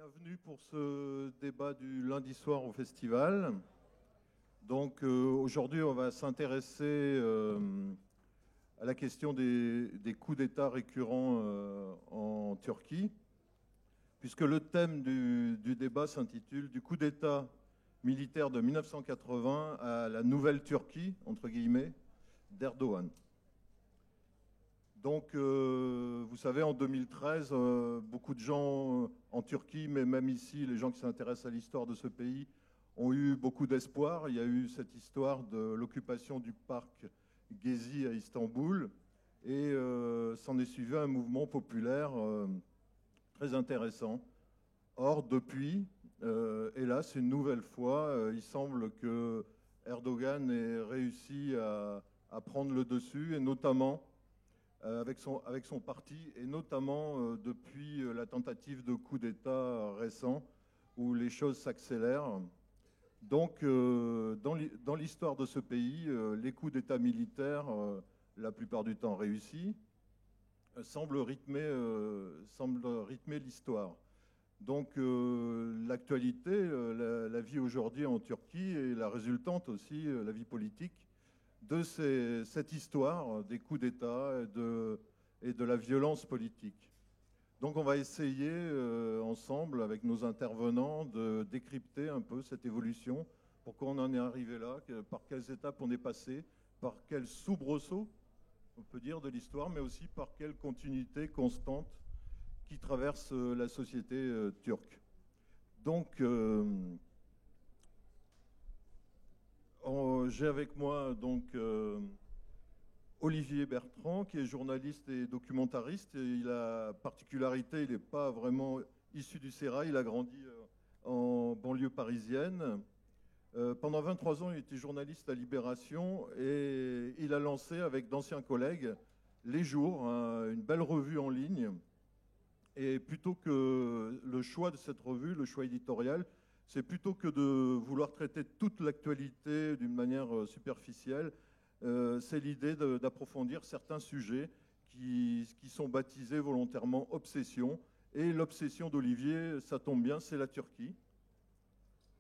Bienvenue pour ce débat du lundi soir au festival. Donc aujourd'hui, on va s'intéresser à la question des coups d'État récurrents en Turquie, puisque le thème du débat s'intitule Du coup d'État militaire de 1980 à la nouvelle Turquie, entre guillemets, d'Erdogan. Donc, vous savez, en 2013, beaucoup de gens en Turquie, mais même ici, les gens qui s'intéressent à l'histoire de ce pays, ont eu beaucoup d'espoir. Il y a eu cette histoire de l'occupation du parc Gezi à Istanbul, et s'en est suivi un mouvement populaire très intéressant. Or, depuis, hélas, une nouvelle fois, il semble que Erdogan ait réussi à prendre le dessus, et notamment avec son parti, et notamment depuis la tentative de coup d'État récent, où les choses s'accélèrent. Donc, dans l'histoire de ce pays, les coups d'État militaires, la plupart du temps réussis, semblent rythmer l'histoire. Donc, l'actualité, la vie aujourd'hui en Turquie, et la résultante aussi, la vie politique, de cette histoire des coups d'État et de la violence politique. Donc on va essayer ensemble, avec nos intervenants, de décrypter un peu cette évolution, pourquoi on en est arrivé là, par quelles étapes on est passé, par quels soubresauts, on peut dire, de l'histoire, mais aussi par quelle continuité constante qui traverse la société turque. Donc, j'ai avec moi donc Olivier Bertrand, qui est journaliste et documentariste. Et il a la particularité, il n'est pas vraiment issu du Sérail, il a grandi en banlieue parisienne. Pendant 23 ans, il était journaliste à Libération, et il a lancé avec d'anciens collègues Les Jours, une belle revue en ligne. Et plutôt que le choix de cette revue, le choix éditorial, c'est plutôt que de vouloir traiter toute l'actualité d'une manière superficielle, c'est l'idée d'approfondir certains sujets qui sont baptisés volontairement obsessions. Et l'obsession d'Olivier, ça tombe bien, c'est la Turquie,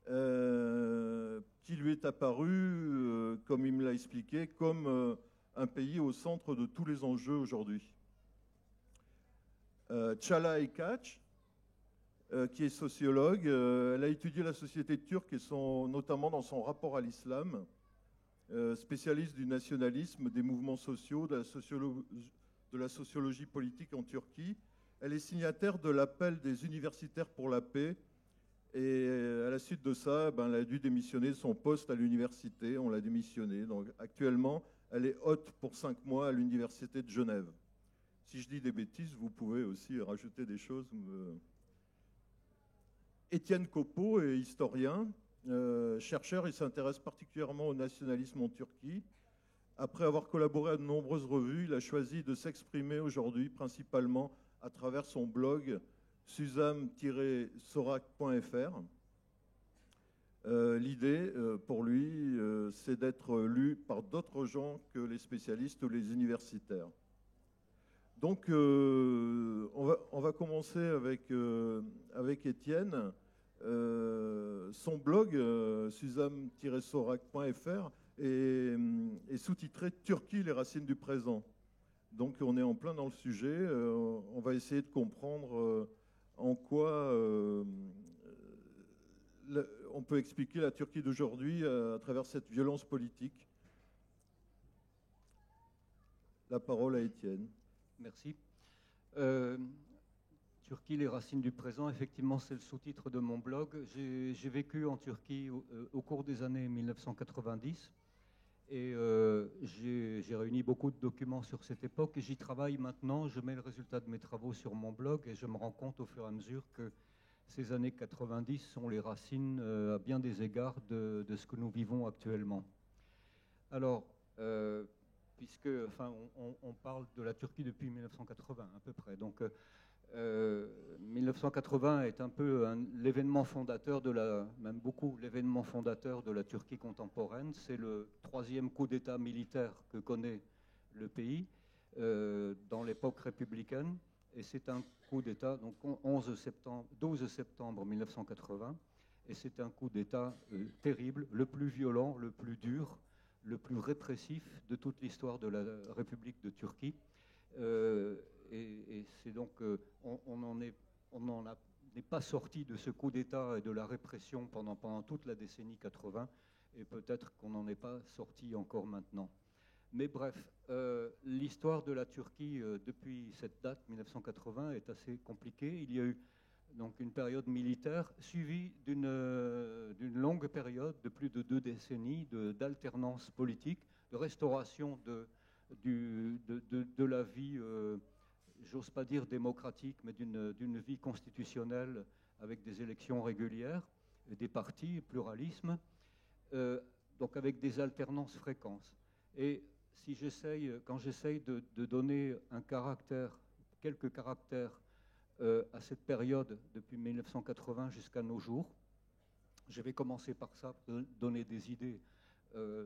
qui lui est apparue, comme il me l'a expliqué, comme un pays au centre de tous les enjeux aujourd'hui. Çağla Aykaç, qui est sociologue. Elle a étudié la société turque, et notamment dans son rapport à l'islam, spécialiste du nationalisme, des mouvements sociaux, de la sociologie politique en Turquie. Elle est signataire de l'appel des universitaires pour la paix, et à la suite de ça, elle a dû démissionner de son poste à l'université. On l'a démissionné. Donc actuellement, elle est hôte pour 5 mois à l'université de Genève. Si je dis des bêtises, vous pouvez aussi rajouter des choses. Étienne Kopo est historien, chercheur. Il s'intéresse particulièrement au nationalisme en Turquie. Après avoir collaboré à de nombreuses revues, il a choisi de s'exprimer aujourd'hui principalement à travers son blog susam-sorak.fr. L'idée, pour lui, c'est d'être lu par d'autres gens que les spécialistes ou les universitaires. Donc, on va commencer avec Étienne. Son blog, susam-sorak.fr, est sous-titré « Turquie, les racines du présent ». Donc, on est en plein dans le sujet. On va essayer de comprendre en quoi on peut expliquer la Turquie d'aujourd'hui à travers cette violence politique. La parole à Étienne. Merci. Turquie, les racines du présent, effectivement, c'est le sous-titre de mon blog. J'ai vécu en Turquie au cours des années 1990, et j'ai réuni beaucoup de documents sur cette époque, et j'y travaille maintenant. Je mets le résultat de mes travaux sur mon blog, et je me rends compte au fur et à mesure que ces années 90 sont les racines, à bien des égards, de ce que nous vivons actuellement. Alors, puisque, enfin, on parle de la Turquie depuis 1980 à peu près. Donc, 1980 est un peu l'événement fondateur même beaucoup l'événement fondateur de la Turquie contemporaine. C'est le 3e coup d'État militaire que connaît le pays dans l'époque républicaine. Et c'est un coup d'État, donc 12 septembre 1980, et c'est un coup d'État terrible, le plus violent, le plus dur, le plus répressif de toute l'histoire de la République de Turquie. Et c'est donc, on n'est pas sorti de ce coup d'État et de la répression pendant toute la décennie 80, et peut-être qu'on n'en est pas sorti encore maintenant. Mais bref, l'histoire de la Turquie depuis cette date, 1980, est assez compliquée. Il y a eu donc une période militaire suivie d'une longue période de plus de 2 décennies d'alternance politique, de restauration de la vie, j'ose pas dire démocratique, mais d'une vie constitutionnelle avec des élections régulières, des partis, pluralisme, donc avec des alternances fréquentes. Et quand j'essaye de donner quelques caractères à cette période depuis 1980 jusqu'à nos jours, je vais commencer par ça, pour donner des idées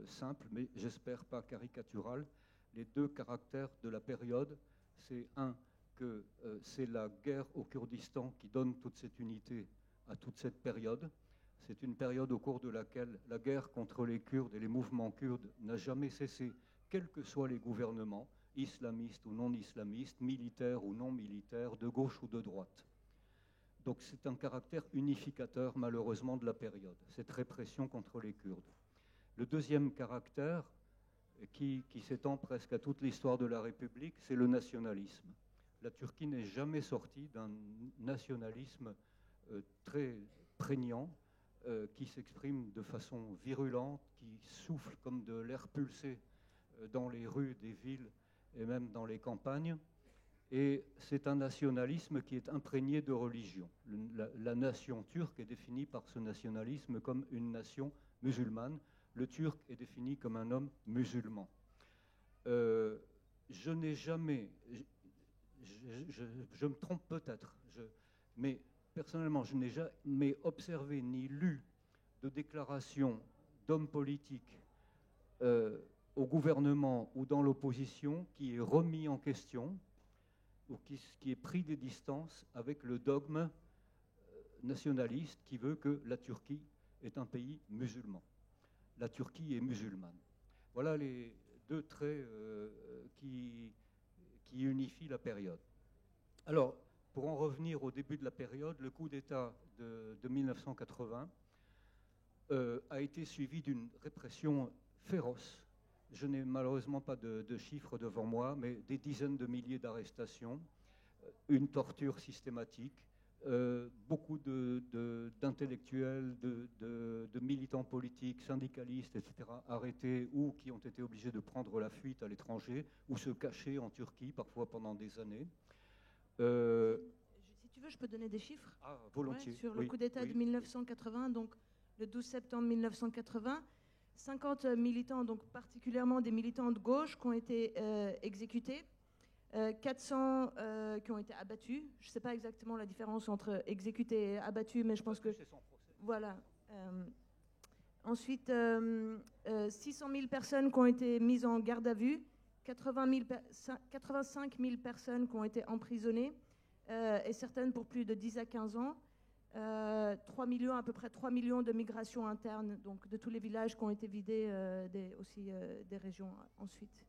simples, mais j'espère pas caricaturales. Les 2 caractères de la période, c'est que c'est la guerre au Kurdistan qui donne toute cette unité à toute cette période. C'est une période au cours de laquelle la guerre contre les Kurdes et les mouvements kurdes n'a jamais cessé, quels que soient les gouvernements, islamistes ou non islamistes, militaires ou non militaires, de gauche ou de droite. Donc c'est un caractère unificateur, malheureusement, de la période, cette répression contre les Kurdes. Le deuxième caractère, qui s'étend presque à toute l'histoire de la République, c'est le nationalisme. La Turquie n'est jamais sortie d'un nationalisme très prégnant, qui s'exprime de façon virulente, qui souffle comme de l'air pulsé dans les rues des villes et même dans les campagnes. Et c'est un nationalisme qui est imprégné de religion. La nation turque est définie par ce nationalisme comme une nation musulmane. Le Turc est défini comme un homme musulman. Je n'ai jamais, je me trompe peut-être, mais personnellement, je n'ai jamais observé ni lu de déclaration d'hommes politiques au gouvernement ou dans l'opposition qui est remis en question ou qui est pris des distances avec le dogme nationaliste qui veut que la Turquie est un pays musulman. La Turquie est musulmane. Voilà les 2 traits qui unifient la période. Alors, pour en revenir au début de la période, le coup d'État de 1980 a été suivi d'une répression féroce. Je n'ai malheureusement pas de chiffres devant moi, mais des dizaines de milliers d'arrestations, une torture systématique, beaucoup d'intellectuels, de militants politiques, syndicalistes, etc., arrêtés ou qui ont été obligés de prendre la fuite à l'étranger ou se cacher en Turquie, parfois pendant des années. Si tu veux, je peux donner des chiffres. Ah, volontiers. Ouais, sur le coup d'État de 1980, donc le 12 septembre 1980, 50 militants, donc particulièrement des militants de gauche, qui ont été exécutés, 400 qui ont été abattus. Je ne sais pas exactement la différence entre exécutés et abattus, mais je pense que... Voilà. Ensuite, 600 000 personnes qui ont été mises en garde à vue, 85 000 personnes qui ont été emprisonnées, et certaines pour plus de 10 à 15 ans. 3 millions, à peu près 3 millions de migrations internes, donc de tous les villages qui ont été vidés, aussi des régions ensuite.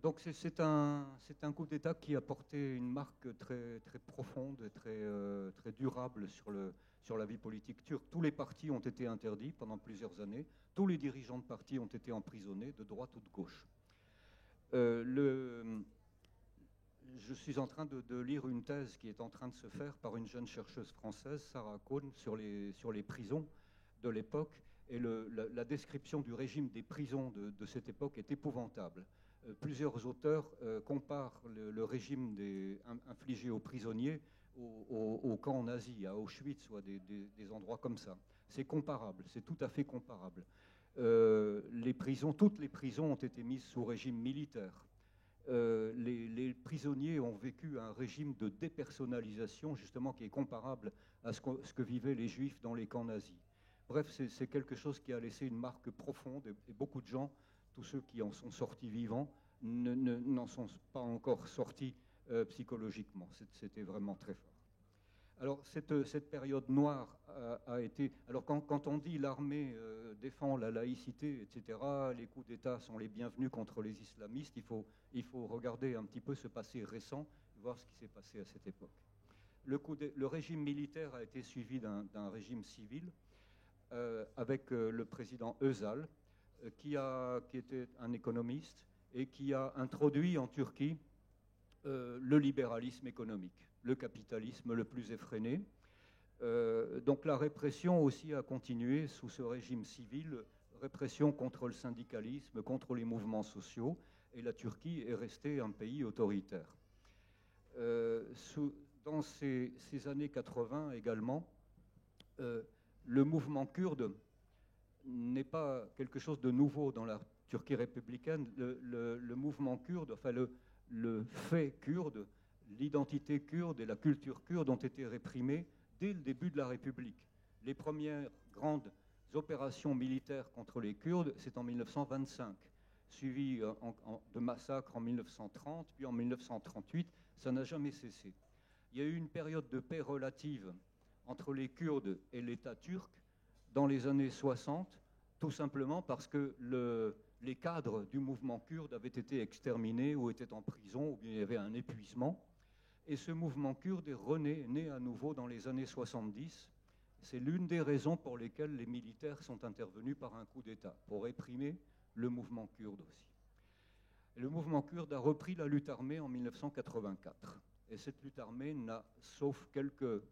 Donc c'est un coup d'État qui a porté une marque très, très profonde et très durable sur la vie politique turque. Tous les partis ont été interdits pendant plusieurs années. Tous les dirigeants de partis ont été emprisonnés, de droite ou de gauche. Je suis en train de lire une thèse qui est en train de se faire par une jeune chercheuse française, Sarah Cohn, sur les prisons de l'époque. Et la description du régime des prisons de cette époque est épouvantable. Plusieurs auteurs comparent le régime infligé aux prisonniers au camp nazi, à Auschwitz ou à des endroits comme ça. C'est comparable, c'est tout à fait comparable. Toutes les prisons ont été mises sous régime militaire. Les prisonniers ont vécu un régime de dépersonnalisation, justement, qui est comparable à ce que vivaient les Juifs dans les camps nazis. Bref, c'est quelque chose qui a laissé une marque profonde, et beaucoup de gens, tous ceux qui en sont sortis vivants, n'en sont pas encore sortis psychologiquement. C'était vraiment très fort. Alors, cette période noire a été... Alors, quand on dit l'armée défend la laïcité, etc., les coups d'État sont les bienvenus contre les islamistes, il faut regarder un petit peu ce passé récent, voir ce qui s'est passé à cette époque. Le régime militaire a été suivi d'un régime civil avec le président Özal, qui était un économiste et qui a introduit en Turquie le libéralisme économique, le capitalisme le plus effréné. Donc la répression aussi a continué sous ce régime civil, répression contre le syndicalisme, contre les mouvements sociaux, et la Turquie est restée un pays autoritaire. Dans ces années 80 également, le mouvement kurde n'est pas quelque chose de nouveau dans la Turquie républicaine. Le mouvement kurde, enfin le fait kurde, l'identité kurde et la culture kurde ont été réprimées dès le début de la République. Les premières grandes opérations militaires contre les Kurdes, c'est en 1925, suivi de massacres en 1930, puis en 1938, ça n'a jamais cessé. Il y a eu une période de paix relative entre les Kurdes et l'État turc dans les années 60, tout simplement parce que les cadres du mouvement kurde avaient été exterminés ou étaient en prison, ou bien il y avait un épuisement. Et ce mouvement kurde est né à nouveau dans les années 70. C'est l'une des raisons pour lesquelles les militaires sont intervenus par un coup d'État, pour réprimer le mouvement kurde aussi. Et le mouvement kurde a repris la lutte armée en 1984. Et cette lutte armée n'a, sauf quelques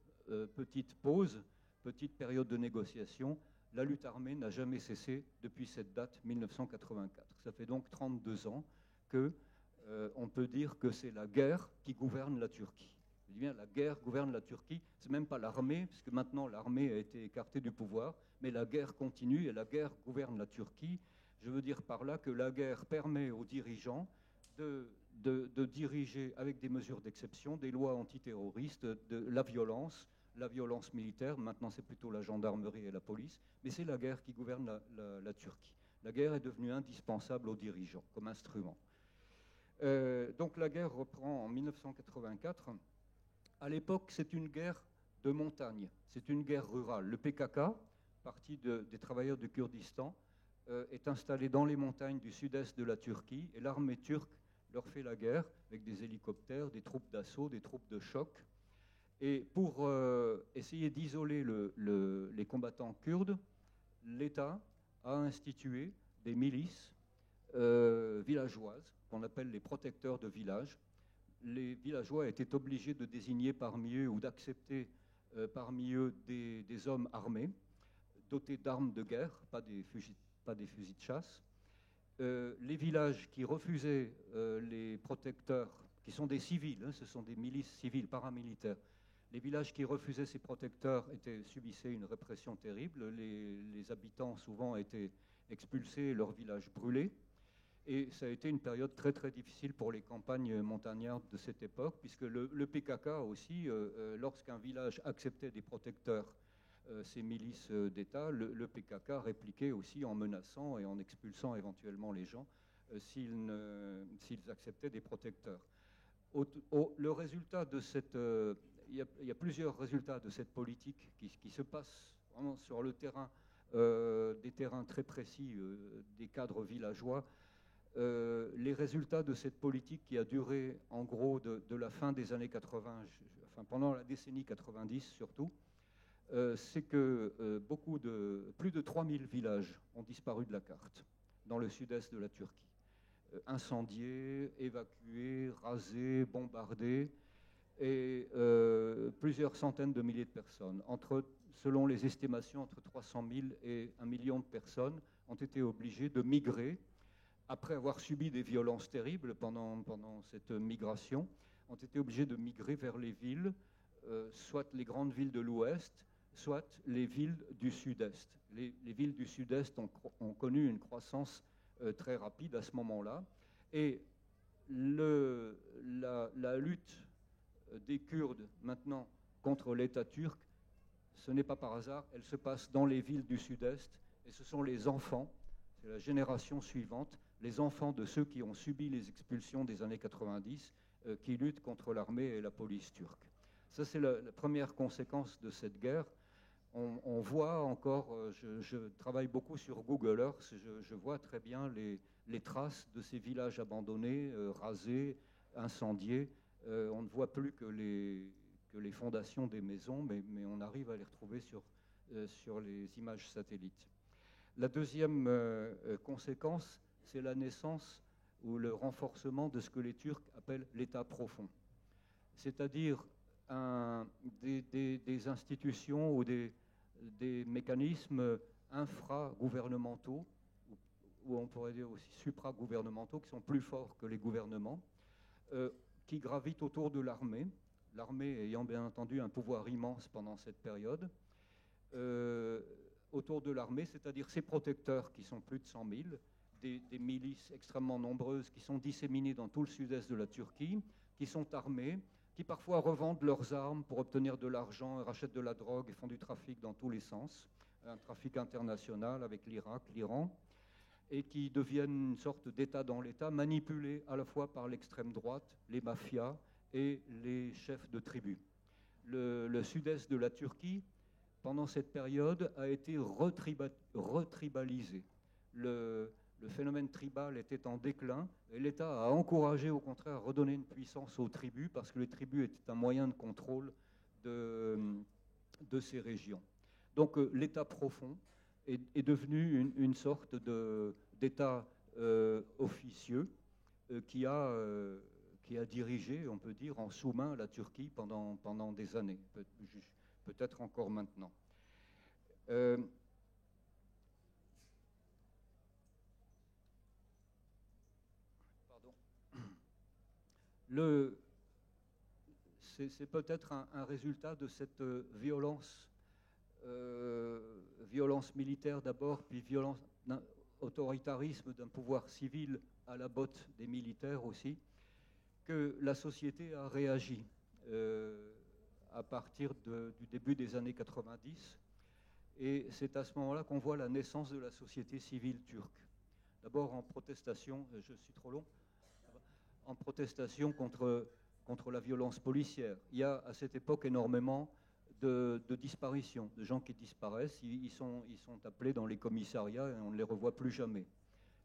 petites pauses, petites périodes de négociation, la lutte armée n'a jamais cessé depuis cette date 1984. Ça fait donc 32 ans que on peut dire que c'est la guerre qui gouverne la Turquie. Je dis bien la guerre gouverne la Turquie, c'est même pas l'armée, puisque maintenant l'armée a été écartée du pouvoir, mais la guerre continue et la guerre gouverne la Turquie. Je veux dire par là que la guerre permet aux dirigeants de diriger avec des mesures d'exception, des lois antiterroristes, de la violence militaire. Maintenant, c'est plutôt la gendarmerie et la police, mais c'est la guerre qui gouverne la Turquie. La guerre est devenue indispensable aux dirigeants comme instrument. Donc la guerre reprend en 1984. À l'époque, c'est une guerre de montagne, c'est une guerre rurale. Le PKK, parti des travailleurs du Kurdistan, est installé dans les montagnes du sud-est de la Turquie, et l'armée turque leur fait la guerre avec des hélicoptères, des troupes d'assaut, des troupes de choc. Et pour essayer d'isoler les combattants kurdes, l'État a institué des milices villageoises, qu'on appelle les protecteurs de villages. Les villageois étaient obligés de désigner parmi eux ou d'accepter parmi eux des hommes armés, dotés d'armes de guerre, pas des fusils de chasse. Les villages qui refusaient les protecteurs, qui sont des civils, ce sont des milices civiles, paramilitaires, les villages qui refusaient ces protecteurs subissaient une répression terrible. Les habitants souvent étaient expulsés, leurs villages brûlés. Et ça a été une période très très difficile pour les campagnes montagnardes de cette époque, puisque le PKK aussi, lorsqu'un village acceptait des protecteurs, ces milices d'État, le PKK répliquait aussi en menaçant et en expulsant éventuellement les gens s'ils acceptaient des protecteurs. Le résultat de cette... il y a plusieurs résultats de cette politique qui se passent vraiment sur le terrain, des terrains très précis, des cadres villageois. Les résultats de cette politique qui a duré en gros de la fin des années 80, enfin pendant la décennie 90 surtout, c'est que plus de 3000 villages ont disparu de la carte dans le sud-est de la Turquie. Incendiés, évacués, rasés, bombardés, et plusieurs centaines de milliers de personnes. Selon les estimations, entre 300 000 et 1 million de personnes ont été obligées de migrer après avoir subi des violences terribles pendant cette migration, ont été obligés de migrer vers les villes, soit les grandes villes de l'Ouest, soit les villes du Sud-Est. Les villes du Sud-Est ont connu une croissance très rapide à ce moment-là. Et la lutte des Kurdes maintenant contre l'État turc, ce n'est pas par hasard, elle se passe dans les villes du Sud-Est, et ce sont les enfants, c'est la génération suivante, les enfants de ceux qui ont subi les expulsions des années 90 qui luttent contre l'armée et la police turque. Ça, c'est la première conséquence de cette guerre. On voit encore, je travaille beaucoup sur Google Earth, je vois très bien les traces de ces villages abandonnés, rasés, incendiés. On ne voit plus que les fondations des maisons, mais on arrive à les retrouver sur les images satellites. La deuxième conséquence, c'est la naissance ou le renforcement de ce que les Turcs appellent l'État profond, c'est-à-dire des institutions ou des mécanismes infra-gouvernementaux, ou on pourrait dire aussi supra-gouvernementaux, qui sont plus forts que les gouvernements, qui gravitent autour de l'armée, l'armée ayant bien entendu un pouvoir immense pendant cette période, autour de l'armée, c'est-à-dire ses protecteurs qui sont plus de 100 000, des milices extrêmement nombreuses qui sont disséminées dans tout le sud-est de la Turquie, qui sont armées, qui parfois revendent leurs armes pour obtenir de l'argent, rachètent de la drogue et font du trafic dans tous les sens, un trafic international avec l'Irak, l'Iran, et qui deviennent une sorte d'État dans l'État, manipulé à la fois par l'extrême droite, les mafias et les chefs de tribus. Le sud-est de la Turquie, pendant cette période, a été retribalisé. Le phénomène tribal était en déclin et l'État a encouragé au contraire à redonner une puissance aux tribus parce que les tribus étaient un moyen de contrôle de ces régions. Donc l'État profond est devenu une sorte d'État officieux qui a dirigé, on peut dire, en sous-main la Turquie pendant des années, peut-être encore maintenant. C'est peut-être un résultat de cette violence militaire d'abord, puis autoritarisme d'un pouvoir civil à la botte des militaires aussi, que la société a réagi à partir du début des années 90. Et c'est à ce moment-là qu'on voit la naissance de la société civile turque. D'abord en protestation, je suis trop long, en protestation contre la violence policière. Il y a à cette époque énormément de disparitions, de gens qui disparaissent. Ils sont appelés dans les commissariats et on ne les revoit plus jamais.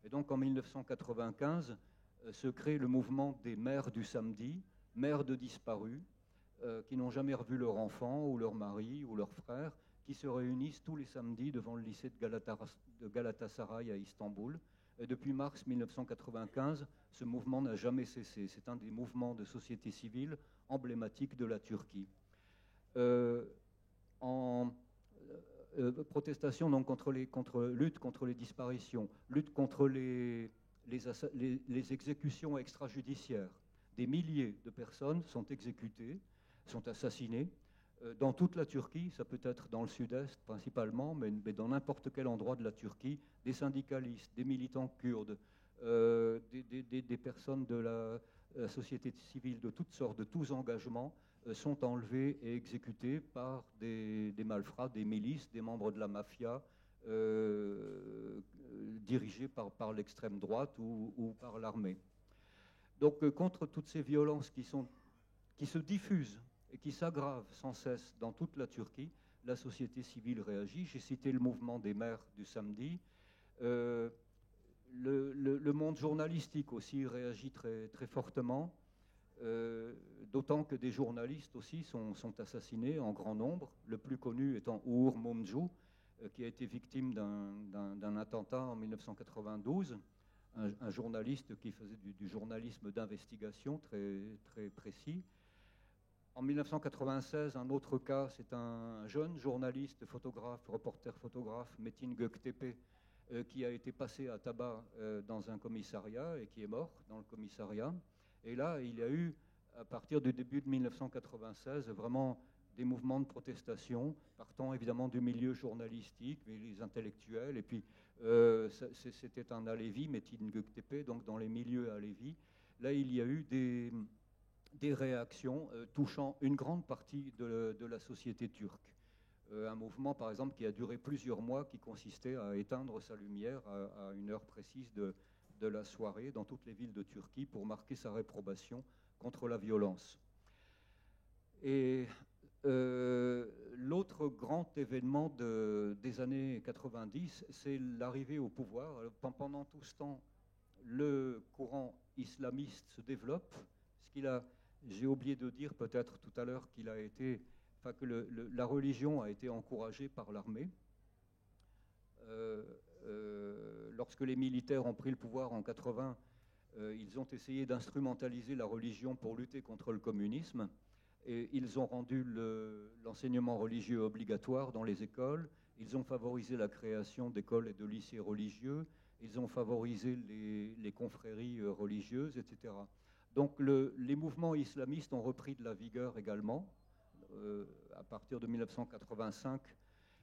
Et donc en 1995 se crée le mouvement des mères du samedi, mères de disparus, qui n'ont jamais revu leur enfant ou leur mari ou leur frère, qui se réunissent tous les samedis devant le lycée de Galatasaray à Istanbul. Et depuis mars 1995, ce mouvement n'a jamais cessé. C'est un des mouvements de société civile emblématiques de la Turquie. Protestation donc lutte contre les disparitions, lutte contre les exécutions extrajudiciaires. Des milliers de personnes sont exécutées, sont assassinées. Dans toute la Turquie, ça peut être dans le sud-est principalement, mais dans n'importe quel endroit de la Turquie, des syndicalistes, des militants kurdes, des personnes de la société civile de toutes sortes, de tous engagements, sont enlevés et exécutés par des malfrats, des milices, des membres de la mafia, dirigés par l'extrême droite ou par l'armée. Donc contre toutes ces violences qui se diffusent et qui s'aggravent sans cesse dans toute la Turquie, la société civile réagit. J'ai cité le mouvement des mères du samedi. Le monde journalistique aussi réagit très, très fortement, d'autant que des journalistes aussi sont assassinés en grand nombre, le plus connu étant Uğur Mumcu, qui a été victime d'un attentat en 1992, un journaliste qui faisait du journalisme d'investigation très, très précis. En 1996, un autre cas, c'est un jeune journaliste, photographe, reporter photographe, Metin Göktepe, qui a été passé à tabac dans un commissariat et qui est mort dans le commissariat. Et là, il y a eu, à partir du début de 1996, vraiment des mouvements de protestation, partant évidemment du milieu journalistique, mais les intellectuels, et puis c'était un Alevi, Metin Göktepe, donc dans les milieux Alevi. Là, il y a eu des réactions touchant une grande partie de la société turque. Un mouvement, par exemple, qui a duré plusieurs mois, qui consistait à éteindre sa lumière à une heure précise de la soirée dans toutes les villes de Turquie pour marquer sa réprobation contre la violence. Et l'autre grand événement des années 90, c'est l'arrivée au pouvoir. Pendant tout ce temps, le courant islamiste se développe. J'ai oublié de dire peut-être tout à l'heure qu'il a été, enfin que la religion a été encouragée par l'armée. Lorsque les militaires ont pris le pouvoir en 80, ils ont essayé d'instrumentaliser la religion pour lutter contre le communisme. Et ils ont rendu l'enseignement religieux obligatoire dans les écoles. Ils ont favorisé la création d'écoles et de lycées religieux. Ils ont favorisé les confréries religieuses, etc. Donc les mouvements islamistes ont repris de la vigueur également à partir de 1985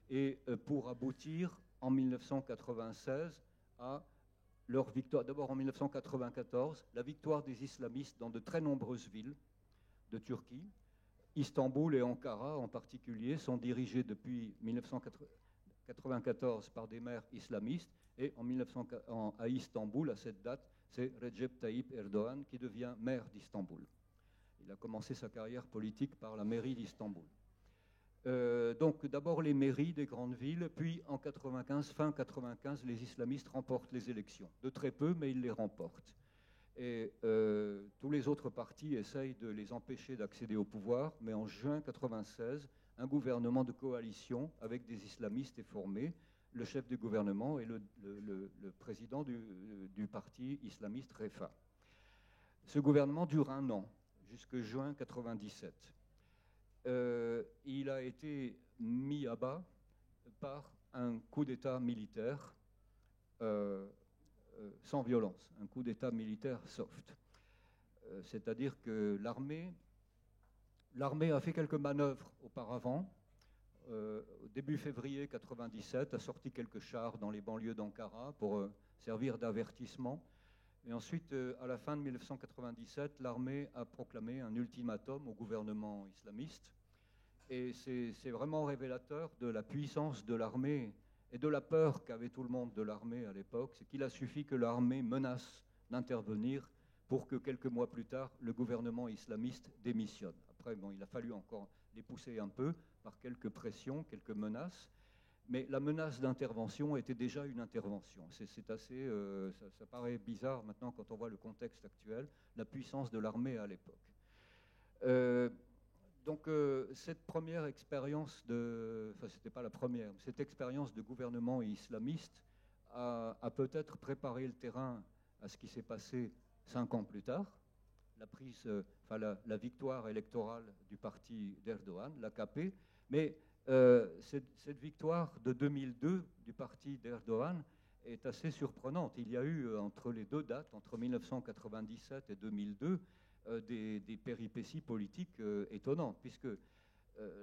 et pour aboutir en 1996 à leur victoire. D'abord en 1994, la victoire des islamistes dans de très nombreuses villes de Turquie. Istanbul et Ankara en particulier sont dirigés depuis 1994 par des maires islamistes et à Istanbul, à cette date, c'est Recep Tayyip Erdogan qui devient maire d'Istanbul. Il a commencé sa carrière politique par la mairie d'Istanbul. Donc d'abord les mairies des grandes villes, puis en 95, fin 95, les islamistes remportent les élections. De très peu, mais ils les remportent. Et tous les autres partis essayent de les empêcher d'accéder au pouvoir, mais en juin 96, un gouvernement de coalition avec des islamistes est formé. Le chef du gouvernement est le président du parti islamiste Refa. Ce gouvernement dure un an, jusque juin 97. Il a été mis à bas par un coup d'État militaire sans violence, un coup d'État militaire soft. C'est-à-dire que l'armée a fait quelques manœuvres auparavant. Début février 97, a sorti quelques chars dans les banlieues d'Ankara pour servir d'avertissement. Et ensuite, à la fin de 1997, l'armée a proclamé un ultimatum au gouvernement islamiste. Et c'est vraiment révélateur de la puissance de l'armée et de la peur qu'avait tout le monde de l'armée à l'époque. C'est qu'il a suffi que l'armée menace d'intervenir pour que quelques mois plus tard, le gouvernement islamiste démissionne. Après, bon, il a fallu encore les pousser un peu par quelques pressions, quelques menaces. Mais la menace d'intervention était déjà une intervention. C'est assez, ça paraît bizarre maintenant quand on voit le contexte actuel, la puissance de l'armée à l'époque. Donc cette première expérience c'était pas la première, cette expérience de gouvernement islamiste a peut-être préparé le terrain à ce qui s'est passé 5 ans plus tard, la victoire électorale du parti d'Erdogan, l'AKP, mais cette victoire de 2002 du parti d'Erdogan est assez surprenante. Il y a eu entre les deux dates, entre 1997 et 2002, des péripéties politiques étonnantes, puisque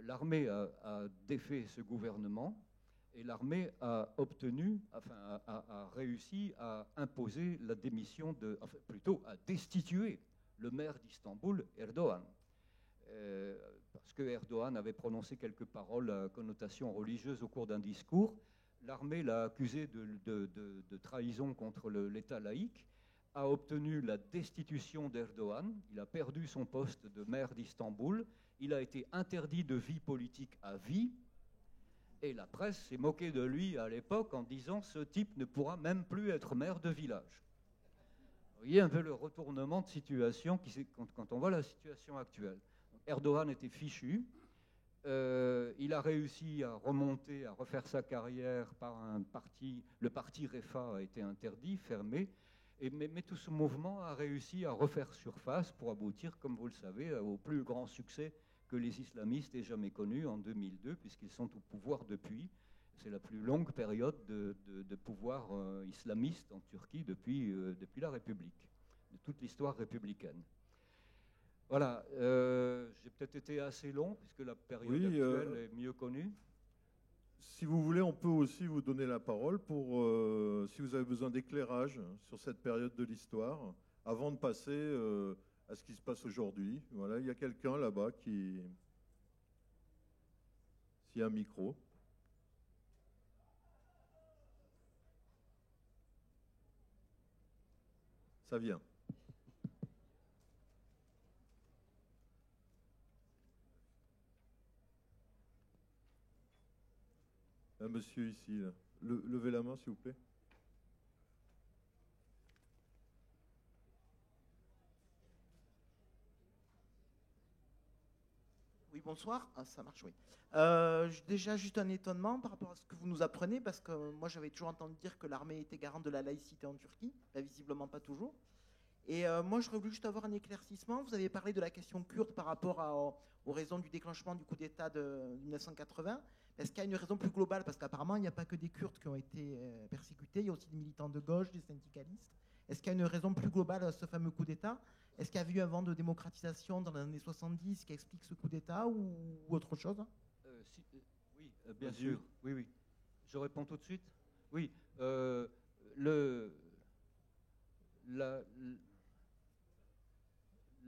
l'armée a défait ce gouvernement et l'armée a réussi à imposer la démission plutôt à destituer le maire d'Istanbul, Erdogan. Parce que Erdogan avait prononcé quelques paroles à connotation religieuse au cours d'un discours. L'armée l'a accusé de trahison contre l'État laïque, a obtenu la destitution d'Erdogan. Il a perdu son poste de maire d'Istanbul. Il a été interdit de vie politique à vie. Et la presse s'est moquée de lui à l'époque en disant « ce type ne pourra même plus être maire de village ». Vous voyez un peu le retournement de situation quand on voit la situation actuelle. Erdogan était fichu. Il a réussi à remonter, à refaire sa carrière par un parti. Le parti Refa a été interdit, fermé. Mais tout ce mouvement a réussi à refaire surface pour aboutir, comme vous le savez, au plus grand succès que les islamistes aient jamais connu en 2002, puisqu'ils sont au pouvoir depuis. C'est la plus longue période de pouvoir islamiste en Turquie depuis la République, de toute l'histoire républicaine. Voilà, j'ai peut-être été assez long, puisque la période actuelle est mieux connue. Si vous voulez, on peut aussi vous donner la parole pour, si vous avez besoin d'éclairage sur cette période de l'histoire, avant de passer à ce qui se passe aujourd'hui. Voilà, il y a quelqu'un là-bas qui... S'il y a un micro. Ça vient. Un monsieur ici, là. Levez la main, s'il vous plaît. Oui, bonsoir. Ah, ça marche, oui. Déjà, juste un étonnement par rapport à ce que vous nous apprenez, parce que moi, j'avais toujours entendu dire que l'armée était garante de la laïcité en Turquie. Bah, visiblement pas toujours. Et moi, j'aurais voulu juste avoir un éclaircissement. Vous avez parlé de la question kurde par rapport aux raisons du déclenchement du coup d'État de 1980. Est-ce qu'il y a une raison plus globale? Parce qu'apparemment, il n'y a pas que des Kurdes qui ont été persécutés, il y a aussi des militants de gauche, des syndicalistes. Est-ce qu'il y a une raison plus globale à ce fameux coup d'État? Est-ce qu'il y a eu un vent de démocratisation dans les années 70 qui explique ce coup d'État ou autre chose? Oui, bien sûr. Oui, oui. Je réponds tout de suite. Oui.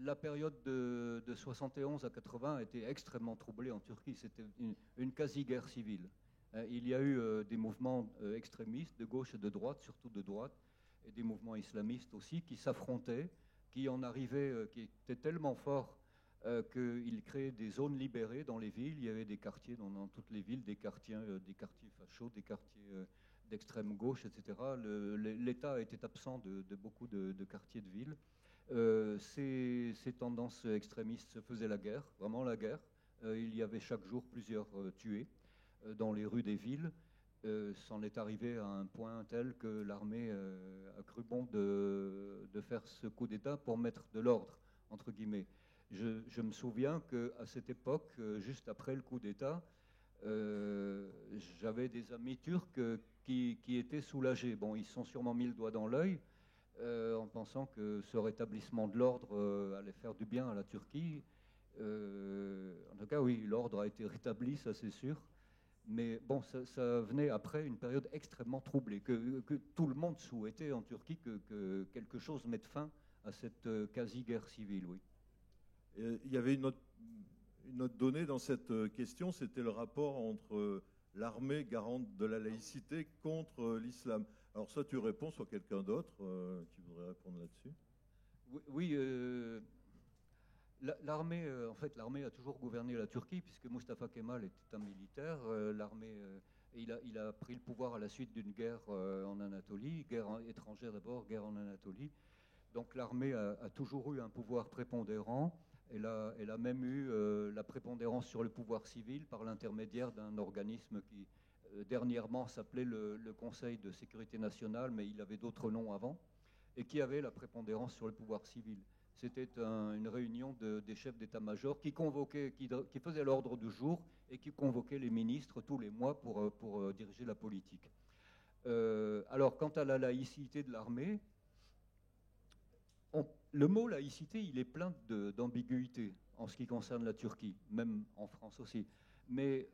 La période de 71 à 80 a été extrêmement troublée en Turquie. C'était une quasi-guerre civile. Il y a eu des mouvements extrémistes de gauche et de droite, surtout de droite, et des mouvements islamistes aussi, qui s'affrontaient, qui en arrivaient, qui étaient tellement forts qu'ils créaient des zones libérées dans les villes. Il y avait des quartiers dans toutes les villes, des quartiers fachos, des quartiers d'extrême gauche, etc. L'État était absent de beaucoup de quartiers de ville. Ces tendances extrémistes se faisaient la guerre, vraiment la guerre. Il y avait chaque jour plusieurs tués dans les rues des villes. C'en est arrivé à un point tel que l'armée a cru bon de faire ce coup d'État pour mettre de l'ordre, entre guillemets. Je me souviens qu'à cette époque, juste après le coup d'État, j'avais des amis turcs qui étaient soulagés. Bon, ils se sont sûrement mis le doigt dans l'œil en pensant que ce rétablissement de l'ordre allait faire du bien à la Turquie. En tout cas, oui, l'ordre a été rétabli, ça c'est sûr. Mais bon, ça venait après une période extrêmement troublée, que tout le monde souhaitait en Turquie que quelque chose mette fin à cette quasi-guerre civile, oui. Il y avait une autre donnée dans cette question, c'était le rapport entre l'armée garante de la laïcité contre l'islam. Alors soit tu réponds, soit quelqu'un d'autre qui voudrait répondre là-dessus. Oui, l'armée, en fait, l'armée a toujours gouverné la Turquie, puisque Mustafa Kemal était un militaire. L'armée, il a pris le pouvoir à la suite d'une guerre en Anatolie, guerre étrangère d'abord, guerre en Anatolie. Donc l'armée a toujours eu un pouvoir prépondérant. Elle a même eu la prépondérance sur le pouvoir civil par l'intermédiaire d'un organisme qui dernièrement s'appelait le Conseil de sécurité nationale, mais il avait d'autres noms avant, et qui avait la prépondérance sur le pouvoir civil. C'était une réunion des chefs d'état-major qui faisait l'ordre du jour et qui convoquait les ministres tous les mois pour diriger la politique. Alors, quant à la laïcité de l'armée, le mot laïcité, il est plein d'ambiguïté en ce qui concerne la Turquie, même en France aussi. Mais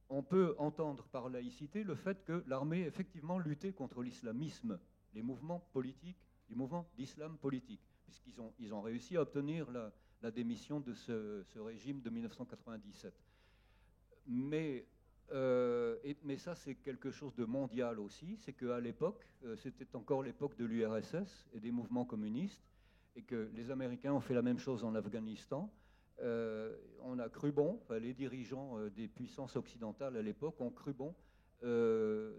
on peut entendre par laïcité le fait que l'armée effectivement luttait contre l'islamisme, les mouvements politiques, les mouvements d'islam politique, puisqu'ils ont réussi à obtenir la démission de ce régime de 1997. Mais ça, c'est quelque chose de mondial aussi. C'est qu'à l'époque, c'était encore l'époque de l'URSS et des mouvements communistes, et que les Américains ont fait la même chose en Afghanistan. On a cru bon, les dirigeants des puissances occidentales à l'époque ont cru bon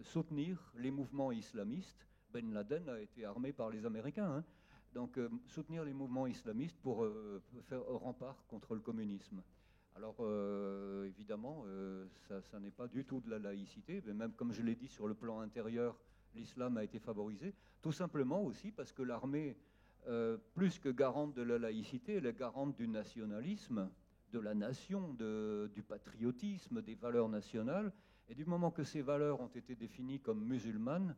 soutenir les mouvements islamistes. Ben Laden a été armé par les Américains, hein. Donc soutenir les mouvements islamistes pour faire rempart contre le communisme. Alors évidemment, ça n'est pas du tout de la laïcité, mais même comme je l'ai dit sur le plan intérieur, l'islam a été favorisé, tout simplement aussi parce que l'armée, plus que garante de la laïcité, elle est garante du nationalisme, de la nation, du patriotisme, des valeurs nationales. Et du moment que ces valeurs ont été définies comme musulmanes,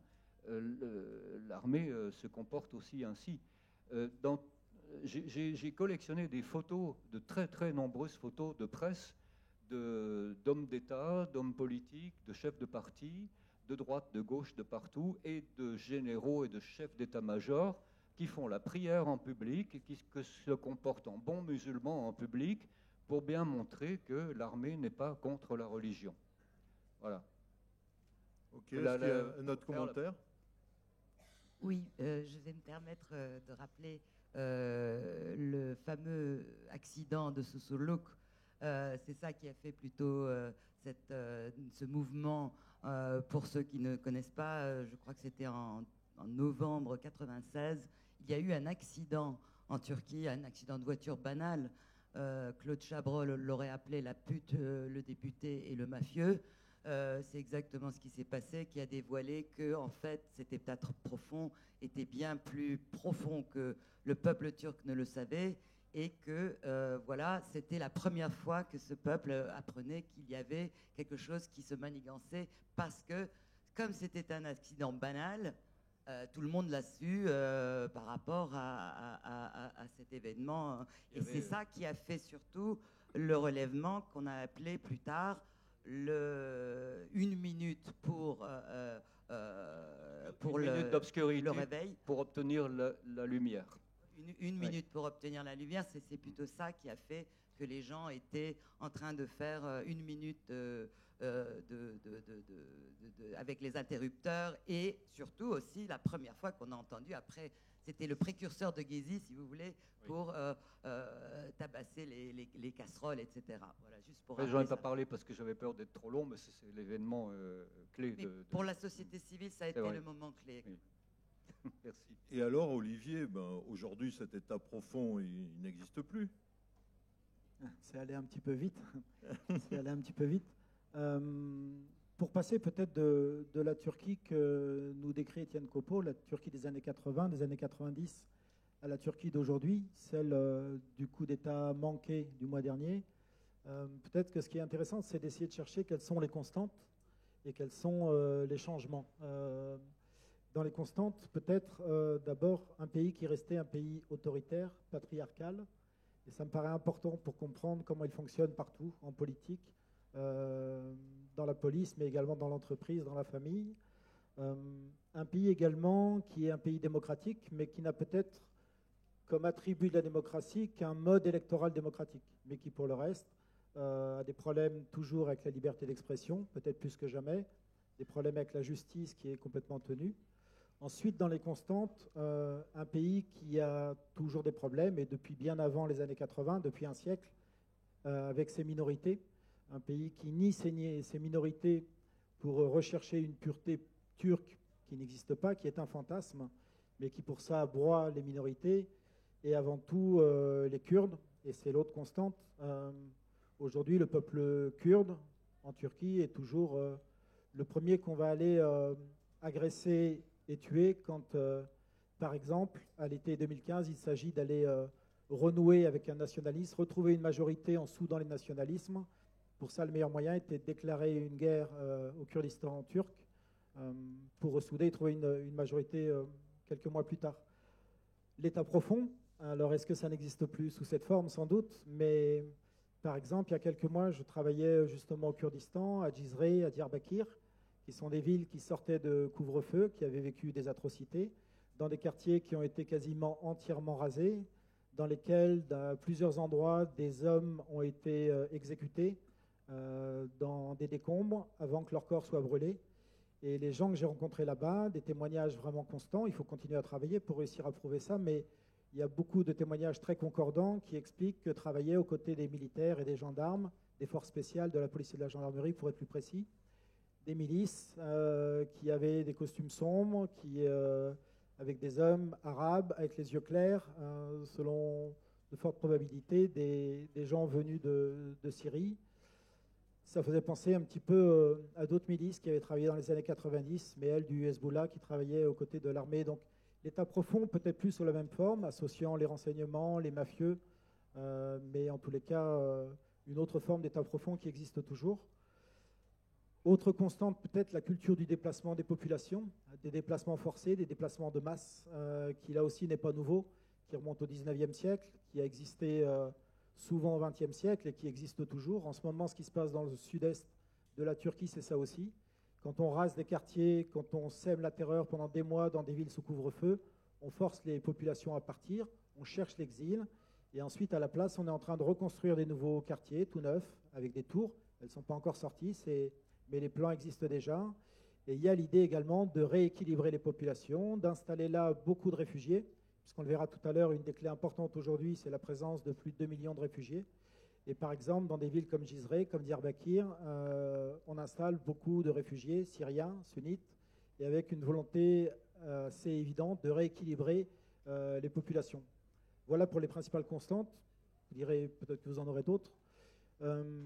l'armée se comporte aussi ainsi. J'ai collectionné des photos, de très très nombreuses photos de presse, d'hommes d'État, d'hommes politiques, de chefs de parti, de droite, de gauche, de partout, et de généraux et de chefs d'état-major qui font la prière en public et qui se comportent en bons musulmans en public pour bien montrer que l'armée n'est pas contre la religion. Voilà. Ok, est-ce qu'il y a un autre commentaire? Oui, je vais me permettre de rappeler le fameux accident de Susurluk C'est ça qui a fait plutôt ce mouvement. Pour ceux qui ne connaissent pas, je crois que c'était en novembre 96. Il y a eu un accident en Turquie, un accident de voiture banal. Claude Chabrol l'aurait appelé la pute, le député et le mafieux. C'est exactement ce qui s'est passé, qui a dévoilé que en fait, cet état profond était bien plus profond que le peuple turc ne le savait, et que voilà, c'était la première fois que ce peuple apprenait qu'il y avait quelque chose qui se manigançait, parce que comme c'était un accident banal, tout le monde l'a su par rapport à cet événement. Et c'est ça qui a fait surtout le relèvement qu'on a appelé plus tard une minute pour le réveil. Pour obtenir la lumière. Une minute pour obtenir la lumière, c'est plutôt ça qui a fait que les gens étaient en train de faire une minute avec les interrupteurs, et surtout aussi la première fois qu'on a entendu, après, c'était le précurseur de Gezi, si vous voulez, pour tabasser les casseroles, etc. Voilà, juste pour j'en ai pas parlé parce que j'avais peur d'être trop long, mais c'est l'événement clé. Pour la société civile, ça a été le moment clé. Oui. Merci. Et alors, Olivier, aujourd'hui, cet état profond, il n'existe plus. C'est allé un petit peu vite. Pour passer peut-être de la Turquie que nous décrit Étienne Copeau, la Turquie des années 80, des années 90, à la Turquie d'aujourd'hui, celle du coup d'État manqué du mois dernier, peut-être que ce qui est intéressant, c'est d'essayer de chercher quelles sont les constantes et quels sont les changements. Dans les constantes, peut-être d'abord un pays qui restait un pays autoritaire, patriarcal, et ça me paraît important pour comprendre comment il fonctionne partout, en politique, dans la police, mais également dans l'entreprise, dans la famille. Un pays également qui est un pays démocratique, mais qui n'a peut-être comme attribut de la démocratie qu'un mode électoral démocratique, mais qui pour le reste a des problèmes toujours avec la liberté d'expression, peut-être plus que jamais, des problèmes avec la justice qui est complètement tenue. Ensuite, dans les constantes, un pays qui a toujours des problèmes, et depuis bien avant les années 80, depuis un siècle, avec ses minorités. Un pays qui nie ses minorités pour rechercher une pureté turque qui n'existe pas, qui est un fantasme, mais qui pour ça broie les minorités, et avant tout les Kurdes, et c'est l'autre constante. Aujourd'hui, le peuple kurde en Turquie est toujours le premier qu'on va aller agresser et tuer quand, par exemple, à l'été 2015, il s'agit d'aller renouer avec un nationalisme, retrouver une majorité en soudant les nationalismes. Pour ça, le meilleur moyen était de déclarer une guerre au Kurdistan turc pour ressouder et trouver une majorité quelques mois plus tard. L'état profond, alors est-ce que ça n'existe plus sous cette forme? Sans doute, mais par exemple, il y a quelques mois, je travaillais justement au Kurdistan, à Cizre, à Diyarbakir, qui sont des villes qui sortaient de couvre-feu, qui avaient vécu des atrocités, dans des quartiers qui ont été quasiment entièrement rasés, dans lesquels, à plusieurs endroits, des hommes ont été exécutés dans des décombres avant que leur corps soit brûlé. Et les gens que j'ai rencontrés là-bas, des témoignages vraiment constants, il faut continuer à travailler pour réussir à prouver ça, mais il y a beaucoup de témoignages très concordants qui expliquent que travailler aux côtés des militaires et des gendarmes, des forces spéciales, de la police et de la gendarmerie, pour être plus précis, des milices qui avaient des costumes sombres, avec des hommes arabes, avec les yeux clairs, selon de fortes probabilités, des gens venus de Syrie. Ça faisait penser un petit peu à d'autres milices qui avaient travaillé dans les années 90, mais elles du Hezbollah qui travaillaient aux côtés de l'armée. Donc l'état profond, peut-être plus sous la même forme, associant les renseignements, les mafieux, mais en tous les cas, une autre forme d'état profond qui existe toujours. Autre constante, peut-être la culture du déplacement des populations, des déplacements forcés, des déplacements de masse, qui là aussi n'est pas nouveau, qui remonte au 19e siècle, qui a existé souvent au 20e siècle et qui existe toujours. En ce moment, ce qui se passe dans le sud-est de la Turquie, c'est ça aussi. Quand on rase des quartiers, quand on sème la terreur pendant des mois dans des villes sous couvre-feu, on force les populations à partir, on cherche l'exil, et ensuite, à la place, on est en train de reconstruire des nouveaux quartiers, tout neufs, avec des tours. Elles ne sont pas encore sorties, mais les plans existent déjà. Et il y a l'idée également de rééquilibrer les populations, d'installer là beaucoup de réfugiés, puisqu'on le verra tout à l'heure, une des clés importantes aujourd'hui, c'est la présence de plus de 2 millions de réfugiés. Et par exemple, dans des villes comme Gisre, comme Diyarbakir, on installe beaucoup de réfugiés syriens, sunnites, et avec une volonté assez évidente de rééquilibrer les populations. Voilà pour les principales constantes. Vous direz peut-être que vous en aurez d'autres.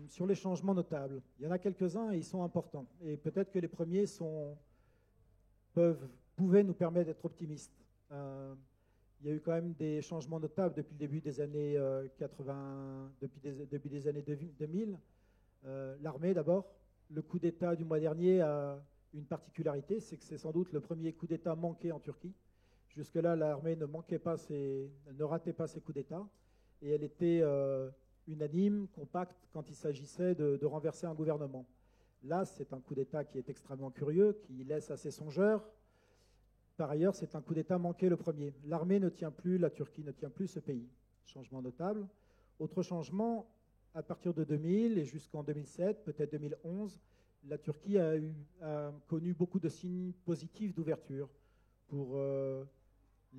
Sur les changements notables, il y en a quelques-uns et ils sont importants. Et peut-être que les premiers pouvaient nous permettre d'être optimistes. Il y a eu quand même des changements notables depuis le début des années 80, depuis les années 2000. L'armée d'abord. Le coup d'État du mois dernier a une particularité, c'est que c'est sans doute le premier coup d'État manqué en Turquie. Jusque-là, l'armée ne ratait pas ses coups d'État. Et elle était unanime, compacte, quand il s'agissait de renverser un gouvernement. Là, c'est un coup d'État qui est extrêmement curieux, qui laisse assez songeur. Par ailleurs, c'est un coup d'État manqué le premier. L'armée ne tient plus, la Turquie ne tient plus ce pays. Changement notable. Autre changement, à partir de 2000 et jusqu'en 2007, peut-être 2011, la Turquie a connu beaucoup de signes positifs d'ouverture pour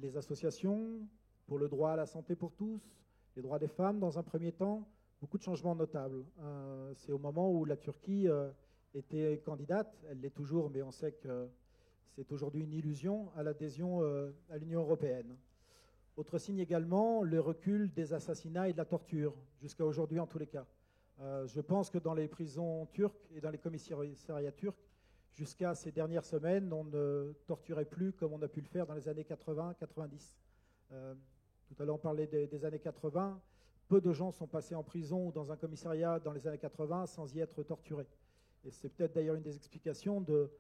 les associations, pour le droit à la santé pour tous, les droits des femmes dans un premier temps, beaucoup de changements notables. C'est au moment où la Turquie était candidate, elle l'est toujours, mais on sait que c'est aujourd'hui une illusion, à l'adhésion à l'Union européenne. Autre signe également, le recul des assassinats et de la torture, jusqu'à aujourd'hui en tous les cas. Je pense que dans les prisons turques et dans les commissariats turcs, jusqu'à ces dernières semaines, on ne torturait plus comme on a pu le faire dans les années 80-90. Tout à l'heure, on parlait des années 80. Peu de gens sont passés en prison ou dans un commissariat dans les années 80 sans y être torturés. Et c'est peut-être d'ailleurs une des explications de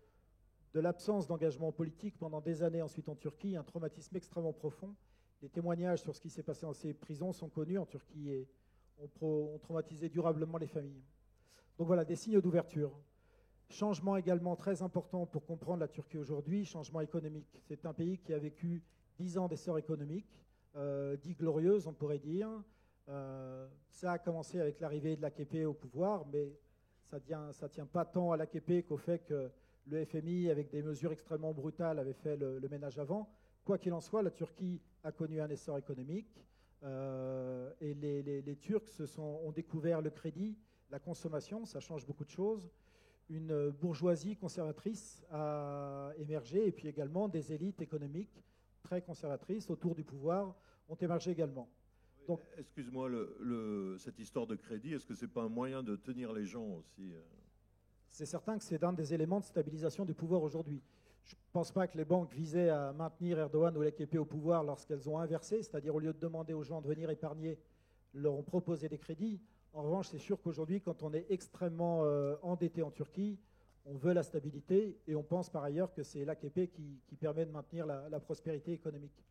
l'absence d'engagement politique pendant des années ensuite en Turquie, un traumatisme extrêmement profond. Les témoignages sur ce qui s'est passé dans ces prisons sont connus en Turquie et ont traumatisé durablement les familles. Donc voilà, des signes d'ouverture. Changement également très important pour comprendre la Turquie aujourd'hui, changement économique. C'est un pays qui a vécu 10 ans d'essor économique, 10 glorieuses on pourrait dire. Ça a commencé avec l'arrivée de l'AKP au pouvoir, mais ça tient pas tant à l'AKP qu'au fait que le FMI, avec des mesures extrêmement brutales, avait fait le ménage avant. Quoi qu'il en soit, la Turquie a connu un essor économique et les Turcs ont découvert le crédit, la consommation, ça change beaucoup de choses. Une bourgeoisie conservatrice a émergé et puis également des élites économiques très conservatrices autour du pouvoir ont émergé également. Donc, excuse-moi, cette histoire de crédit, est-ce que ce n'est pas un moyen de tenir les gens aussi C'est certain que c'est un des éléments de stabilisation du pouvoir aujourd'hui. Je ne pense pas que les banques visaient à maintenir Erdogan ou l'AKP au pouvoir lorsqu'elles ont inversé, c'est-à-dire au lieu de demander aux gens de venir épargner, leur ont proposé des crédits. En revanche, c'est sûr qu'aujourd'hui, quand on est extrêmement endetté en Turquie, on veut la stabilité et on pense par ailleurs que c'est l'AKP qui permet de maintenir la prospérité économique.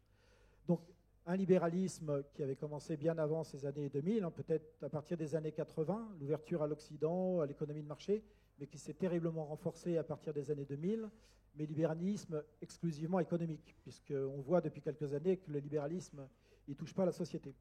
Donc, un libéralisme qui avait commencé bien avant ces années 2000, peut-être à partir des années 80, l'ouverture à l'Occident, à l'économie de marché, mais qui s'est terriblement renforcé à partir des années 2000, mais libéralisme exclusivement économique, puisqu'on voit depuis quelques années que le libéralisme ne touche pas la société.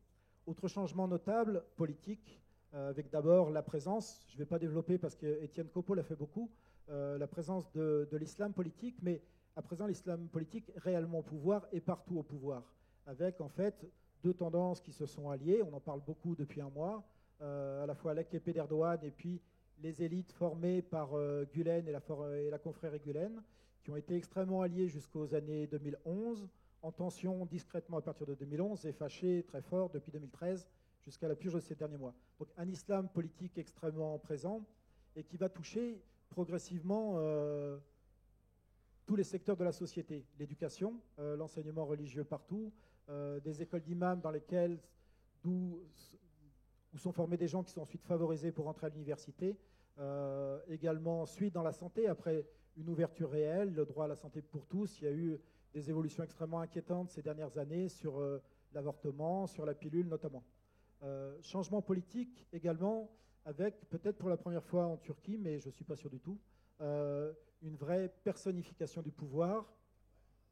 Autre changement notable, politique, avec d'abord la présence, je ne vais pas développer parce qu'Étienne Copeau l'a fait beaucoup, la présence de l'islam politique, mais à présent l'islam politique réellement au pouvoir et partout au pouvoir, avec en fait deux tendances qui se sont alliées, on en parle beaucoup depuis un mois, à la fois l'AKP d'Erdogan et puis les élites formées par Gülen et la confrérie Gülen, qui ont été extrêmement alliées jusqu'aux années 2011, en tension discrètement à partir de 2011 et fâchées très fort depuis 2013 jusqu'à la purge de ces derniers mois. Donc un islam politique extrêmement présent et qui va toucher progressivement tous les secteurs de la société. L'éducation, l'enseignement religieux partout, des écoles d'imams dans lesquelles où sont formés des gens qui sont ensuite favorisés pour entrer à l'université. Également ensuite dans la santé, après une ouverture réelle, le droit à la santé pour tous, il y a eu des évolutions extrêmement inquiétantes ces dernières années sur l'avortement, sur la pilule notamment. Changement politique également, avec peut-être pour la première fois en Turquie, mais je ne suis pas sûr du tout, une vraie personnification du pouvoir.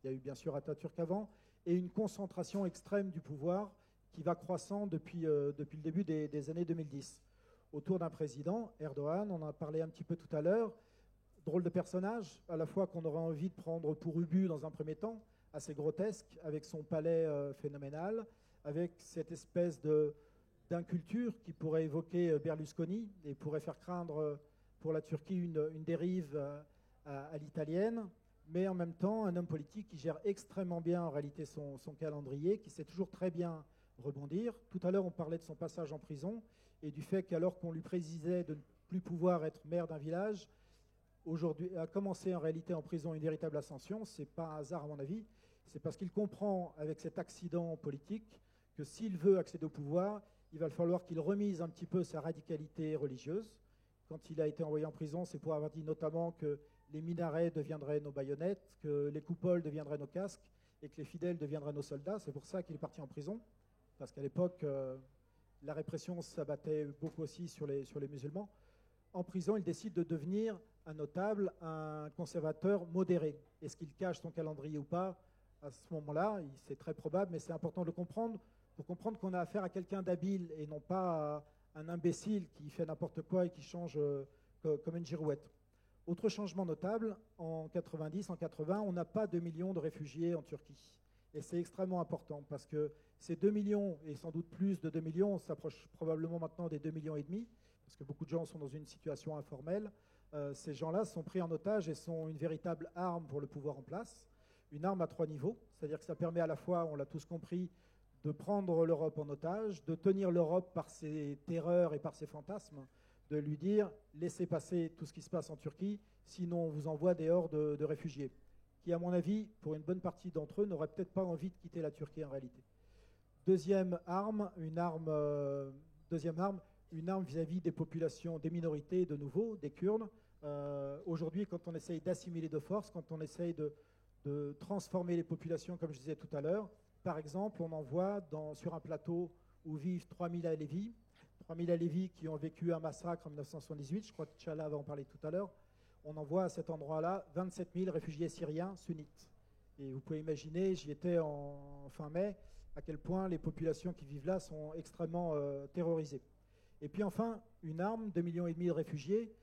Il y a eu bien sûr Atatürk avant, et une concentration extrême du pouvoir qui va croissant depuis le début des années 2010. Autour d'un président, Erdogan, on en a parlé un petit peu tout à l'heure, drôle de personnage, à la fois qu'on aurait envie de prendre pour Ubu dans un premier temps, assez grotesque, avec son palais phénoménal, avec cette espèce d'inculture qui pourrait évoquer Berlusconi et pourrait faire craindre pour la Turquie une dérive à l'italienne, mais en même temps un homme politique qui gère extrêmement bien en réalité son calendrier, qui sait toujours très bien rebondir. Tout à l'heure, on parlait de son passage en prison et du fait qu'alors qu'on lui précisait de ne plus pouvoir être maire d'un village, aujourd'hui a commencé en réalité en prison une véritable ascension. Ce n'est pas un hasard à mon avis, c'est parce qu'il comprend avec cet accident politique que s'il veut accéder au pouvoir, il va falloir qu'il remise un petit peu sa radicalité religieuse. Quand il a été envoyé en prison, c'est pour avoir dit notamment que les minarets deviendraient nos baïonnettes, que les coupoles deviendraient nos casques et que les fidèles deviendraient nos soldats. C'est pour ça qu'il est parti en prison, parce qu'à l'époque, la répression s'abattait beaucoup aussi sur les musulmans. En prison, il décide de devenir un notable, un conservateur modéré. Est-ce qu'il cache son calendrier ou pas? À ce moment-là, c'est très probable, mais c'est important de le comprendre pour comprendre qu'on a affaire à quelqu'un d'habile et non pas à un imbécile qui fait n'importe quoi et qui change comme une girouette. Autre changement notable, en 90, en 80, on n'a pas 2 millions de réfugiés en Turquie. Et c'est extrêmement important parce que ces 2 millions, et sans doute plus de 2 millions, on s'approche probablement maintenant des 2,5 millions, parce que beaucoup de gens sont dans une situation informelle. Ces gens-là sont pris en otage et sont une véritable arme pour le pouvoir en place. Une arme à 3 niveaux, c'est-à-dire que ça permet à la fois, on l'a tous compris, de prendre l'Europe en otage, de tenir l'Europe par ses terreurs et par ses fantasmes, de lui dire « laissez passer tout ce qui se passe en Turquie, sinon on vous envoie des hordes de réfugiés », qui, à mon avis, pour une bonne partie d'entre eux, n'auraient peut-être pas envie de quitter la Turquie en réalité. Deuxième arme vis-à-vis des populations, des minorités, de nouveau, des Kurdes. Aujourd'hui, quand on essaye d'assimiler de force, quand on essaye de transformer les populations, comme je disais tout à l'heure, par exemple, on envoie sur un plateau où vivent 3000 Alevis, 3000 Alevis qui ont vécu un massacre en 1978, je crois que Tchala va en parler tout à l'heure, on envoie à cet endroit-là 27 000 réfugiés syriens sunnites. Et vous pouvez imaginer, j'y étais en fin mai, à quel point les populations qui vivent là sont extrêmement terrorisées. Et puis enfin, une arme, 2,5 millions de réfugiés,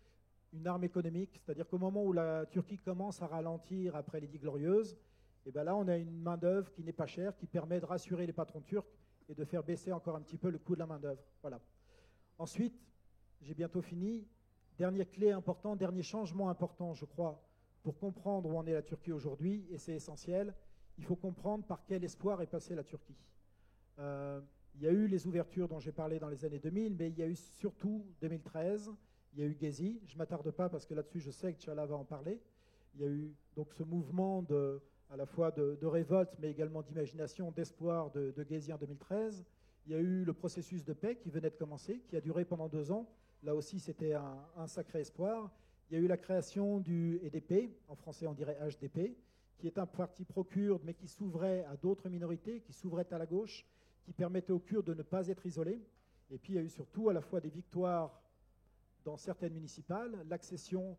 une arme économique, c'est-à-dire qu'au moment où la Turquie commence à ralentir après les 10 Glorieuses, et bien là, on a une main-d'œuvre qui n'est pas chère, qui permet de rassurer les patrons turcs et de faire baisser encore un petit peu le coût de la main-d'œuvre. Voilà. Ensuite, j'ai bientôt fini. Dernière clé importante, dernier changement important, je crois, pour comprendre où en est la Turquie aujourd'hui, et c'est essentiel, il faut comprendre par quel espoir est passée la Turquie. Il y a eu les ouvertures dont j'ai parlé dans les années 2000, mais il y a eu surtout 2013, il y a eu Gezi. Je ne m'attarde pas parce que là-dessus, je sais que Tchala va en parler. Il y a eu donc ce mouvement à la fois de révolte, mais également d'imagination, d'espoir de Gezi en 2013. Il y a eu le processus de paix qui venait de commencer, qui a duré pendant 2 ans. Là aussi, c'était un sacré espoir. Il y a eu la création du EDP, en français on dirait HDP, qui est un parti pro-kurde, mais qui s'ouvrait à d'autres minorités, qui s'ouvrait à la gauche, qui permettait aux Kurdes de ne pas être isolés. Et puis il y a eu surtout à la fois des victoires dans certaines municipales, l'accession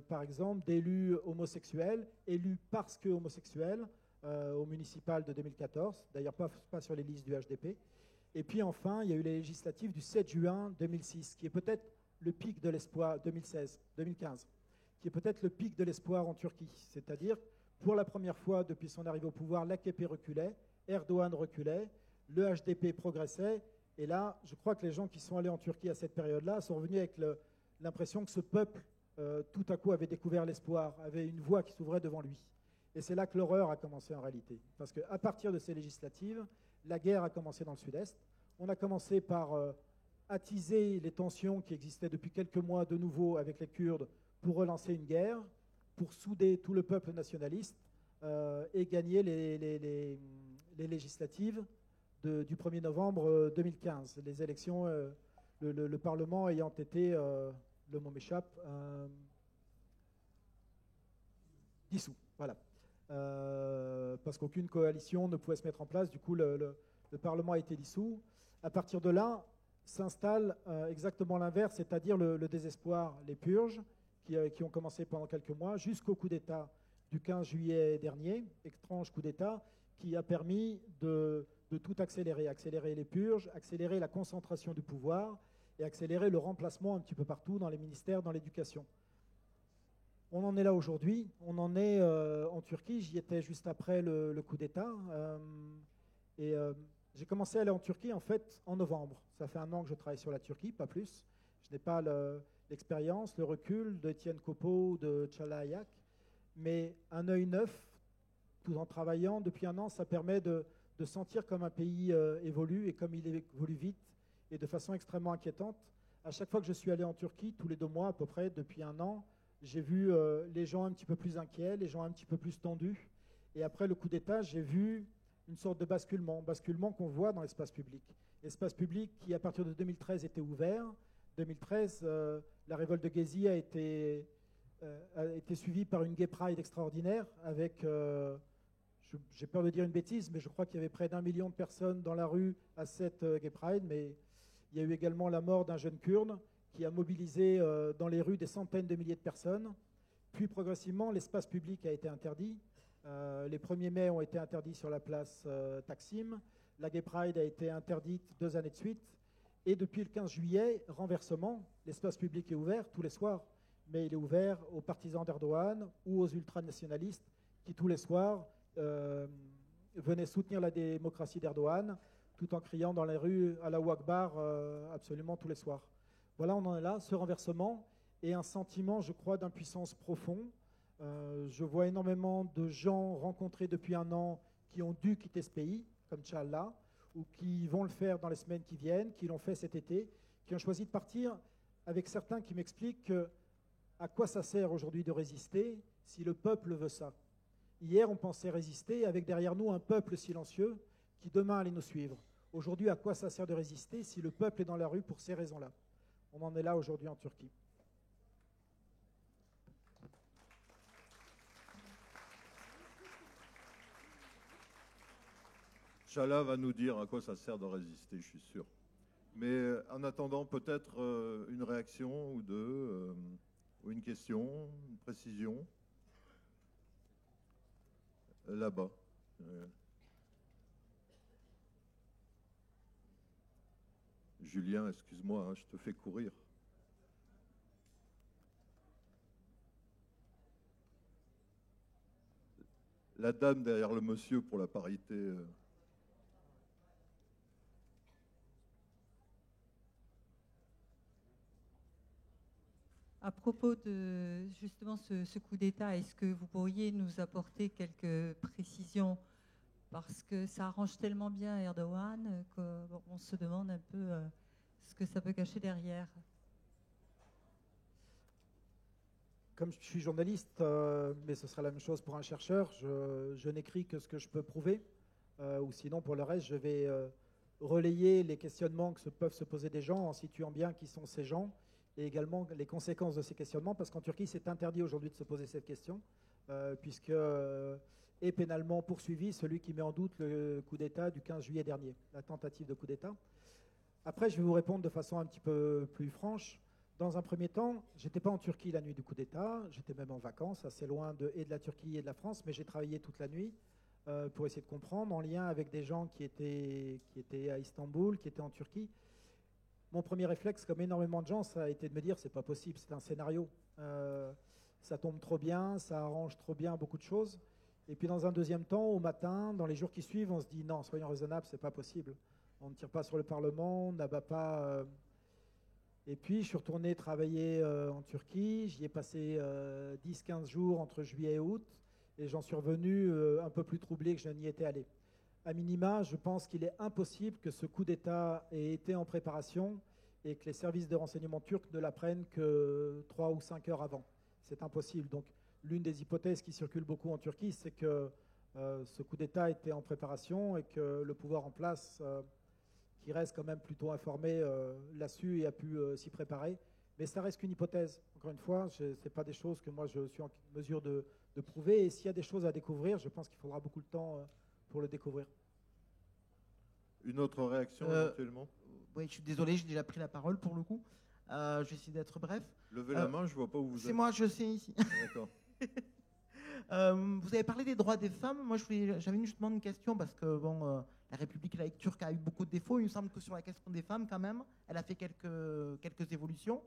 par exemple d'élus homosexuels, élus parce que homosexuels, au municipal de 2014, d'ailleurs pas sur les listes du HDP. Et puis enfin, il y a eu les législatives du 7 juin 2006, qui est peut-être le pic de l'espoir, 2015, qui est peut-être le pic de l'espoir en Turquie. C'est-à-dire, pour la première fois depuis son arrivée au pouvoir, l'AKP reculait, Erdogan reculait, le HDP progressait. Et là, je crois que les gens qui sont allés en Turquie à cette période-là sont revenus avec l'impression que ce peuple, tout à coup, avait découvert l'espoir, avait une voie qui s'ouvrait devant lui. Et c'est là que l'horreur a commencé en réalité. Parce qu'à partir de ces législatives, la guerre a commencé dans le sud-est. On a commencé par attiser les tensions qui existaient depuis quelques mois de nouveau avec les Kurdes pour relancer une guerre, pour souder tout le peuple nationaliste et gagner les législatives du 1er novembre 2015. Les élections, le Parlement ayant été, le mot m'échappe, dissous. Voilà. Parce qu'aucune coalition ne pouvait se mettre en place. Du coup, le Parlement a été dissous. À partir de là, s'installe exactement l'inverse, c'est-à-dire le désespoir, les purges, qui ont commencé pendant quelques mois, jusqu'au coup d'État du 15 juillet dernier, étrange coup d'État, qui a permis de tout accélérer, accélérer les purges, accélérer la concentration du pouvoir et accélérer le remplacement un petit peu partout dans les ministères, dans l'éducation. On en est là aujourd'hui, on en est en Turquie, j'y étais juste après le coup d'État, et J'ai commencé à aller en Turquie en fait en novembre. Ça fait 1 an que je travaille sur la Turquie, pas plus. Je n'ai pas l'expérience, le recul de Étienne Copeau ou de Çağla Ayak, mais un œil neuf, tout en travaillant depuis 1 an, ça permet de sentir comme un pays évolue et comme il évolue vite et de façon extrêmement inquiétante. À chaque fois que je suis allé en Turquie, tous les 2 mois à peu près, depuis 1 an, j'ai vu les gens un petit peu plus inquiets, les gens un petit peu plus tendus. Et après le coup d'État, j'ai vu une sorte de basculement qu'on voit dans l'espace public. L'espace public qui, à partir de 2013, était ouvert. 2013, la révolte de Gezi a été suivie par une Gay Pride extraordinaire avec, j'ai peur de dire une bêtise, mais je crois qu'il y avait près d'1 million de personnes dans la rue à cette Gay Pride, mais il y a eu également la mort d'un jeune Kurde qui a mobilisé dans les rues des centaines de milliers de personnes. Puis progressivement, l'espace public a été interdit. Les 1er mai ont été interdits sur la place Taksim. La Gay Pride a été interdite 2 années de suite. Et depuis le 15 juillet, renversement, l'espace public est ouvert tous les soirs, mais il est ouvert aux partisans d'Erdogan ou aux ultranationalistes qui, tous les soirs, venaient soutenir la démocratie d'Erdogan tout en criant dans les rues Allahu Akbar absolument tous les soirs. Voilà, on en est là, ce renversement et un sentiment, je crois, d'impuissance profond. Je vois énormément de gens rencontrés depuis 1 an qui ont dû quitter ce pays, comme Çağla, ou qui vont le faire dans les semaines qui viennent, qui l'ont fait cet été, qui ont choisi de partir, avec certains qui m'expliquent à quoi ça sert aujourd'hui de résister si le peuple veut ça. Hier, on pensait résister avec derrière nous un peuple silencieux qui demain allait nous suivre. Aujourd'hui, à quoi ça sert de résister si le peuple est dans la rue pour ces raisons-là? On en est là aujourd'hui en Turquie. Çağla va nous dire à quoi ça sert de résister, je suis sûr. Mais en attendant, peut-être une réaction ou deux, ou une question, une précision. Là-bas. Julien, excuse-moi, hein, je te fais courir. La dame derrière le monsieur pour la parité. À propos de justement ce coup d'État, est-ce que vous pourriez nous apporter quelques précisions? Parce que ça arrange tellement bien Erdogan qu'on se demande un peu ce que ça peut cacher derrière. Comme je suis journaliste, mais ce sera la même chose pour un chercheur, je n'écris que ce que je peux prouver, ou sinon pour le reste, je vais relayer les questionnements que peuvent se poser des gens en situant bien qui sont ces gens, et également les conséquences de ces questionnements, parce qu'en Turquie, c'est interdit aujourd'hui de se poser cette question, puisque est pénalement poursuivi celui qui met en doute le coup d'État du 15 juillet dernier, la tentative de coup d'État. Après, je vais vous répondre de façon un petit peu plus franche. Dans un premier temps, je n'étais pas en Turquie la nuit du coup d'État, j'étais même en vacances, assez loin de la Turquie et de la France, mais j'ai travaillé toute la nuit pour essayer de comprendre, en lien avec des gens qui étaient à Istanbul, qui étaient en Turquie. Mon premier réflexe, comme énormément de gens, ça a été de me dire c'est pas possible, c'est un scénario. Ça tombe trop bien, ça arrange trop bien beaucoup de choses. Et puis dans un deuxième temps, au matin, dans les jours qui suivent, on se dit non, soyons raisonnables, c'est pas possible. On ne tire pas sur le Parlement, on n'abat pas. Et puis je suis retourné travailler en Turquie. J'y ai passé 10-15 jours entre juillet et août. Et j'en suis revenu un peu plus troublé que je n'y étais allé. À minima, je pense qu'il est impossible que ce coup d'État ait été en préparation et que les services de renseignement turcs ne l'apprennent que 3 ou 5 heures avant. C'est impossible. Donc, l'une des hypothèses qui circule beaucoup en Turquie, c'est que ce coup d'État était en préparation et que le pouvoir en place, qui reste quand même plutôt informé, l'a su et a pu s'y préparer. Mais ça reste qu'une hypothèse. Encore une fois, ce n'est pas des choses que moi je suis en mesure de prouver. Et s'il y a des choses à découvrir, je pense qu'il faudra beaucoup de temps pour le découvrir. Une autre réaction éventuellement? Oui, je suis désolé, j'ai déjà pris la parole pour le coup. Je vais essayer d'être bref. Levez la main, je ne vois pas où vous êtes. C'est moi, je sais ici. D'accord. Vous avez parlé des droits des femmes. Moi, j'avais justement une question parce que bon, la République laïque turque a eu beaucoup de défauts. Il me semble que sur la question des femmes, quand même, elle a fait quelques évolutions.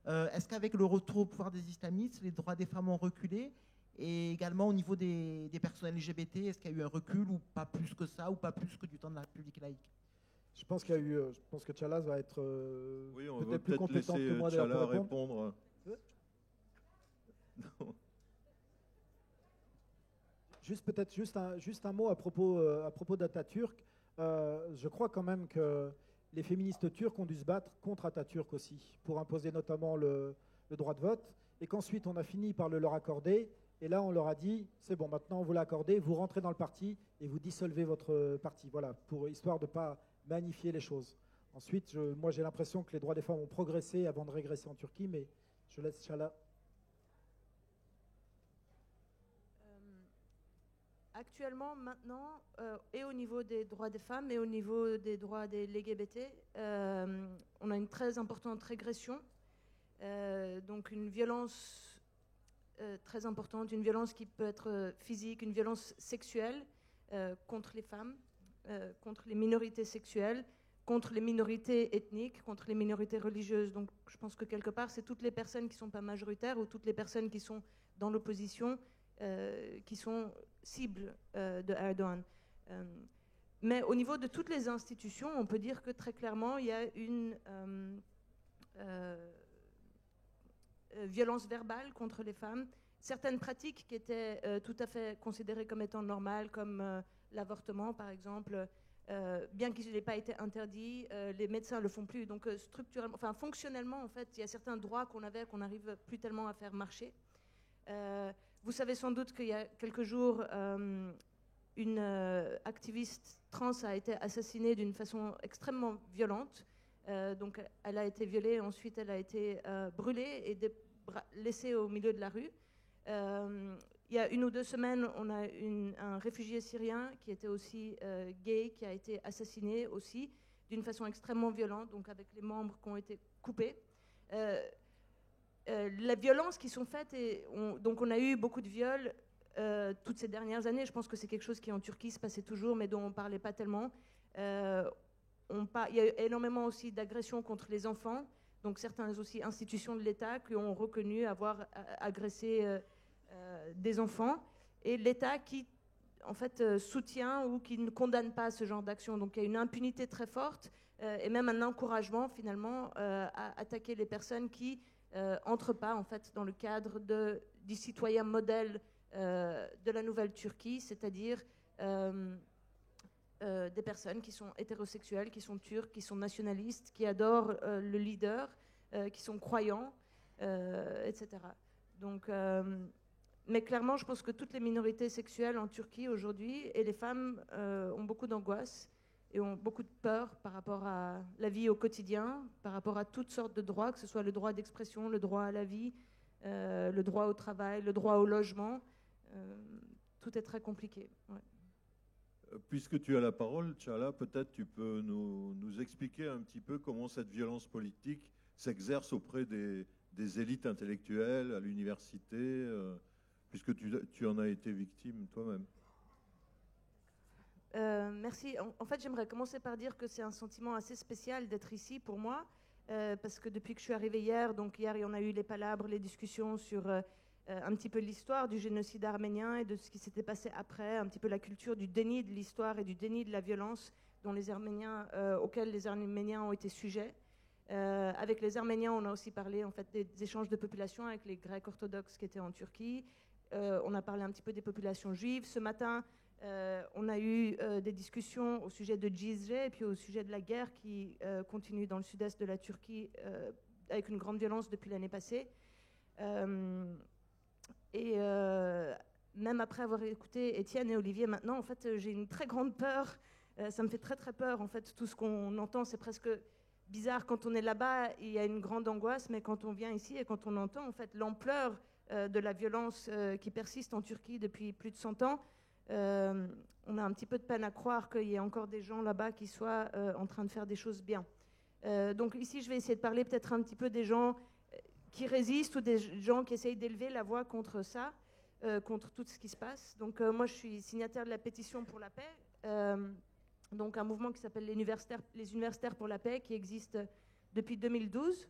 Est-ce qu'avec le retour au pouvoir des islamistes, les droits des femmes ont reculé? Et également au niveau des personnels LGBT, est-ce qu'il y a eu un recul ou pas plus que ça, ou pas plus que du temps de la République laïque? Je pense qu'il y a eu. Je pense que Tchala va être Oui, on va peut-être plus peut-être compétente laisser que moi d'ailleurs Tchala pour répondre. répondre. Non. Juste un mot à propos d'Atatürk. Je crois quand même que les féministes turques ont dû se battre contre Atatürk aussi, pour imposer notamment le droit de vote, et qu'ensuite on a fini par le leur accorder, et là on leur a dit, c'est bon, maintenant on vous l'a accordé, vous rentrez dans le parti et vous dissolvez votre parti, voilà, histoire de ne pas magnifier les choses. Ensuite, moi j'ai l'impression que les droits des femmes ont progressé avant de régresser en Turquie, mais je laisse Tchala. Actuellement, maintenant, et au niveau des droits des femmes et au niveau des droits des LGBT, on a une très importante régression. Donc une violence très importante, une violence qui peut être physique, une violence sexuelle contre les femmes, contre les minorités sexuelles, contre les minorités ethniques, contre les minorités religieuses. Donc je pense que quelque part, c'est toutes les personnes qui ne sont pas majoritaires ou toutes les personnes qui sont dans l'opposition qui sont cibles de Erdogan. Mais au niveau de toutes les institutions, on peut dire que très clairement, il y a une violence verbale contre les femmes. Certaines pratiques qui étaient tout à fait considérées comme étant normales, comme l'avortement par exemple, bien qu'il n'ait pas été interdit, les médecins ne le font plus. Donc structurellement, enfin fonctionnellement, en fait, il y a certains droits qu'on avait qu'on n'arrive plus tellement à faire marcher. Vous savez sans doute qu'il y a quelques jours, une activiste trans a été assassinée d'une façon extrêmement violente. Donc elle a été violée, ensuite elle a été brûlée et laissée au milieu de la rue. Il y a 1 ou 2 semaines, on a un réfugié syrien qui était aussi gay, qui a été assassiné aussi d'une façon extrêmement violente, donc avec les membres qui ont été coupés. La violence qui sont faites, donc on a eu beaucoup de viols toutes ces dernières années. Je pense que c'est quelque chose qui en Turquie se passait toujours, mais dont on ne parlait pas tellement. Il y a eu énormément aussi d'agressions contre les enfants, donc certaines aussi institutions de l'État qui ont reconnu avoir agressé des enfants, et l'État qui en fait soutient ou qui ne condamne pas ce genre d'action. Donc il y a une impunité très forte et même un encouragement finalement à attaquer les personnes qui entrent pas en fait dans le cadre du citoyen modèle de la nouvelle Turquie, c'est-à-dire des personnes qui sont hétérosexuelles, qui sont turques, qui sont nationalistes, qui adorent le leader, qui sont croyants, etc. Donc, mais clairement, je pense que toutes les minorités sexuelles en Turquie aujourd'hui et les femmes ont beaucoup d'angoisse et ont beaucoup de peur par rapport à la vie au quotidien, par rapport à toutes sortes de droits, que ce soit le droit d'expression, le droit à la vie, le droit au travail, le droit au logement. Tout est très compliqué. Ouais. Puisque tu as la parole, Tchala, peut-être tu peux nous expliquer un petit peu comment cette violence politique s'exerce auprès des élites intellectuelles à l'université, puisque tu en as été victime toi-même. Merci. En fait, j'aimerais commencer par dire que c'est un sentiment assez spécial d'être ici pour moi, parce que depuis que je suis arrivée hier, donc hier, on a eu les palabres, les discussions sur un petit peu l'histoire du génocide arménien et de ce qui s'était passé après, un petit peu la culture du déni de l'histoire et du déni de la violence auquel les Arméniens ont été sujets. Avec les Arméniens, on a aussi parlé en fait, des échanges de population avec les Grecs orthodoxes qui étaient en Turquie. On a parlé un petit peu des populations juives. Ce matin, on a eu des discussions au sujet de Cizre et puis au sujet de la guerre qui continue dans le sud-est de la Turquie avec une grande violence depuis l'année passée. Même après avoir écouté Étienne et Olivier maintenant, en fait, j'ai une très grande peur. Ça me fait très très peur. En fait, tout ce qu'on entend, c'est presque bizarre. Quand on est là-bas, il y a une grande angoisse, mais quand on vient ici et quand on entend en fait l'ampleur de la violence qui persiste en Turquie depuis plus de 100 ans, on a un petit peu de peine à croire qu'il y ait encore des gens là-bas qui soient en train de faire des choses bien. Donc ici, je vais essayer de parler peut-être un petit peu des gens qui résistent ou des gens qui essayent d'élever la voix contre ça, contre tout ce qui se passe. Donc moi, je suis signataire de la pétition pour la paix, donc un mouvement qui s'appelle les Universitaires pour la paix, qui existe depuis 2012.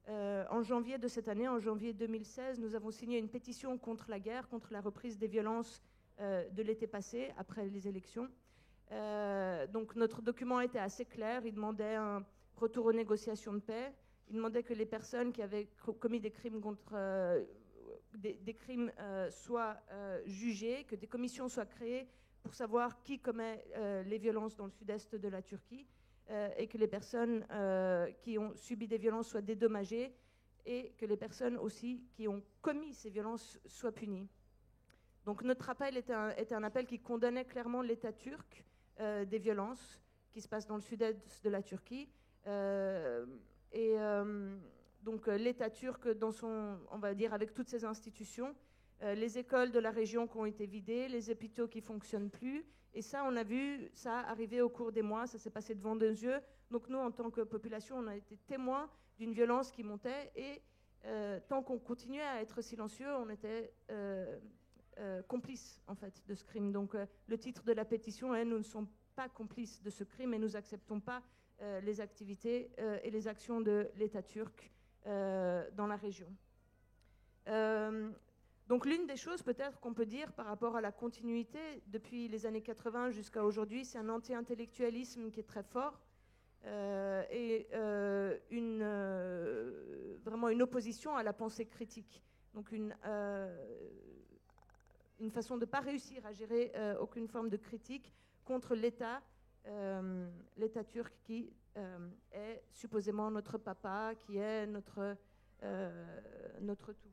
En janvier de cette année, en janvier 2016, nous avons signé une pétition contre la guerre, contre la reprise des violences de l'été passé, après les élections. Donc notre document était assez clair, il demandait un retour aux négociations de paix, il demandait que les personnes qui avaient commis des crimes contre... des crimes soient jugés, que des commissions soient créées pour savoir qui commet les violences dans le sud-est de la Turquie, et que les personnes qui ont subi des violences soient dédommagées, et que les personnes aussi qui ont commis ces violences soient punies. Donc notre appel était un appel qui condamnait clairement l'État turc des violences qui se passent dans le sud-est de la Turquie. Donc l'État turc, dans son, on va dire, avec toutes ses institutions, les écoles de la région qui ont été vidées, les hôpitaux qui ne fonctionnent plus. Et ça, on a vu ça arriver au cours des mois, ça s'est passé devant nos yeux. Donc nous, en tant que population, on a été témoins d'une violence qui montait. Et tant qu'on continuait à être silencieux, on était complices, en fait, de ce crime. Donc le titre de la pétition est « Nous ne sommes pas complices de ce crime et nous n'acceptons pas les activités et les actions de l'État turc dans la région ». Donc l'une des choses peut-être qu'on peut dire par rapport à la continuité depuis les années 80 jusqu'à aujourd'hui, c'est un anti-intellectualisme qui est très fort et vraiment une opposition à la pensée critique. Donc une façon de ne pas réussir à gérer aucune forme de critique contre l'État turc qui est supposément notre papa, qui est notre tout.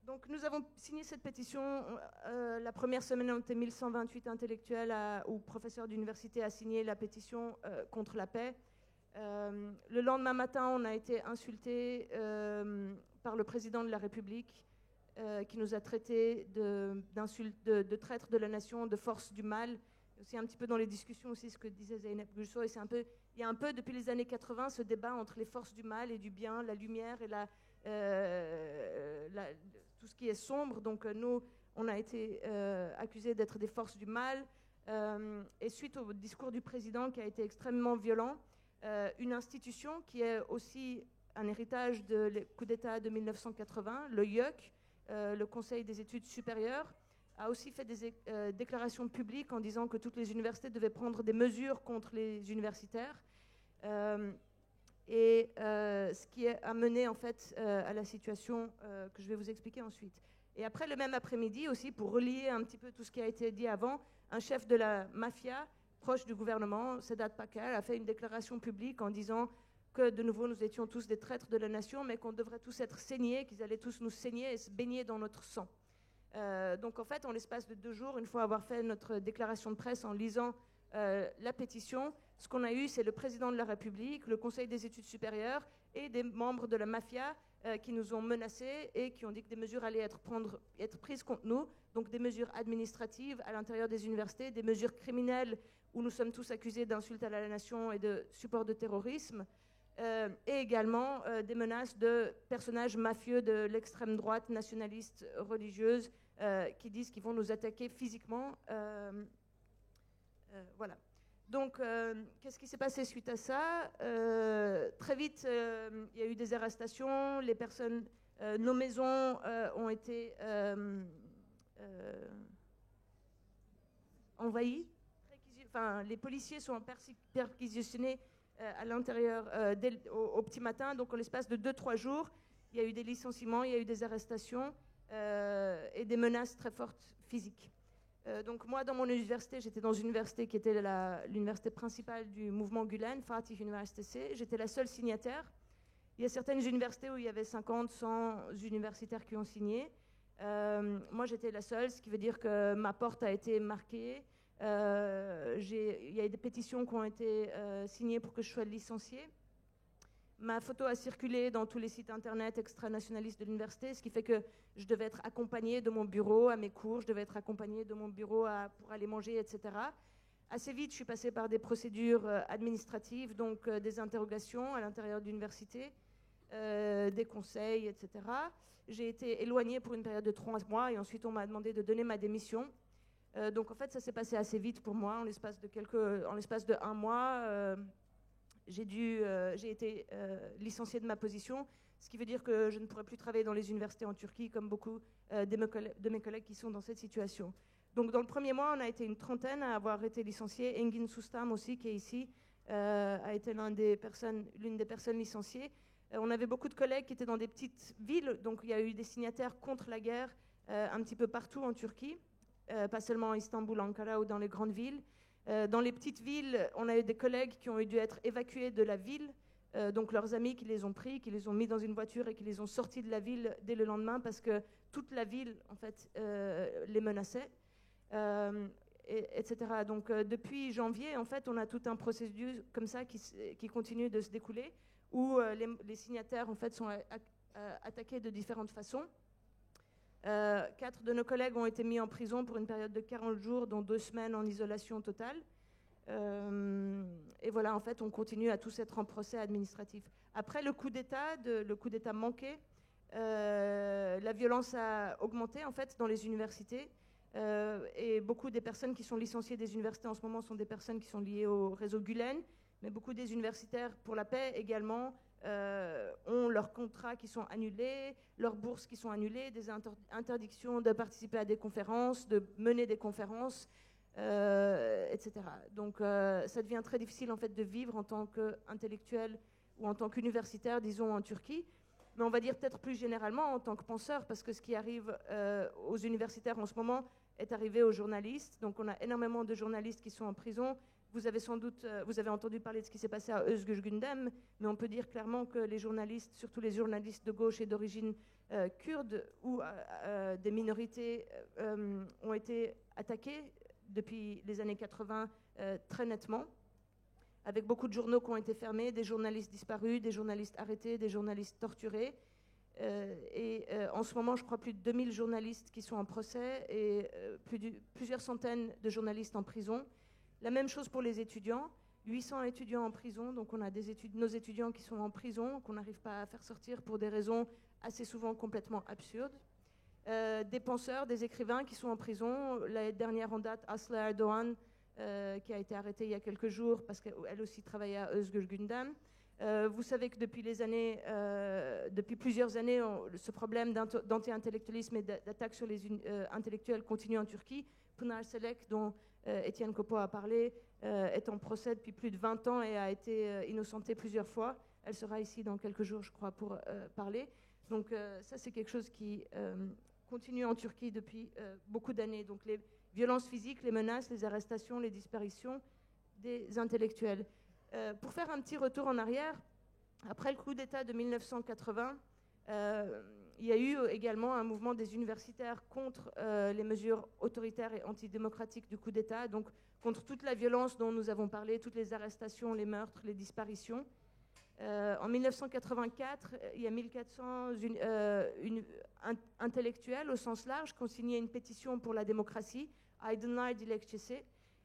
Donc nous avons signé cette pétition. La première semaine, on était 1128 intellectuels ou professeurs d'université à signer la pétition contre la paix. Le lendemain matin, on a été insultés par le président de la République qui nous a traités de traîtres de la nation, de force du mal. C'est un petit peu dans les discussions aussi ce que disait Zeynep Gülsoy. Il y a un peu depuis les années 80 ce débat entre les forces du mal et du bien, la lumière et tout ce qui est sombre. Donc nous, on a été accusés d'être des forces du mal. Et suite au discours du président qui a été extrêmement violent, une institution qui est aussi un héritage du coup d'État de 1980, le IEUC, le Conseil des études supérieures, a aussi fait des déclarations publiques en disant que toutes les universités devaient prendre des mesures contre les universitaires. Ce qui a mené en fait à la situation que je vais vous expliquer ensuite. Et après, le même après-midi aussi, pour relier un petit peu tout ce qui a été dit avant, un chef de la mafia proche du gouvernement, Sedat Peker, a fait une déclaration publique en disant que de nouveau nous étions tous des traîtres de la nation, mais qu'on devrait tous être saignés, qu'ils allaient tous nous saigner et se baigner dans notre sang. Donc en fait, en l'espace de 2 jours, une fois avoir fait notre déclaration de presse en lisant la pétition, ce qu'on a eu, c'est le président de la République, le Conseil des études supérieures et des membres de la mafia qui nous ont menacés et qui ont dit que des mesures allaient être prises contre nous, donc des mesures administratives à l'intérieur des universités, des mesures criminelles où nous sommes tous accusés d'insulte à la nation et de support de terrorisme, et également des menaces de personnages mafieux de l'extrême droite, nationaliste, religieuse, qui disent qu'ils vont nous attaquer physiquement. Voilà. Donc, qu'est-ce qui s'est passé suite à ça? Très vite, il y a eu des arrestations. Les personnes, nos maisons ont été envahies. Enfin, les policiers sont perquisitionnés à l'intérieur au petit matin. Donc, en l'espace de 2-3 jours, il y a eu des licenciements, il y a eu des arrestations et des menaces très fortes physiques. Donc moi, dans mon université, j'étais dans une université qui était l'université principale du mouvement Gülen, Fatih Üniversitesi. J'étais la seule signataire. Il y a certaines universités où il y avait 50, 100 universitaires qui ont signé. Moi, j'étais la seule, ce qui veut dire que ma porte a été marquée. Il y a des pétitions qui ont été signées pour que je sois licenciée. Ma photo a circulé dans tous les sites internet extranationalistes de l'université, ce qui fait que je devais être accompagnée de mon bureau à mes cours, je devais être accompagnée de mon bureau pour aller manger, etc. Assez vite, je suis passée par des procédures administratives, donc des interrogations à l'intérieur de l'université, des conseils, etc. J'ai été éloignée pour une période de 3 mois et ensuite on m'a demandé de donner ma démission. Donc en fait, ça s'est passé assez vite pour moi. En l'espace de 1 mois, j'ai été licenciée de ma position, ce qui veut dire que je ne pourrai plus travailler dans les universités en Turquie, comme beaucoup de mes collègues qui sont dans cette situation. Donc dans le premier mois, on a été une trentaine à avoir été licenciés. Engin Sustam aussi, qui est ici, a été l'une des personnes licenciées. On avait beaucoup de collègues qui étaient dans des petites villes, donc il y a eu des signataires contre la guerre un petit peu partout en Turquie, pas seulement à Istanbul, Ankara ou dans les grandes villes. Dans les petites villes, on a eu des collègues qui ont dû être évacués de la ville, donc leurs amis qui les ont pris, qui les ont mis dans une voiture et qui les ont sortis de la ville dès le lendemain parce que toute la ville, en fait, les menaçait, etc. Donc depuis janvier, en fait, on a tout un processus comme ça qui continue de se découler, où les signataires, en fait, sont attaqués de différentes façons. 4 de nos collègues ont été mis en prison pour une période de 40 jours, dont 2 semaines en isolation totale. Et voilà, en fait, on continue à tous être en procès administratif. Après le coup d'État manqué, la violence a augmenté, en fait, dans les universités. Et beaucoup des personnes qui sont licenciées des universités en ce moment sont des personnes qui sont liées au réseau Gülen, mais beaucoup des universitaires pour la paix également ont leurs contrats qui sont annulés, leurs bourses qui sont annulées, des interdictions de participer à des conférences, de mener des conférences, etc. Donc ça devient très difficile en fait de vivre en tant qu'intellectuel ou en tant qu'universitaire, disons, en Turquie. Mais on va dire peut-être plus généralement en tant que penseur, parce que ce qui arrive aux universitaires en ce moment est arrivé aux journalistes. Donc on a énormément de journalistes qui sont en prison. Vous avez sans doute entendu parler de ce qui s'est passé à Özgür Gündem, mais on peut dire clairement que les journalistes, surtout les journalistes de gauche et d'origine kurde ou des minorités, ont été attaqués depuis les années 80 très nettement, avec beaucoup de journaux qui ont été fermés, des journalistes disparus, des journalistes arrêtés, des journalistes torturés. En ce moment, je crois plus de 2000 journalistes qui sont en procès et plusieurs centaines de journalistes en prison. La même chose pour les étudiants, 800 étudiants en prison, donc on a nos étudiants qui sont en prison, qu'on n'arrive pas à faire sortir pour des raisons assez souvent complètement absurdes. Des penseurs, des écrivains qui sont en prison. La dernière en date, Aslı Erdoğan, qui a été arrêtée il y a quelques jours parce qu'elle aussi travaillait à Özgür Gündem. Vous savez que depuis plusieurs années, ce problème d'anti-intellectualisme et d'attaque sur les intellectuels continue en Turquie. Pınar Selek, dont Etienne Kopo a parlé, est en procès depuis plus de 20 ans et a été innocentée plusieurs fois. Elle sera ici dans quelques jours, je crois, pour parler. Donc ça, c'est quelque chose qui continue en Turquie depuis beaucoup d'années. Donc les violences physiques, les menaces, les arrestations, les disparitions des intellectuels. Pour faire un petit retour en arrière, après le coup d'État de 1980, il y a eu également un mouvement des universitaires contre les mesures autoritaires et antidémocratiques du coup d'État, donc contre toute la violence dont nous avons parlé, toutes les arrestations, les meurtres, les disparitions. En 1984, il y a 1400 intellectuels au sens large qui ont signé une pétition pour la démocratie, Aydınlar Dilekçesi.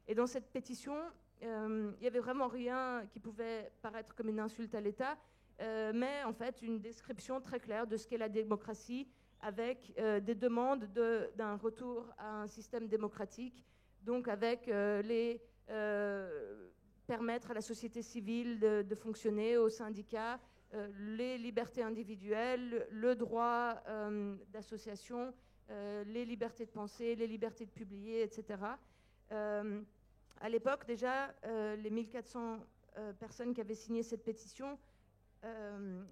Et dans cette pétition, il n'y avait vraiment rien qui pouvait paraître comme une insulte à l'État, mais en fait une description très claire de ce qu'est la démocratie, avec des demandes d'un retour à un système démocratique, donc avec permettre à la société civile de fonctionner, aux syndicats, les libertés individuelles, le droit d'association, les libertés de penser, les libertés de publier, etc. À l'époque, déjà, les 1400 personnes qui avaient signé cette pétition,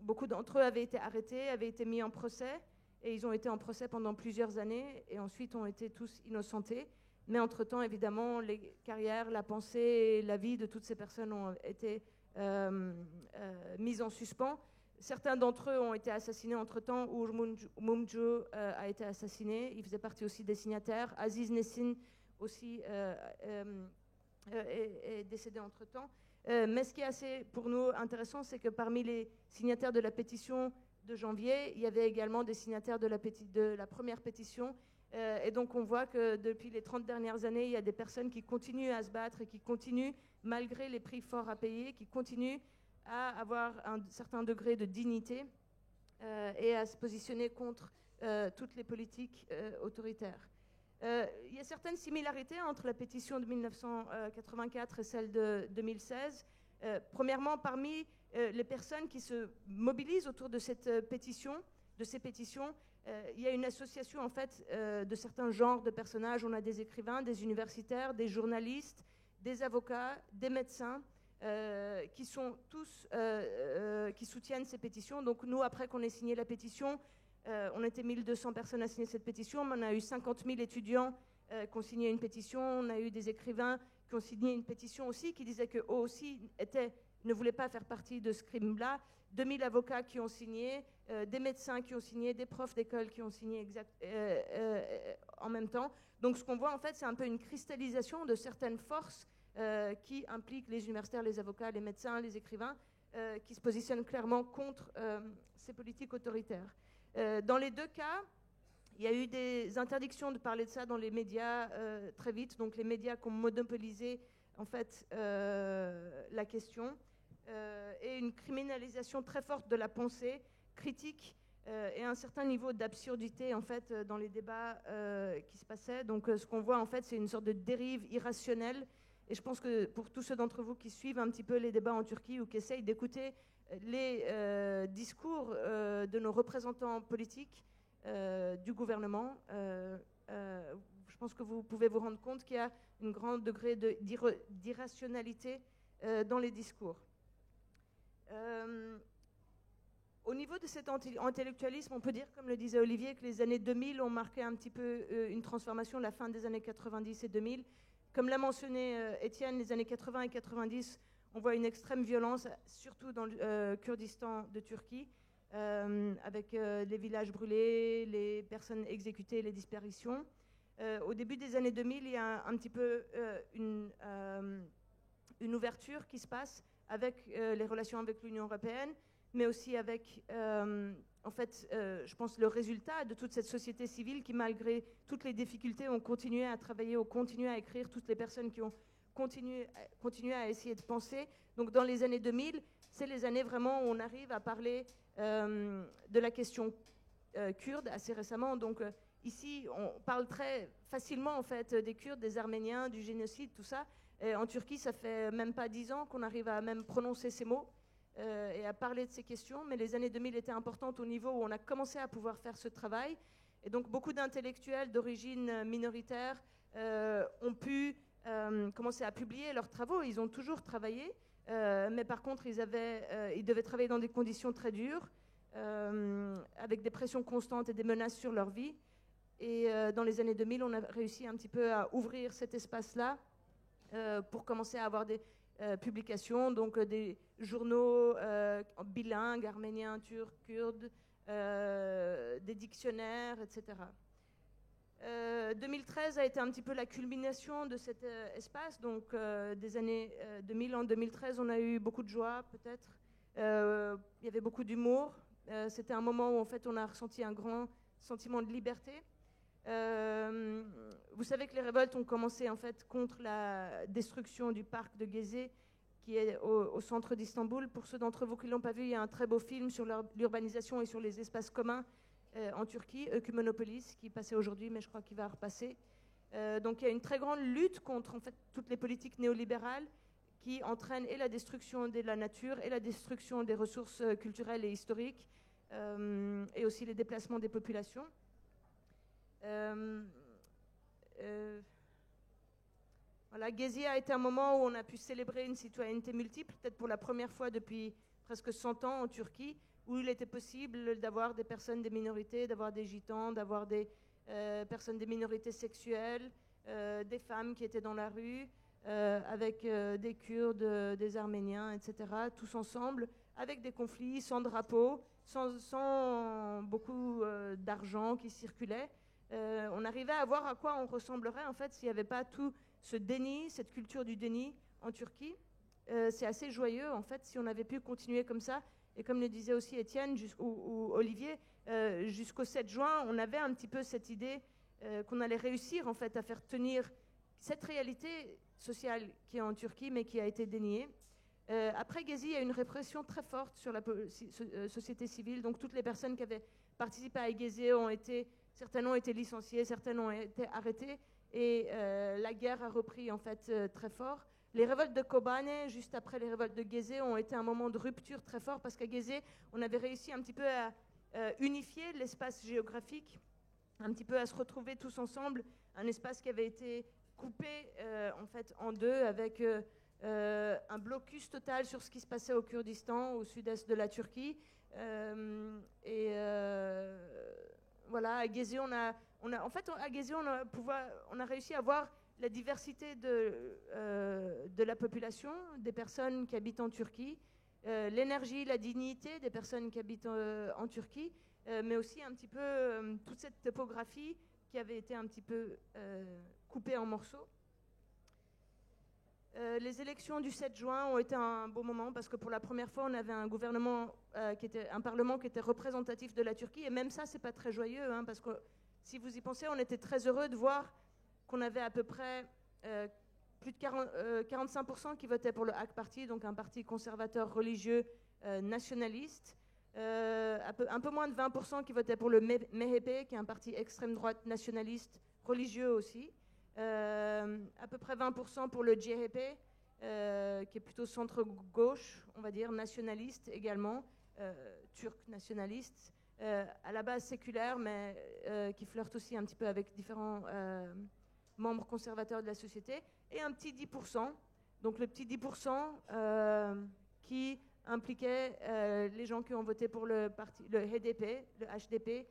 beaucoup d'entre eux avaient été arrêtés, avaient été mis en procès, et ils ont été en procès pendant plusieurs années, et ensuite ont été tous innocentés. Mais entre-temps, évidemment, les carrières, la pensée et la vie de toutes ces personnes ont été mises en suspens. Certains d'entre eux ont été assassinés entre-temps. Uğur Mumcu a été assassiné. Il faisait partie aussi des signataires. Aziz Nesin aussi est décédé entre-temps. Mais ce qui est assez, pour nous, intéressant, c'est que parmi les signataires de la pétition de janvier, il y avait également des signataires de la première pétition. Et donc on voit que depuis les 30 dernières années, il y a des personnes qui continuent à se battre et qui continuent, malgré les prix forts à payer, qui continuent à avoir un certain degré de dignité et à se positionner contre toutes les politiques autoritaires. Il y a certaines similarités entre la pétition de 1984 et celle de 2016. Premièrement, parmi les personnes qui se mobilisent autour de cette pétition, de ces pétitions, il y a une association en fait de certains genres de personnages. On a des écrivains, des universitaires, des journalistes, des avocats, des médecins, qui sont tous qui soutiennent ces pétitions. Donc nous, après qu'on ait signé la pétition, on était 1200 personnes à signer cette pétition, mais on a eu 50 000 étudiants qui ont signé une pétition. On a eu des écrivains qui ont signé une pétition aussi, qui disaient qu'eux aussi ne voulaient pas faire partie de ce crime-là. 2000 avocats qui ont signé, des médecins qui ont signé, des profs d'école qui ont signé en même temps. Donc ce qu'on voit en fait, c'est un peu une cristallisation de certaines forces qui impliquent les universitaires, les avocats, les médecins, les écrivains, qui se positionnent clairement contre ces politiques autoritaires. Dans les deux cas, il y a eu des interdictions de parler de ça dans les médias très vite, donc les médias qui ont monopolisé en fait la question, et une criminalisation très forte de la pensée critique et un certain niveau d'absurdité en fait dans les débats qui se passaient. Donc ce qu'on voit en fait, c'est une sorte de dérive irrationnelle. Et je pense que pour tous ceux d'entre vous qui suivent un petit peu les débats en Turquie ou qui essayent d'écouter les discours de nos représentants politiques du gouvernement, je pense que vous pouvez vous rendre compte qu'il y a un grand degré d'irrationalité dans les discours. Au niveau de cet intellectualisme, on peut dire, comme le disait Olivier, que les années 2000 ont marqué un petit peu une transformation, la fin des années 90 et 2000. Comme l'a mentionné Étienne, les années 80 et 90, on voit une extrême violence, surtout dans le Kurdistan de Turquie, avec les villages brûlés, les personnes exécutées, les disparitions. Au début des années 2000, il y a un petit peu une ouverture qui se passe avec les relations avec l'Union européenne, mais aussi avec, en fait, je pense, le résultat de toute cette société civile qui, malgré toutes les difficultés, ont continué à travailler, ont continué à écrire, toutes les personnes qui ont continué à essayer de penser. Donc dans les années 2000, c'est les années vraiment où on arrive à parler de la question kurde assez récemment. Donc ici, on parle très facilement en fait des Kurdes, des Arméniens, du génocide, tout ça. Et en Turquie, ça fait même pas 10 ans qu'on arrive à même prononcer ces mots et à parler de ces questions. Mais les années 2000 étaient importantes au niveau où on a commencé à pouvoir faire ce travail. Et donc beaucoup d'intellectuels d'origine minoritaire ont pu commencer à publier leurs travaux. Ils ont toujours travaillé, mais par contre, ils devaient travailler dans des conditions très dures, avec des pressions constantes et des menaces sur leur vie. Et dans les années 2000, on a réussi un petit peu à ouvrir cet espace-là pour commencer à avoir des publications, donc des journaux bilingues, arméniens, turcs, kurdes, des dictionnaires, etc. 2013 a été un petit peu la culmination de cet espace, donc des années 2000. En 2013, on a eu beaucoup de joie, peut-être. Il y avait beaucoup d'humour. C'était un moment où, en fait, on a ressenti un grand sentiment de liberté. Vous savez que les révoltes ont commencé, en fait, contre la destruction du parc de Gezi, qui est au centre d'Istanbul. Pour ceux d'entre vous qui ne l'ont pas vu, il y a un très beau film sur l'urbanisation et sur les espaces communs en Turquie, Œkümenopolis, qui passait aujourd'hui, mais je crois qu'il va repasser. Donc il y a une très grande lutte contre en fait, toutes les politiques néolibérales qui entraînent et la destruction de la nature et la destruction des ressources culturelles et historiques, et aussi les déplacements des populations. Voilà, Gezi a été un moment où on a pu célébrer une citoyenneté multiple, peut-être pour la première fois depuis presque 100 ans en Turquie, où il était possible d'avoir des personnes des minorités, d'avoir des gitans, d'avoir des personnes des minorités sexuelles, des femmes qui étaient dans la rue, avec des Kurdes, des Arméniens, etc., tous ensemble, avec des conflits, sans drapeau, sans beaucoup d'argent qui circulait. On arrivait à voir à quoi on ressemblerait, en fait, s'il n'y avait pas tout ce déni, cette culture du déni en Turquie. C'est assez joyeux, en fait, si on avait pu continuer comme ça. Et comme le disait aussi Étienne ou Olivier, jusqu'au 7 juin, on avait un petit peu cette idée qu'on allait réussir en fait à faire tenir cette réalité sociale qui est en Turquie, mais qui a été déniée. Après Gezi, il y a une répression très forte sur la société civile. Donc toutes les personnes qui avaient participé à Gezi certaines ont été licenciées, certaines ont été arrêtées. Et la guerre a repris en fait très fort. Les révoltes de Kobane, juste après les révoltes de Gezi, ont été un moment de rupture très fort parce qu'à Gezi, on avait réussi un petit peu à unifier l'espace géographique, un petit peu à se retrouver tous ensemble, un espace qui avait été coupé en fait en deux avec un blocus total sur ce qui se passait au Kurdistan, au sud-est de la Turquie. Voilà, à Gezi, on a réussi à voir la diversité de la population, des personnes qui habitent en Turquie, l'énergie, la dignité des personnes qui habitent en Turquie, mais aussi un petit peu toute cette topographie qui avait été un petit peu coupée en morceaux. Les élections du 7 juin ont été un beau moment parce que pour la première fois, on avait un gouvernement, un parlement qui était représentatif de la Turquie. Et même ça, c'est pas très joyeux, hein, parce que si vous y pensez, on était très heureux de voir qu'on avait à peu près plus de 45% qui votaient pour le AK Party, donc un parti conservateur religieux nationaliste. Un peu moins de 20% qui votaient pour le MHP, qui est un parti extrême droite nationaliste religieux aussi. À peu près 20% pour le CHP, qui est plutôt centre-gauche, on va dire, nationaliste également, turc nationaliste, à la base séculaire, mais qui flirte aussi un petit peu avec différents membres conservateurs de la société, et un petit 10%, donc le petit 10% qui impliquait les gens qui ont voté pour le HDP, le HDP,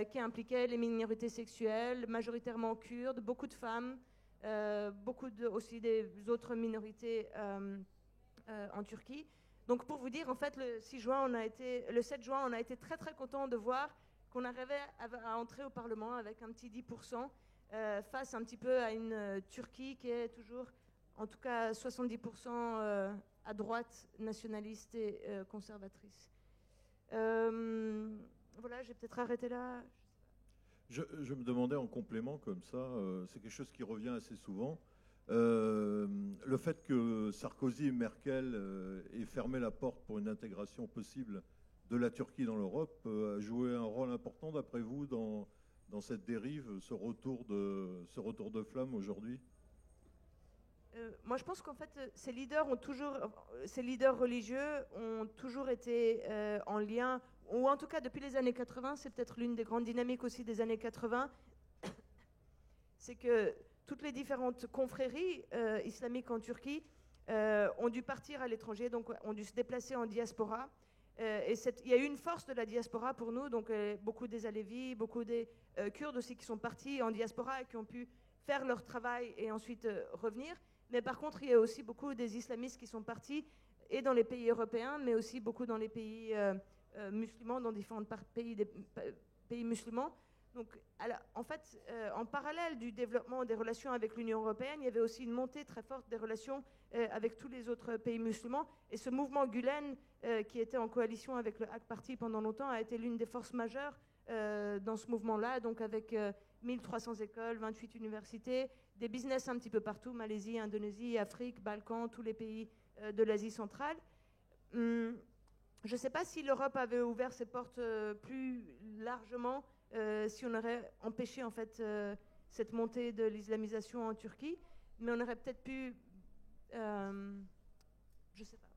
qui impliquait les minorités sexuelles, majoritairement kurdes, beaucoup de femmes, aussi des autres minorités en Turquie. Donc pour vous dire, en fait, le 7 juin, on a été très très content de voir qu'on arrivait à entrer au Parlement avec un petit 10%, face un petit peu à une Turquie qui est toujours, en tout cas 70% à droite, nationaliste et conservatrice. Voilà, j'ai peut-être arrêté là. Je me demandais en complément comme ça, c'est quelque chose qui revient assez souvent, le fait que Sarkozy et Merkel aient fermé la porte pour une intégration possible de la Turquie dans l'Europe a joué un rôle important d'après vous dans cette dérive, ce retour de flamme aujourd'hui? Moi, je pense qu'en fait, ces leaders religieux ont toujours été en lien, ou en tout cas depuis les années 80, c'est peut-être l'une des grandes dynamiques aussi des années 80, c'est que toutes les différentes confréries islamiques en Turquie ont dû partir à l'étranger, donc ont dû se déplacer en diaspora. Et il y a eu une force de la diaspora pour nous, donc beaucoup des Alevis, beaucoup des Kurdes aussi qui sont partis en diaspora et qui ont pu faire leur travail et ensuite revenir. Mais par contre, il y a aussi beaucoup des islamistes qui sont partis, et dans les pays européens, mais aussi beaucoup dans les pays musulmans, dans différents pays musulmans. Donc, en fait, en parallèle du développement des relations avec l'Union européenne, il y avait aussi une montée très forte des relations avec tous les autres pays musulmans. Et ce mouvement Gülen, qui était en coalition avec le AK Party pendant longtemps, a été l'une des forces majeures dans ce mouvement-là, donc avec 1300 écoles, 28 universités, des business un petit peu partout, Malaisie, Indonésie, Afrique, Balkans, tous les pays de l'Asie centrale. Je ne sais pas si l'Europe avait ouvert ses portes plus largement, si on aurait empêché en fait cette montée de l'islamisation en Turquie, mais on aurait peut-être pu, je ne sais pas.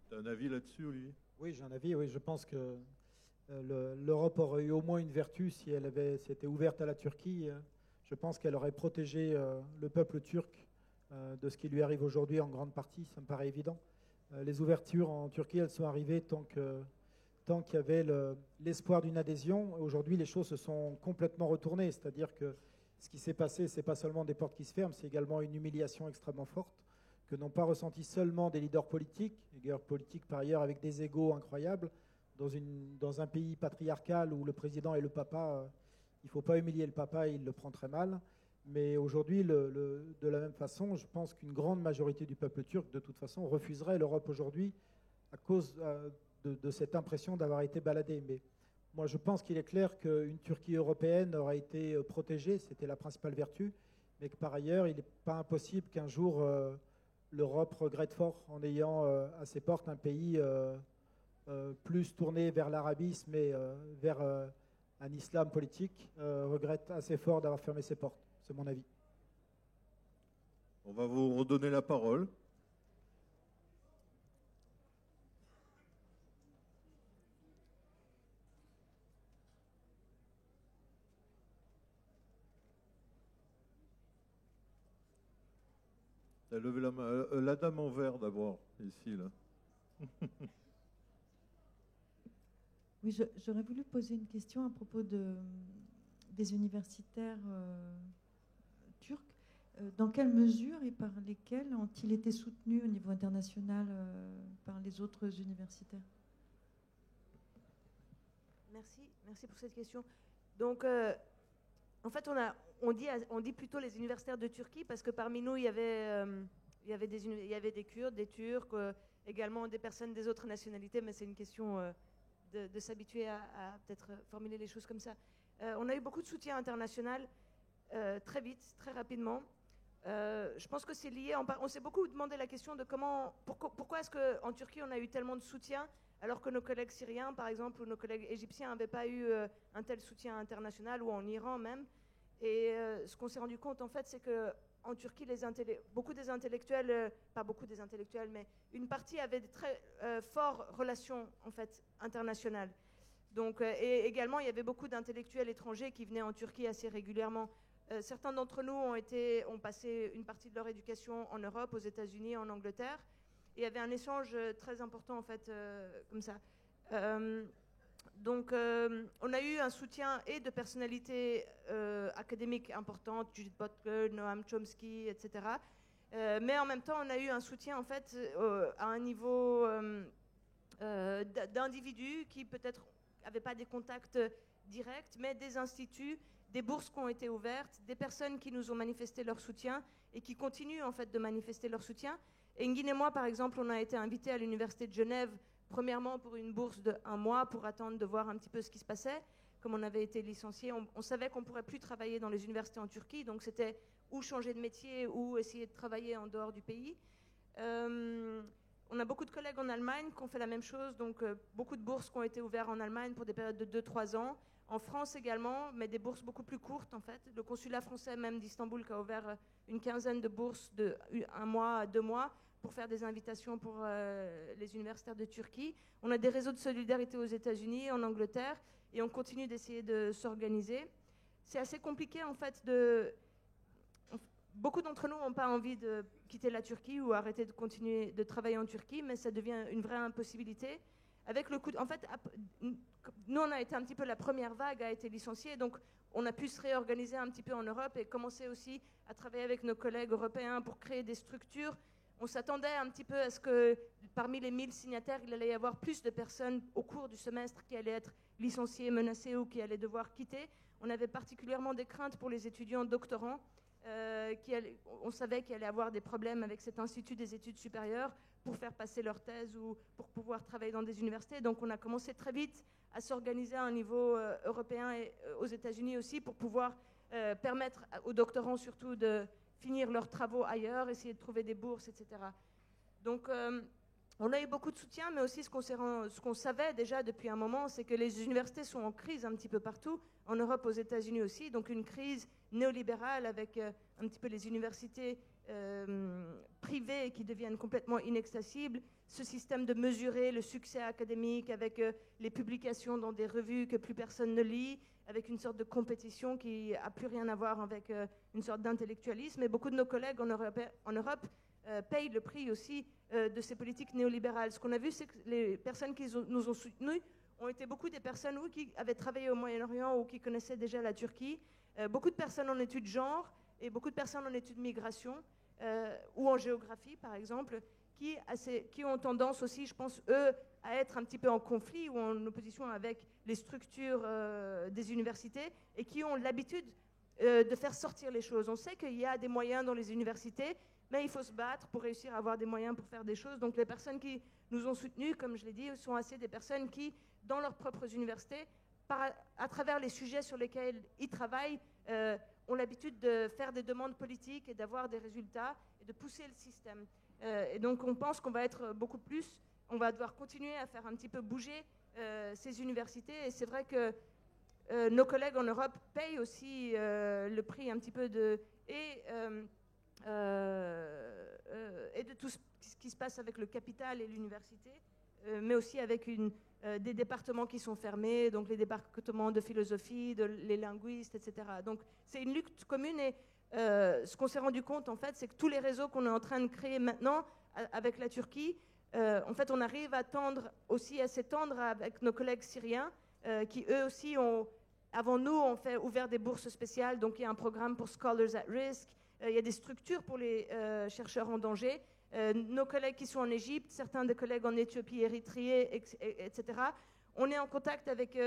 Tu as un avis là-dessus, Olivier? Oui, j'ai un avis. Oui, je pense que l'Europe aurait eu au moins une vertu si elle s'était ouverte à la Turquie. Je pense qu'elle aurait protégé le peuple turc de ce qui lui arrive aujourd'hui en grande partie. Ça me paraît évident. Les ouvertures en Turquie, elles sont arrivées tant qu'il y avait l'espoir d'une adhésion. Aujourd'hui, les choses se sont complètement retournées. C'est-à-dire que ce qui s'est passé, ce n'est pas seulement des portes qui se ferment, c'est également une humiliation extrêmement forte que n'ont pas ressenti seulement des leaders politiques, des leaders politiques par ailleurs avec des égos incroyables. Dans un pays patriarcal où le président est le papa, il ne faut pas humilier le papa, il le prend très mal. Mais aujourd'hui, de la même façon, je pense qu'une grande majorité du peuple turc, de toute façon, refuserait l'Europe aujourd'hui à cause de cette impression d'avoir été baladé. Mais moi, je pense qu'il est clair qu'une Turquie européenne aurait été protégée, c'était la principale vertu, mais que par ailleurs, il n'est pas impossible qu'un jour, l'Europe regrette fort en ayant à ses portes un pays plus tourné vers l'arabisme et vers un islam politique, regrette assez fort d'avoir fermé ses portes. C'est mon avis. On va vous redonner la parole. Levez la main. La dame en vert d'abord, ici, là. Oui, j'aurais voulu poser une question à propos des universitaires turcs. Dans quelle mesure et par lesquels ont-ils été soutenus au niveau international par les autres universitaires? Merci pour cette question. Donc, en fait, on dit plutôt les universitaires de Turquie parce que parmi nous, il y avait des Kurdes, des Turcs, également des personnes des autres nationalités, mais c'est une question de s'habituer à peut-être formuler les choses comme ça. On a eu beaucoup de soutien international très vite, très rapidement. Je pense que c'est lié, on s'est beaucoup demandé la question de pourquoi est-ce qu'en Turquie on a eu tellement de soutien alors que nos collègues syriens, par exemple, ou nos collègues égyptiens n'avaient pas eu un tel soutien international, ou en Iran même. Et ce qu'on s'est rendu compte, en fait, c'est qu'en Turquie, beaucoup des intellectuels, pas beaucoup des intellectuels, mais une partie avait de très fortes relations, en fait, internationales. Donc, et également, il y avait beaucoup d'intellectuels étrangers qui venaient en Turquie assez régulièrement. Certains d'entre nous ont passé une partie de leur éducation en Europe, aux États-Unis, en Angleterre. Et il y avait un échange très important, en fait, comme ça. Donc, on a eu un soutien et de personnalités académiques importantes, Judith Butler, Noam Chomsky, etc. Mais en même temps, on a eu un soutien, en fait, à un niveau d'individus qui peut-être n'avaient pas des contacts directs, mais des instituts, des bourses qui ont été ouvertes, des personnes qui nous ont manifesté leur soutien et qui continuent, en fait, de manifester leur soutien. Engin et moi, par exemple, on a été invités à l'Université de Genève, premièrement pour une bourse de 1 mois, pour attendre de voir un petit peu ce qui se passait. Comme on avait été licenciés, on savait qu'on ne pourrait plus travailler dans les universités en Turquie, donc c'était ou changer de métier ou essayer de travailler en dehors du pays. On a beaucoup de collègues en Allemagne qui ont fait la même chose, donc beaucoup de bourses qui ont été ouvertes en Allemagne pour des périodes de 2-3 ans. En France également, mais des bourses beaucoup plus courtes en fait. Le consulat français même d'Istanbul qui a ouvert une quinzaine de bourses de 1 mois à 2 mois pour faire des invitations pour les universitaires de Turquie. On a des réseaux de solidarité aux États-Unis, en Angleterre, et on continue d'essayer de s'organiser. C'est assez compliqué en fait Beaucoup d'entre nous n'ont pas envie de quitter la Turquie ou arrêter de continuer de travailler en Turquie, mais ça devient une vraie impossibilité. Avec le coup en fait, nous, on a été un petit peu la première vague à être licenciée, donc on a pu se réorganiser un petit peu en Europe et commencer aussi à travailler avec nos collègues européens pour créer des structures. On s'attendait un petit peu à ce que parmi les 1000 signataires, il allait y avoir plus de personnes au cours du semestre qui allaient être licenciées, menacées ou qui allaient devoir quitter. On avait particulièrement des craintes pour les étudiants doctorants. On savait qu'il allait y avoir des problèmes avec cet institut des études supérieures pour faire passer leur thèse ou pour pouvoir travailler dans des universités. Donc on a commencé très vite à s'organiser à un niveau européen et aux États-Unis aussi pour pouvoir permettre aux doctorants surtout de finir leurs travaux ailleurs, essayer de trouver des bourses, etc. Donc on a eu beaucoup de soutien, mais aussi ce qu'on savait déjà depuis un moment, c'est que les universités sont en crise un petit peu partout, en Europe, aux États-Unis aussi, donc une crise néolibérale avec un petit peu les universités privées qui deviennent complètement inaccessibles, ce système de mesurer le succès académique avec les publications dans des revues que plus personne ne lit, avec une sorte de compétition qui n'a plus rien à voir avec une sorte d'intellectualisme. Et beaucoup de nos collègues en Europe payent le prix aussi de ces politiques néolibérales. Ce qu'on a vu, c'est que les personnes qui nous ont soutenus ont été beaucoup des personnes qui avaient travaillé au Moyen-Orient ou qui connaissaient déjà la Turquie, beaucoup de personnes en études genre et beaucoup de personnes en études migration ou en géographie, par exemple, qui ont tendance aussi, je pense, eux, à être un petit peu en conflit ou en opposition avec les structures des universités et qui ont l'habitude de faire sortir les choses. On sait qu'il y a des moyens dans les universités, mais il faut se battre pour réussir à avoir des moyens pour faire des choses. Donc les personnes qui nous ont soutenus, comme je l'ai dit, sont assez des personnes qui, dans leurs propres universités, à travers les sujets sur lesquels ils travaillent, ont l'habitude de faire des demandes politiques et d'avoir des résultats et de pousser le système. Et donc on pense qu'on va être beaucoup plus, on va devoir continuer à faire un petit peu bouger ces universités. Et c'est vrai que nos collègues en Europe payent aussi le prix un petit peu et de tout ce qui se passe avec le capital et l'université, mais aussi avec des départements qui sont fermés, donc les départements de philosophie, les linguistes, etc. Donc c'est une lutte commune et ce qu'on s'est rendu compte, en fait, c'est que tous les réseaux qu'on est en train de créer maintenant avec la Turquie, en fait, on arrive à s'étendre avec nos collègues syriens qui, eux aussi, avant nous, ont ouvert des bourses spéciales. Donc il y a un programme pour Scholars at Risk, il y a des structures pour les chercheurs en danger. Nos collègues qui sont en Égypte, certains des collègues en Éthiopie, Érythrée, etc. On est en contact avec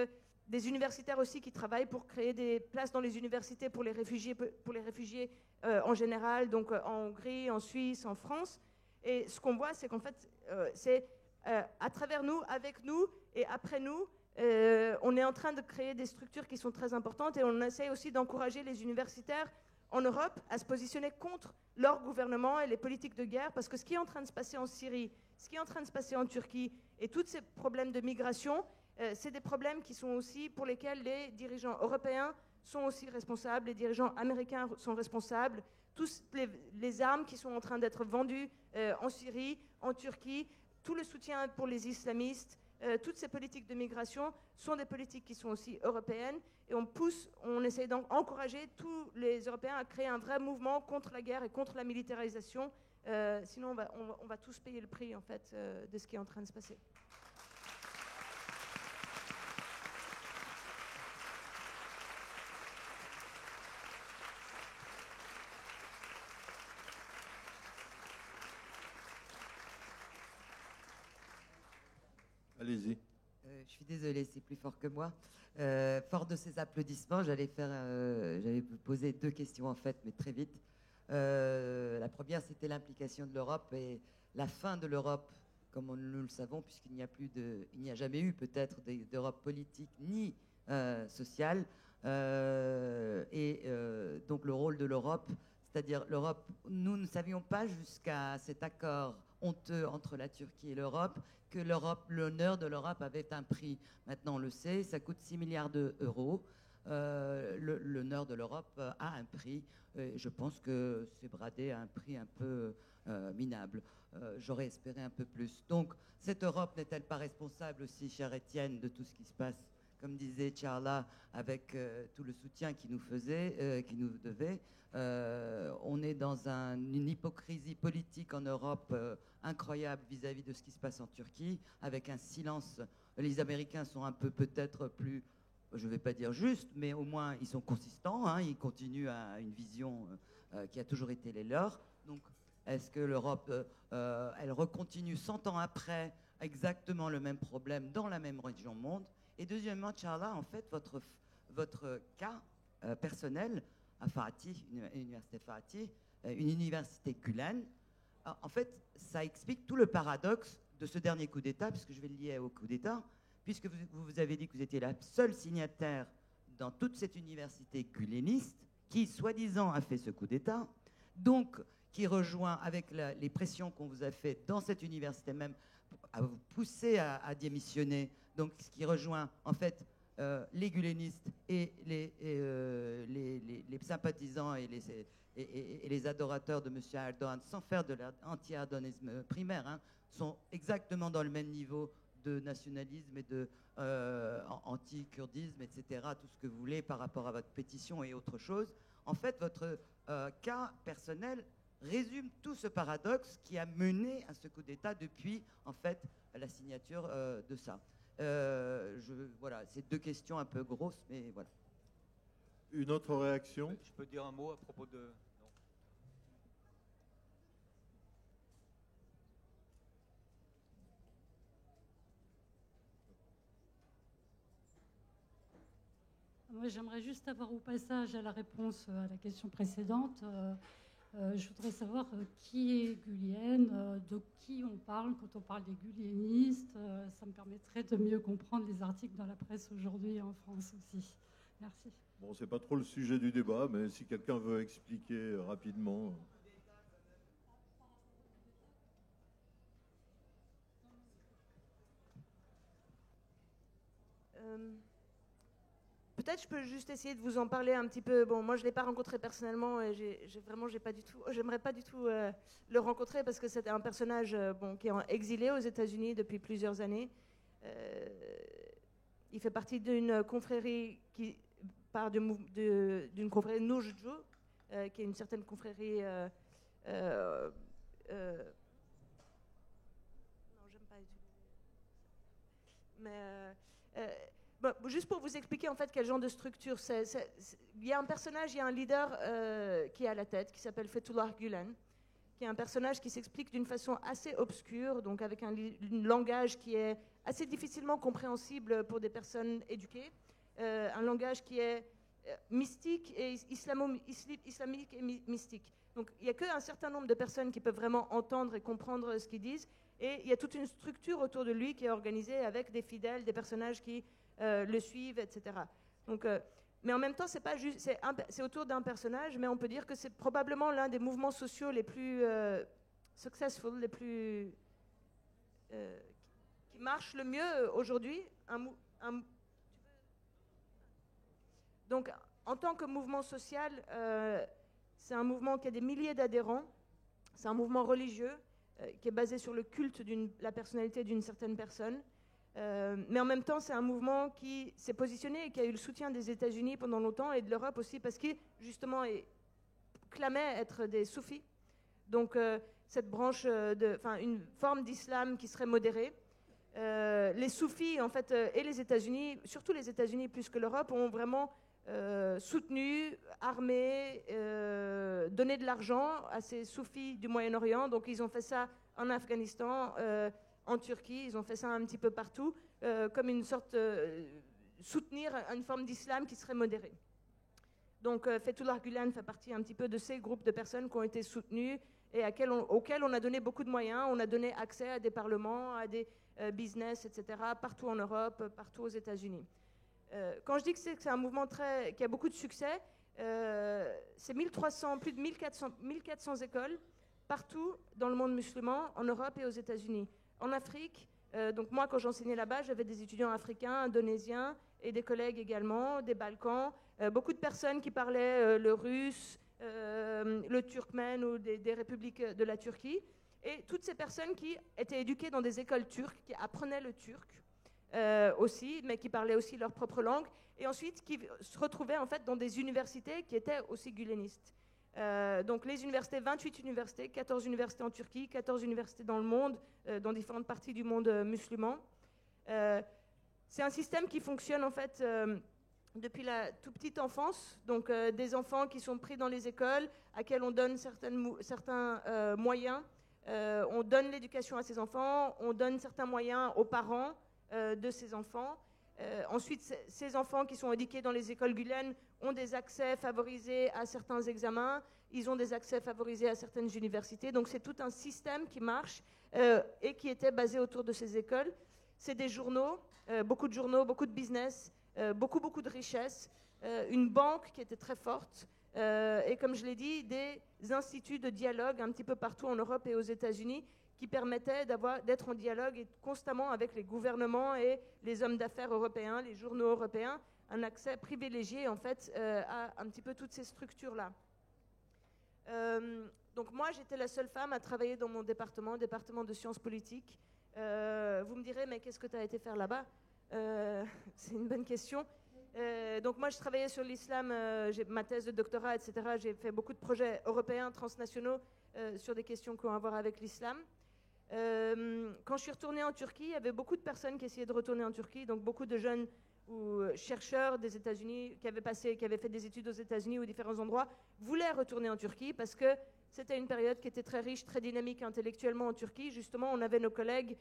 des universitaires aussi qui travaillent pour créer des places dans les universités pour les réfugiés en général, donc en Hongrie, en Suisse, en France. Et ce qu'on voit, c'est qu'en fait, c'est à travers nous, avec nous et après nous, on est en train de créer des structures qui sont très importantes et on essaie aussi d'encourager les universitaires en Europe à se positionner contre leur gouvernement et les politiques de guerre, parce que ce qui est en train de se passer en Syrie, ce qui est en train de se passer en Turquie et tous ces problèmes de migration, c'est des problèmes qui sont aussi pour lesquels les dirigeants européens sont aussi responsables, les dirigeants américains sont responsables, tous les armes qui sont en train d'être vendues en Syrie, en Turquie, tout le soutien pour les islamistes, toutes ces politiques de migration sont des politiques qui sont aussi européennes et on essaie d'encourager tous les Européens à créer un vrai mouvement contre la guerre et contre la militarisation. Sinon, on va tous payer le prix en fait, de ce qui est en train de se passer. Allez-y. Je suis désolée, c'est plus fort que moi. Fort de ces applaudissements, j'allais vous poser 2 questions en fait, mais très vite. La première, c'était l'implication de l'Europe et la fin de l'Europe, comme nous le savons, puisqu'il n'y a jamais eu peut-être d'Europe politique ni sociale. Donc le rôle de l'Europe, c'est-à-dire l'Europe, nous ne savions pas jusqu'à cet accord honteux entre la Turquie et l'Europe que l'honneur de l'Europe avait un prix. Maintenant, on le sait, ça coûte 6 milliards d'euros. L'honneur de l'Europe a un prix. Je pense que c'est bradé à un prix un peu minable. J'aurais espéré un peu plus. Donc, cette Europe n'est-elle pas responsable aussi, cher Étienne, de tout ce qui se passe, comme disait Charla, avec tout le soutien qu'il nous devait. On est dans une hypocrisie politique en Europe incroyable vis-à-vis de ce qui se passe en Turquie, avec un silence. Les Américains sont un peu peut-être plus, je ne vais pas dire juste, mais au moins ils sont consistants, hein, ils continuent à une vision qui a toujours été les leurs. Donc, est-ce que l'Europe, elle recontinue 100 ans après exactement le même problème dans la même région monde? Et deuxièmement, Charla, en fait, votre cas personnel à Fatih, l'université Fatih, une université Gülen, en fait, ça explique tout le paradoxe de ce dernier coup d'État, puisque je vais le lier au coup d'État, puisque vous avez dit que vous étiez la seule signataire dans toute cette université guleniste qui, soi-disant, a fait ce coup d'État, donc qui rejoint avec les pressions qu'on vous a faites dans cette université même, à vous pousser à démissionner, donc ce qui rejoint en fait les gulenistes et les sympathisants et les adorateurs de M. Erdogan, sans faire de l'anti-erdoganisme primaire, hein, sont exactement dans le même niveau de nationalisme et de anti-kurdisme, etc., tout ce que vous voulez par rapport à votre pétition et autre chose. En fait, votre cas personnel résume tout ce paradoxe qui a mené à ce coup d'État depuis, en fait, la signature de ça. Voilà, c'est 2 questions un peu grosses, mais voilà. Une autre réaction? Je peux dire un mot à propos de... Non. Moi, j'aimerais juste avoir au passage à la réponse à la question précédente. Je voudrais savoir qui est Gulienne, de qui on parle quand on parle des guliénistes. Ça me permettrait de mieux comprendre les articles dans la presse aujourd'hui en France aussi. Merci. Bon, c'est pas trop le sujet du débat, mais si quelqu'un veut expliquer rapidement. peut-être je peux juste essayer de vous en parler un petit peu. Bon, moi je l'ai pas rencontré personnellement et j'aimerais pas du tout le rencontrer parce que c'était un personnage qui est exilé aux États-Unis depuis plusieurs années. Il fait partie d'une confrérie qui part d'une confrérie Nujju, qui est une certaine confrérie. Non, j'aime pas utiliser. Mais bon, juste pour vous expliquer en fait quel genre de structure c'est. Il y a un personnage, il y a un leader qui est à la tête, qui s'appelle Fethullah Gulen, qui est un personnage qui s'explique d'une façon assez obscure, donc avec un langage qui est assez difficilement compréhensible pour des personnes éduquées, un langage qui est mystique et islamique et mystique. Donc il n'y a qu'un certain nombre de personnes qui peuvent vraiment entendre et comprendre ce qu'ils disent, et il y a toute une structure autour de lui qui est organisée avec des fidèles, des personnages qui le suivent, etc. Donc, mais en même temps, c'est pas juste, c'est autour d'un personnage, mais on peut dire que c'est probablement l'un des mouvements sociaux les plus successful, les plus qui marche le mieux aujourd'hui. Donc, en tant que mouvement social, c'est un mouvement qui a des milliers d'adhérents. C'est un mouvement religieux qui est basé sur le culte de la personnalité d'une certaine personne. Mais en même temps, c'est un mouvement qui s'est positionné et qui a eu le soutien des États-Unis pendant longtemps et de l'Europe aussi, parce qu'ils, justement, clamaient être des soufis. Donc, cette branche, une forme d'islam qui serait modérée. Les soufis, en fait, et les États-Unis, surtout les États-Unis plus que l'Europe, ont vraiment soutenu, armé, donné de l'argent à ces soufis du Moyen-Orient. Donc, ils ont fait ça en Afghanistan, en Turquie, ils ont fait ça un petit peu partout, comme une sorte soutenir une forme d'islam qui serait modérée. Donc Fethullah Gulen fait partie un petit peu de ces groupes de personnes qui ont été soutenues et auxquels on a donné beaucoup de moyens. On a donné accès à des parlements, à des business, etc., partout en Europe, partout aux États-Unis. Quand je dis que c'est un mouvement qui a beaucoup de succès, c'est plus de 1400 écoles partout dans le monde musulman, en Europe et aux États-Unis. En Afrique, donc moi quand j'enseignais là-bas, j'avais des étudiants africains, indonésiens et des collègues également, des Balkans, beaucoup de personnes qui parlaient le russe, le turkmène ou des républiques de la Turquie, et toutes ces personnes qui étaient éduquées dans des écoles turques, qui apprenaient le turc aussi, mais qui parlaient aussi leur propre langue, et ensuite qui se retrouvaient en fait dans des universités qui étaient aussi gulenistes. Donc les universités, 28 universités, 14 universités en Turquie, 14 universités dans le monde, dans différentes parties du monde musulman. C'est un système qui fonctionne en fait depuis la toute petite enfance, donc des enfants qui sont pris dans les écoles, à quels on donne certains moyens, on donne l'éducation à ces enfants, on donne certains moyens aux parents de ces enfants. Ensuite, ces enfants qui sont éduqués dans les écoles Gulen ont des accès favorisés à certains examens, ils ont des accès favorisés à certaines universités. Donc c'est tout un système qui marche et qui était basé autour de ces écoles. C'est des journaux, beaucoup de business, beaucoup de richesses, une banque qui était très forte et comme je l'ai dit, des instituts de dialogue un petit peu partout en Europe et aux États-Unis qui permettaient d'être en dialogue et constamment avec les gouvernements et les hommes d'affaires européens, les journaux européens, un accès privilégié en fait à un petit peu toutes ces structures-là. Donc moi, j'étais la seule femme à travailler dans mon département de sciences politiques. Vous me direz, mais qu'est-ce que tu as été faire là-bas? C'est une bonne question. Donc moi, je travaillais sur l'islam, j'ai ma thèse de doctorat, etc. J'ai fait beaucoup de projets européens, transnationaux, sur des questions qui ont à voir avec l'islam. Quand je suis retournée en Turquie, il y avait beaucoup de personnes qui essayaient de retourner en Turquie, donc beaucoup de jeunes ou chercheurs des États-Unis qui avaient fait des études aux États-Unis ou différents endroits, voulaient retourner en Turquie parce que c'était une période qui était très riche, très dynamique intellectuellement en Turquie. Justement, on avait nos collègues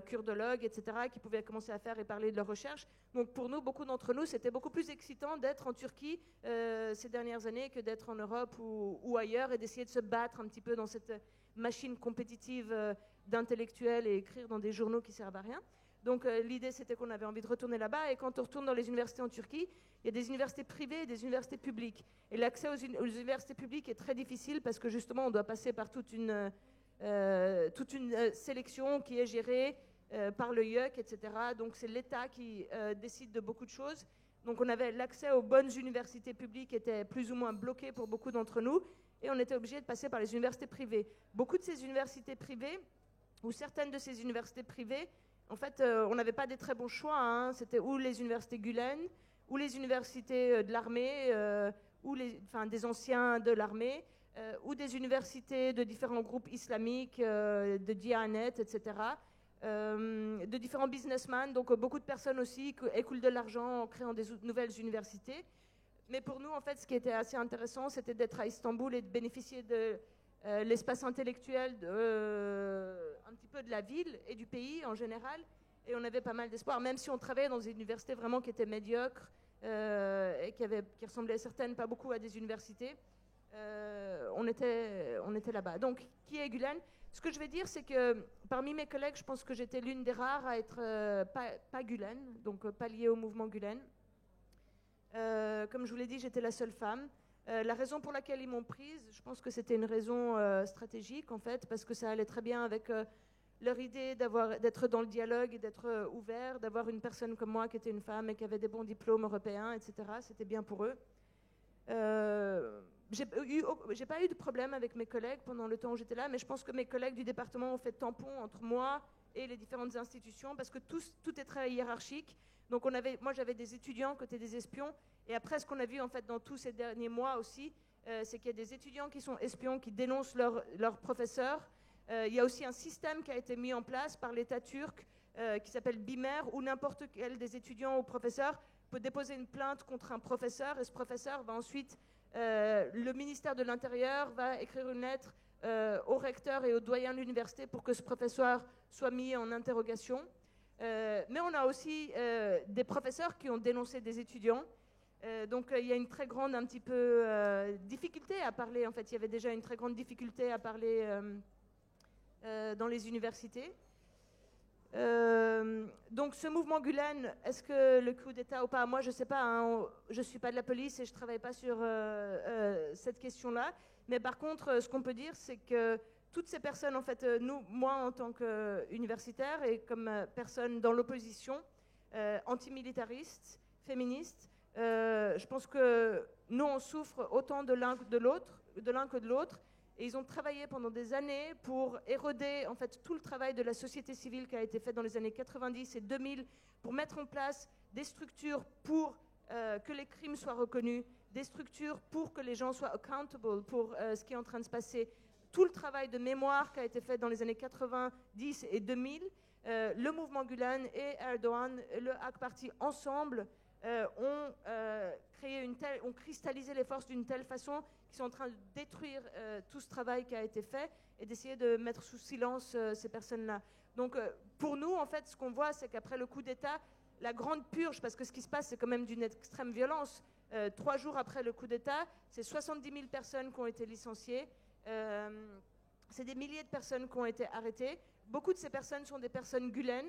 kurdologues, etc., qui pouvaient commencer à faire et parler de leurs recherches. Donc pour nous, beaucoup d'entre nous, c'était beaucoup plus excitant d'être en Turquie ces dernières années que d'être en Europe ou ailleurs et d'essayer de se battre un petit peu dans cette machine compétitive d'intellectuels et écrire dans des journaux qui servent à rien. Donc l'idée, c'était qu'on avait envie de retourner là-bas. Et quand on retourne dans les universités en Turquie, il y a des universités privées et des universités publiques. Et l'accès aux universités publiques est très difficile parce que justement, on doit passer par toute une sélection qui est gérée par le IEC, etc. Donc c'est l'État qui décide de beaucoup de choses. Donc on avait l'accès aux bonnes universités publiques qui était plus ou moins bloqué pour beaucoup d'entre nous, et on était obligé de passer par les universités privées. Beaucoup de ces universités privées, ou certaines de ces universités privées, en fait, on n'avait pas des très bons choix. Hein. C'était ou les universités Gülen, ou les universités de l'armée, ou des anciens de l'armée, ou des universités de différents groupes islamiques, de Diyanet, etc., de différents businessmen. Donc beaucoup de personnes aussi qui écoulent de l'argent en créant des nouvelles universités. Mais pour nous, en fait, ce qui était assez intéressant, c'était d'être à Istanbul et de bénéficier de l'espace intellectuel, un petit peu de la ville et du pays en général. Et on avait pas mal d'espoir, même si on travaillait dans des universités vraiment qui étaient médiocres et qui ressemblaient certaines, pas beaucoup, à des universités. On était là-bas. Donc, qui est Gülen? Ce que je vais dire, c'est que parmi mes collègues, je pense que j'étais l'une des rares à être pas Gülen, donc pas liée au mouvement Gülen. Comme je vous l'ai dit, j'étais la seule femme. La raison pour laquelle ils m'ont prise, je pense que c'était une raison stratégique, en fait, parce que ça allait très bien avec leur idée d'être dans le dialogue et d'être ouvert, d'avoir une personne comme moi qui était une femme et qui avait des bons diplômes européens, etc. C'était bien pour eux. J'ai pas eu de problème avec mes collègues pendant le temps où j'étais là, mais je pense que mes collègues du département ont fait tampon entre moi et les différentes institutions, parce que tout est très hiérarchique. Donc moi j'avais des étudiants côté des espions, et après ce qu'on a vu en fait dans tous ces derniers mois aussi, c'est qu'il y a des étudiants qui sont espions, qui dénoncent leurs professeurs. Il y a aussi un système qui a été mis en place par l'État turc qui s'appelle BİMER, où n'importe quel des étudiants ou professeurs peut déposer une plainte contre un professeur, et ce professeur va ensuite, le ministère de l'Intérieur va écrire une lettre au recteur et au doyen de l'université pour que ce professeur soit mis en interrogation. Mais on a aussi des professeurs qui ont dénoncé des étudiants. Donc il y a une très grande un petit peu difficulté à parler. En fait, il y avait déjà une très grande difficulté à parler dans les universités. Donc ce mouvement Gülen, est-ce que le coup d'État ou pas? Moi, je ne sais pas. Hein, je ne suis pas de la police et je ne travaille pas sur cette question-là. Mais par contre, ce qu'on peut dire, c'est que toutes ces personnes, en fait, moi en tant qu'universitaire et comme personne dans l'opposition, antimilitariste, féministe, je pense que nous, on souffre autant de l'un que de l'autre. Et ils ont travaillé pendant des années pour éroder en fait tout le travail de la société civile qui a été fait dans les années 90 et 2000 pour mettre en place des structures pour que les crimes soient reconnus, des structures pour que les gens soient accountable pour ce qui est en train de se passer. Tout le travail de mémoire qui a été fait dans les années 90 et 2000, le mouvement Gülen et Erdogan, le AK Party ensemble ont cristallisé les forces d'une telle façon qu'ils sont en train de détruire tout ce travail qui a été fait et d'essayer de mettre sous silence ces personnes-là. Donc pour nous, en fait, ce qu'on voit, c'est qu'après le coup d'État, la grande purge, parce que ce qui se passe, c'est quand même d'une extrême violence. 3 jours après le coup d'État, c'est 70 000 personnes qui ont été licenciées. C'est des milliers de personnes qui ont été arrêtées. Beaucoup de ces personnes sont des personnes Gülen.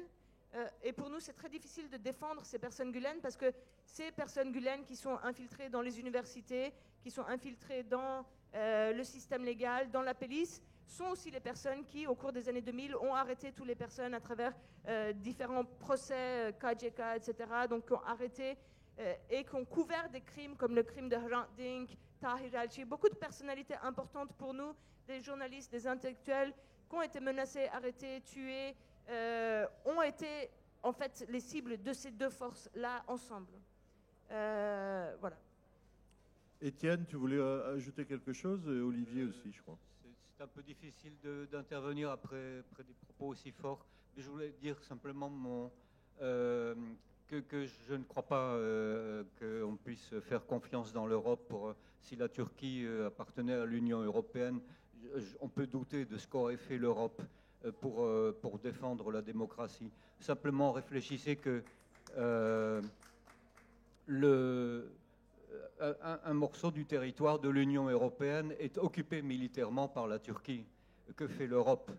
Et pour nous, c'est très difficile de défendre ces personnes Gülen parce que ces personnes Gülen qui sont infiltrées dans les universités, qui sont infiltrées dans le système légal, dans la police, sont aussi les personnes qui, au cours des années 2000, ont arrêté toutes les personnes à travers différents procès, KJK, etc., donc qui ont arrêté et qui ont couvert des crimes comme le crime de Hrant Dink, Tahir Alchi. Beaucoup de personnalités importantes pour nous, des journalistes, des intellectuels, qui ont été menacés, arrêtés, tués, ont été en fait les cibles de ces deux forces-là ensemble. Voilà. Étienne, tu voulais ajouter quelque chose, et Olivier aussi, je crois. C'est un peu difficile d'intervenir après des propos aussi forts. Mais je voulais dire simplement que je ne crois pas qu'on puisse faire confiance dans l'Europe. Si la Turquie appartenait à l'Union européenne, on peut douter de ce qu'aurait fait l'Europe pour défendre la démocratie. Simplement, réfléchissez que un morceau du territoire de l'Union européenne est occupé militairement par la Turquie. Que fait l'Europe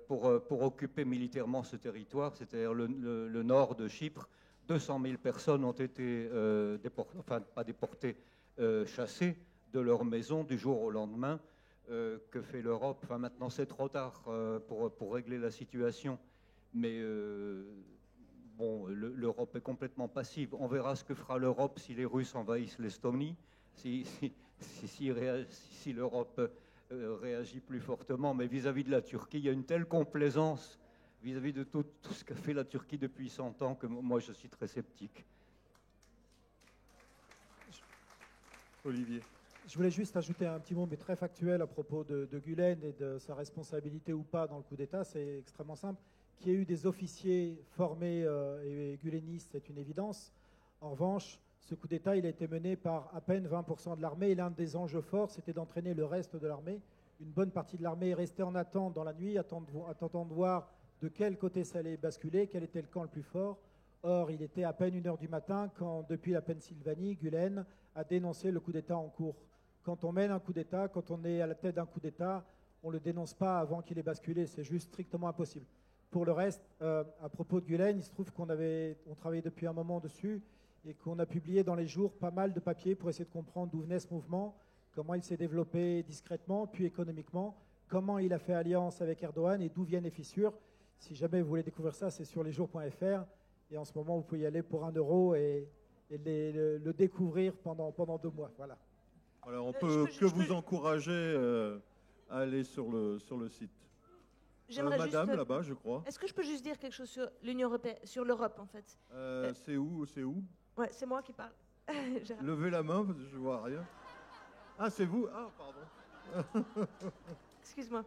pour occuper militairement ce territoire, c'est-à-dire le nord de Chypre? 200 000 personnes ont été chassées de leur maison du jour au lendemain. Que fait l'Europe? Enfin, maintenant, c'est trop tard pour régler la situation. Mais bon, l'Europe est complètement passive. On verra ce que fera l'Europe si les Russes envahissent l'Estonie, si l'Europe réagit plus fortement. Mais vis-à-vis de la Turquie, il y a une telle complaisance vis-à-vis de tout ce qu'a fait la Turquie depuis 100 ans que moi, je suis très sceptique. Olivier. Je voulais juste ajouter un petit mot, mais très factuel, à propos de Gülen et de sa responsabilité ou pas dans le coup d'État. C'est extrêmement simple. Qu'il y ait eu des officiers formés et gülenistes, c'est une évidence. En revanche, ce coup d'État, il a été mené par à peine 20% de l'armée. Et l'un des enjeux forts, c'était d'entraîner le reste de l'armée. Une bonne partie de l'armée est restée en attente dans la nuit, attendant de voir de quel côté ça allait basculer, quel était le camp le plus fort. Or, il était à peine 1h du matin quand, depuis la Pennsylvanie, Gülen a dénoncé le coup d'État en cours. Quand on mène un coup d'État, quand on est à la tête d'un coup d'État, on ne le dénonce pas avant qu'il ait basculé. C'est juste strictement impossible. Pour le reste, à propos de Gülen, il se trouve qu'on travaillait depuis un moment dessus et qu'on a publié dans les jours pas mal de papiers pour essayer de comprendre d'où venait ce mouvement, comment il s'est développé discrètement, puis économiquement, comment il a fait alliance avec Erdogan et d'où viennent les fissures. Si jamais vous voulez découvrir ça, c'est sur lesjours.fr. Et en ce moment, vous pouvez y aller pour 1 euro et le découvrir pendant 2 mois. Voilà. Alors, on peut vous encourager à aller sur le site. Madame, là-bas, je crois. Est-ce que je peux juste dire quelque chose sur l'Union européenne, sur l'Europe, en fait? C'est où? Ouais, c'est moi qui parle. Levez la main, parce que je vois rien. Ah, c'est vous? Ah, pardon. Excuse-moi.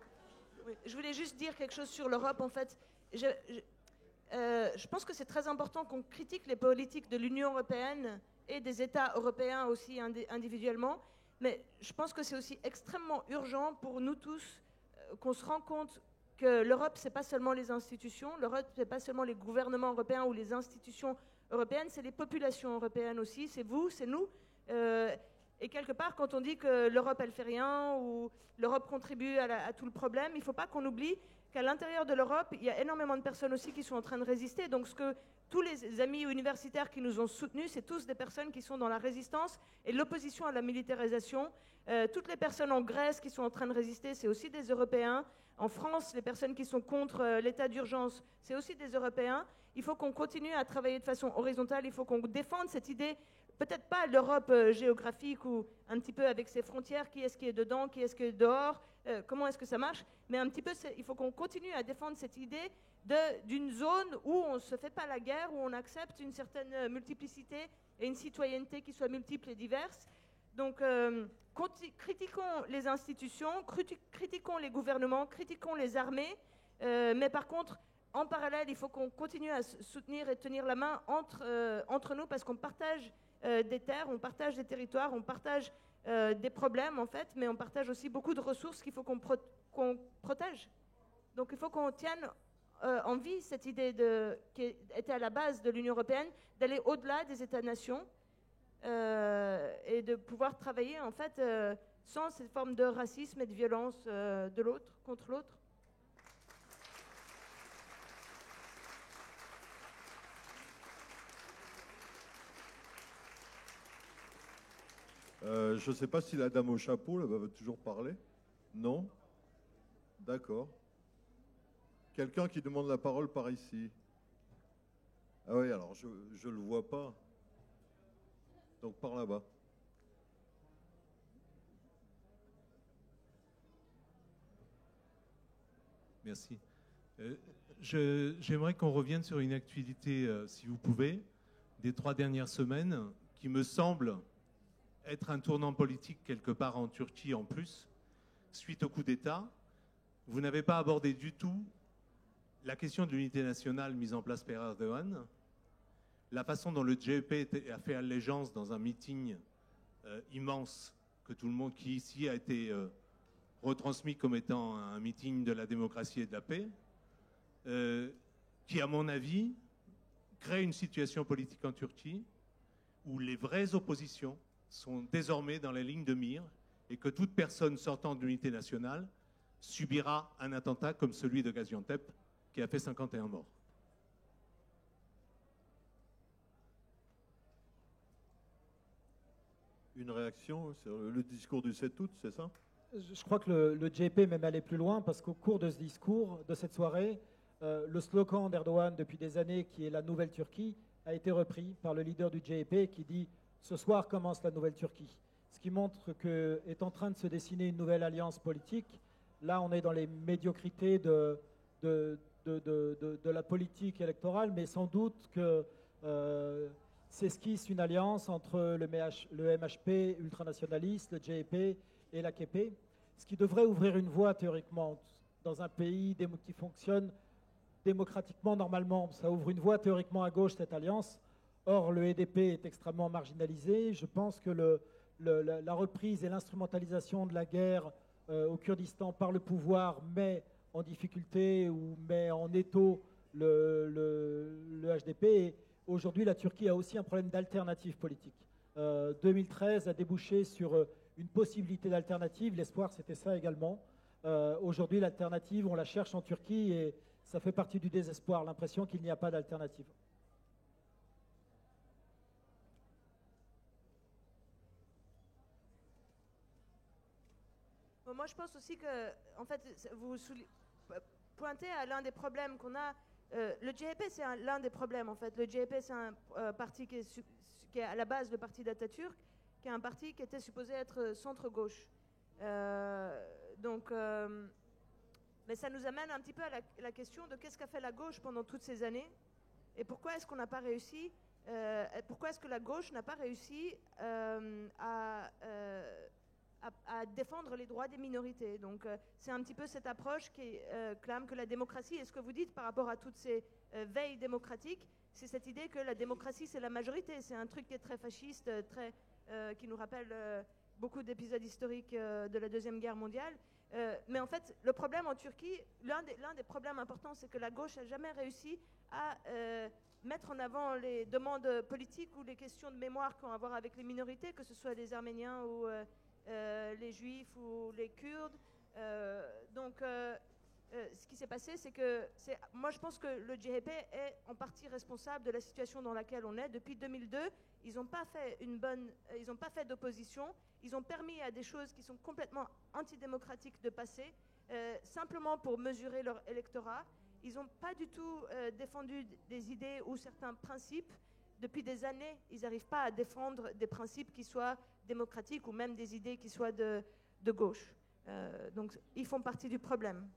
Oui, je voulais juste dire quelque chose sur l'Europe, en fait. Je pense que c'est très important qu'on critique les politiques de l'Union européenne et des États européens aussi individuellement. Mais je pense que c'est aussi extrêmement urgent pour nous tous qu'on se rende compte que l'Europe, ce n'est pas seulement les institutions, l'Europe, ce n'est pas seulement les gouvernements européens ou les institutions européennes, c'est les populations européennes aussi, c'est vous, c'est nous. Et quelque part, quand on dit que l'Europe, elle fait rien ou l'Europe contribue à tout le problème, il ne faut pas qu'on oublie qu'à l'intérieur de l'Europe, il y a énormément de personnes aussi qui sont en train de résister. Donc tous les amis universitaires qui nous ont soutenus, c'est tous des personnes qui sont dans la résistance et l'opposition à la militarisation. Toutes les personnes en Grèce qui sont en train de résister, c'est aussi des Européens. En France, les personnes qui sont contre l'état d'urgence, c'est aussi des Européens. Il faut qu'on continue à travailler de façon horizontale, il faut qu'on défende cette idée, peut-être pas l'Europe géographique ou un petit peu avec ses frontières, qui est-ce qui est dedans, qui est-ce qui est dehors, comment est-ce que ça marche, mais un petit peu, il faut qu'on continue à défendre cette idée d'une zone où on ne se fait pas la guerre, où on accepte une certaine multiplicité et une citoyenneté qui soit multiple et diverse. Donc, critiquons les institutions, critiquons les gouvernements, critiquons les armées, mais par contre, en parallèle, il faut qu'on continue à soutenir et tenir la main entre nous parce qu'on partage des terres, on partage des territoires, on partage des problèmes en fait, mais on partage aussi beaucoup de ressources qu'il faut qu'on protège. Donc il faut qu'on tienne en vie cette idée qui était à la base de l'Union européenne, d'aller au-delà des États-nations et de pouvoir travailler en fait sans cette forme de racisme et de violence de l'autre contre l'autre. Je ne sais pas si la dame au chapeau là, va toujours parler. Non? D'accord. Quelqu'un qui demande la parole par ici. Ah oui, alors je ne le vois pas. Donc par là-bas. Merci. J'aimerais qu'on revienne sur une actualité, si vous pouvez, des 3 dernières semaines, qui me semble être un tournant politique quelque part en Turquie en plus, suite au coup d'État. Vous n'avez pas abordé du tout la question de l'unité nationale mise en place par Erdogan, la façon dont le CHP a fait allégeance dans un meeting immense que tout le monde qui ici a été retransmis comme étant un meeting de la démocratie et de la paix, qui à mon avis crée une situation politique en Turquie où les vraies oppositions sont désormais dans la ligne de mire et que toute personne sortant de l'unité nationale subira un attentat comme celui de Gaziantep qui a fait 51 morts. Une réaction sur le discours du 7 août, c'est ça? Je crois que le JP est même allé plus loin parce qu'au cours de ce discours, de cette soirée, le slogan d'Erdogan depuis des années, qui est la nouvelle Turquie, a été repris par le leader du CHP qui dit « Ce soir commence la nouvelle Turquie ». Ce qui montre qu'est en train de se dessiner une nouvelle alliance politique. Là, on est dans les médiocrités de la politique électorale, mais sans doute que s'esquisse une alliance entre le MHP ultranationaliste, le CHP et l'AKP, ce qui devrait ouvrir une voie théoriquement dans un pays qui fonctionne démocratiquement normalement. Ça ouvre une voie théoriquement à gauche, cette alliance. Or, le HDP est extrêmement marginalisé. Je pense que la reprise et l'instrumentalisation de la guerre au Kurdistan par le pouvoir met en difficulté ou met en étau le HDP. Et aujourd'hui, la Turquie a aussi un problème d'alternative politique. 2013 a débouché sur une possibilité d'alternative. L'espoir, c'était ça également. Aujourd'hui, l'alternative, on la cherche en Turquie et ça fait partie du désespoir, l'impression qu'il n'y a pas d'alternative. Bon, moi, je pense aussi que, en fait, vous pointez à l'un des problèmes qu'on a. Le CHP, c'est l'un des problèmes, en fait. Le CHP, c'est un parti qui est à la base le parti d'Atatürk, qui est un parti qui était supposé être centre-gauche. Mais ça nous amène un petit peu à la question de qu'est-ce qu'a fait la gauche pendant toutes ces années et pourquoi est-ce qu'on n'a pas réussi, pourquoi est-ce que la gauche n'a pas réussi à défendre les droits des minorités. Donc c'est un petit peu cette approche qui clame que la démocratie, et ce que vous dites par rapport à toutes ces veilles démocratiques, c'est cette idée que la démocratie c'est la majorité. C'est un truc qui est très fasciste, qui nous rappelle beaucoup d'épisodes historiques de la Deuxième Guerre mondiale. Mais en fait, le problème en Turquie, l'un des problèmes importants, c'est que la gauche n'a jamais réussi à mettre en avant les demandes politiques ou les questions de mémoire qu'on a à voir avec les minorités, que ce soit les Arméniens ou les Juifs ou les Kurdes. Ce qui s'est passé, c'est que moi je pense que le CHP est en partie responsable de la situation dans laquelle on est. Depuis 2002, ils n'ont pas fait d'opposition. Ils ont permis à des choses qui sont complètement antidémocratiques de passer, simplement pour mesurer leur électorat. Ils n'ont pas du tout défendu des idées ou certains principes. Depuis des années, ils n'arrivent pas à défendre des principes qui soient démocratiques ou même des idées qui soient de gauche. Donc, ils font partie du problème.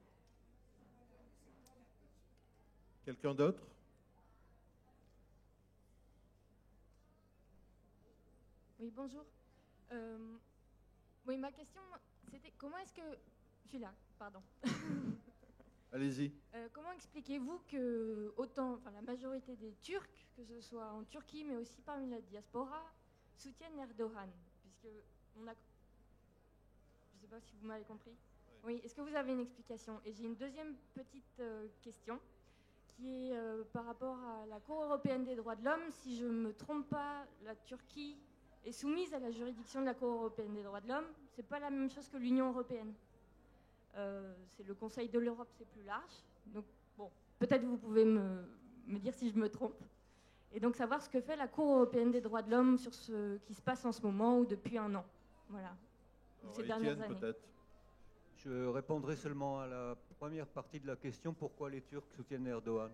Quelqu'un d'autre? Oui, bonjour. Oui, ma question, c'était comment est-ce que... Je suis là, pardon. Allez-y. Comment expliquez-vous que la majorité des Turcs, que ce soit en Turquie, mais aussi parmi la diaspora, soutiennent Erdogan, puisque on a... Je ne sais pas si vous m'avez compris. Oui, est-ce que vous avez une explication? Et j'ai une deuxième petite question, qui est par rapport à la Cour européenne des droits de l'homme. Si je ne me trompe pas, la Turquie est soumise à la juridiction de la Cour européenne des droits de l'homme. Ce n'est pas la même chose que l'Union européenne. C'est le Conseil de l'Europe, c'est plus large. Donc, bon, peut-être vous pouvez me dire si je me trompe. Et donc savoir ce que fait la Cour européenne des droits de l'homme sur ce qui se passe en ce moment ou depuis un an. Voilà. Ces dernières années. Peut-être. Je répondrai seulement à la première partie de la question, pourquoi les Turcs soutiennent Erdogan.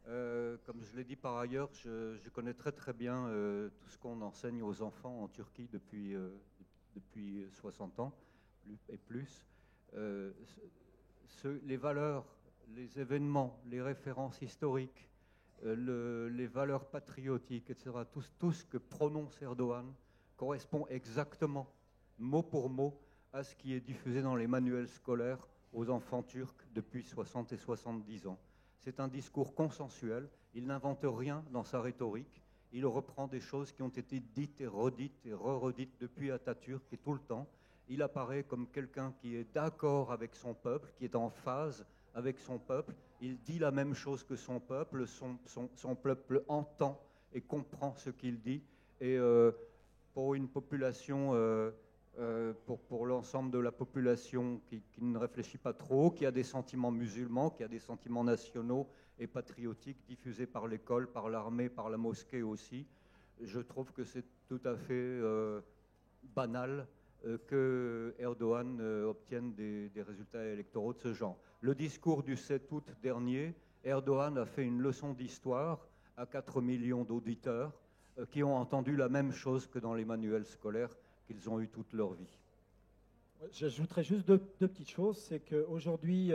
Comme je l'ai dit par ailleurs, je connais très très bien tout ce qu'on enseigne aux enfants en Turquie depuis 60 ans et plus. Les valeurs, les événements, les références historiques, les valeurs patriotiques, etc., tout ce que prononce Erdogan correspond exactement, mot pour mot, à ce qui est diffusé dans les manuels scolaires aux enfants turcs depuis 60 et 70 ans. C'est un discours consensuel, il n'invente rien dans sa rhétorique, il reprend des choses qui ont été dites et redites et re-redites depuis Atatürk et tout le temps. Il apparaît comme quelqu'un qui est d'accord avec son peuple, qui est en phase avec son peuple. Il dit la même chose que son peuple, son peuple entend et comprend ce qu'il dit. Et pour une population, pour l'ensemble de la population qui ne réfléchit pas trop, qui a des sentiments musulmans, qui a des sentiments nationaux et patriotiques diffusés par l'école, par l'armée, par la mosquée aussi, je trouve que c'est tout à fait banal que Erdogan obtienne des résultats électoraux de ce genre. Le discours du 7 août dernier Erdogan a fait une leçon d'histoire à 4 millions d'auditeurs qui ont entendu la même chose que dans les manuels scolaires qu'ils ont eu toute leur vie. J'ajouterais juste deux petites choses. C'est qu'aujourd'hui,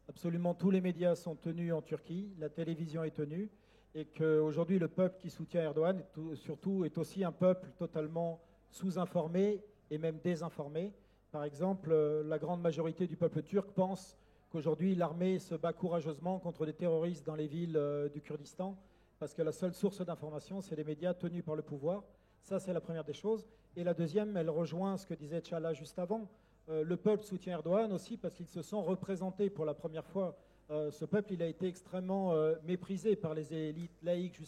absolument tous les médias sont tenus en Turquie, la télévision est tenue, et qu'aujourd'hui, le peuple qui soutient Erdogan, surtout, est aussi un peuple totalement sous-informé et même désinformé. Par exemple, la grande majorité du peuple turc pense qu'aujourd'hui, l'armée se bat courageusement contre des terroristes dans les villes du Kurdistan, parce que la seule source d'information, c'est les médias tenus par le pouvoir. Ça, c'est la première des choses. Et la deuxième, elle rejoint ce que disait Tchala juste avant. Le peuple soutient Erdogan aussi parce qu'ils se sont représentés pour la première fois. Ce peuple, il a été extrêmement méprisé par les élites laïques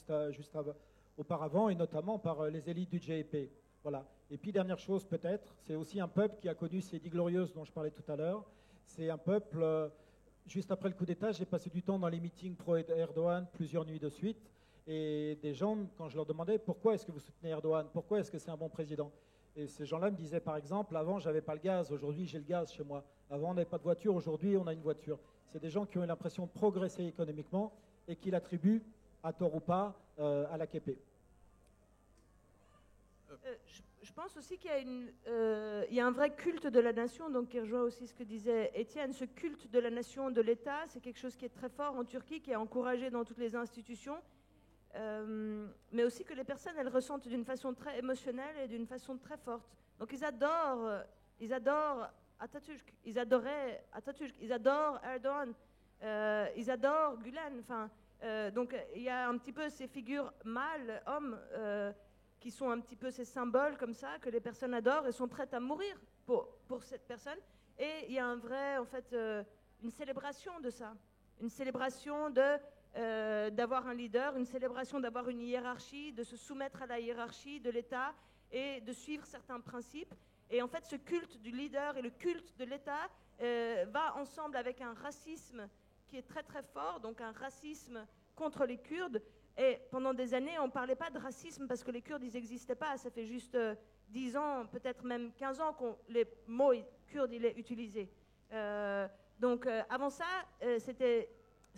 auparavant, et notamment par les élites du CHP. Voilà. Et puis, dernière chose peut-être, c'est aussi un peuple qui a connu ces 10 glorieuses dont je parlais tout à l'heure. C'est un peuple, juste après le coup d'État, j'ai passé du temps dans les meetings pro-Erdogan plusieurs nuits de suite. Et des gens, quand je leur demandais pourquoi est-ce que vous soutenez Erdogan, pourquoi est-ce que c'est un bon président, et ces gens-là me disaient par exemple, avant j'avais pas le gaz, aujourd'hui j'ai le gaz chez moi. Avant on n'avait pas de voiture, aujourd'hui on a une voiture. C'est des gens qui ont eu l'impression de progresser économiquement et qui l'attribuent, à tort ou pas, à l'AKP. Je pense aussi qu'il y a un vrai culte de la nation, donc qui rejoint aussi ce que disait Étienne. Ce culte de la nation, de l'État, c'est quelque chose qui est très fort en Turquie, qui est encouragé dans toutes les institutions. Mais aussi que les personnes, elles ressentent d'une façon très émotionnelle et d'une façon très forte. Donc ils adorent Atatürk, ils adoraient Atatürk, ils adorent Erdogan, ils adorent Gülen. Enfin, donc il y a un petit peu ces figures mâles, hommes, qui sont un petit peu ces symboles comme ça, que les personnes adorent et sont prêtes à mourir pour cette personne. Et il y a un vrai, en fait, une célébration de ça, une célébration d'avoir un leader, une célébration d'avoir une hiérarchie, de se soumettre à la hiérarchie de l'État et de suivre certains principes. Et en fait, ce culte du leader et le culte de l'État va ensemble avec un racisme qui est très très fort, donc un racisme contre les Kurdes. Et pendant des années, on ne parlait pas de racisme parce que les Kurdes, ils n'existaient pas. Ça fait juste 10 ans, peut-être même 15 ans que les mots kurdes, il est utilisé. Donc avant ça, c'était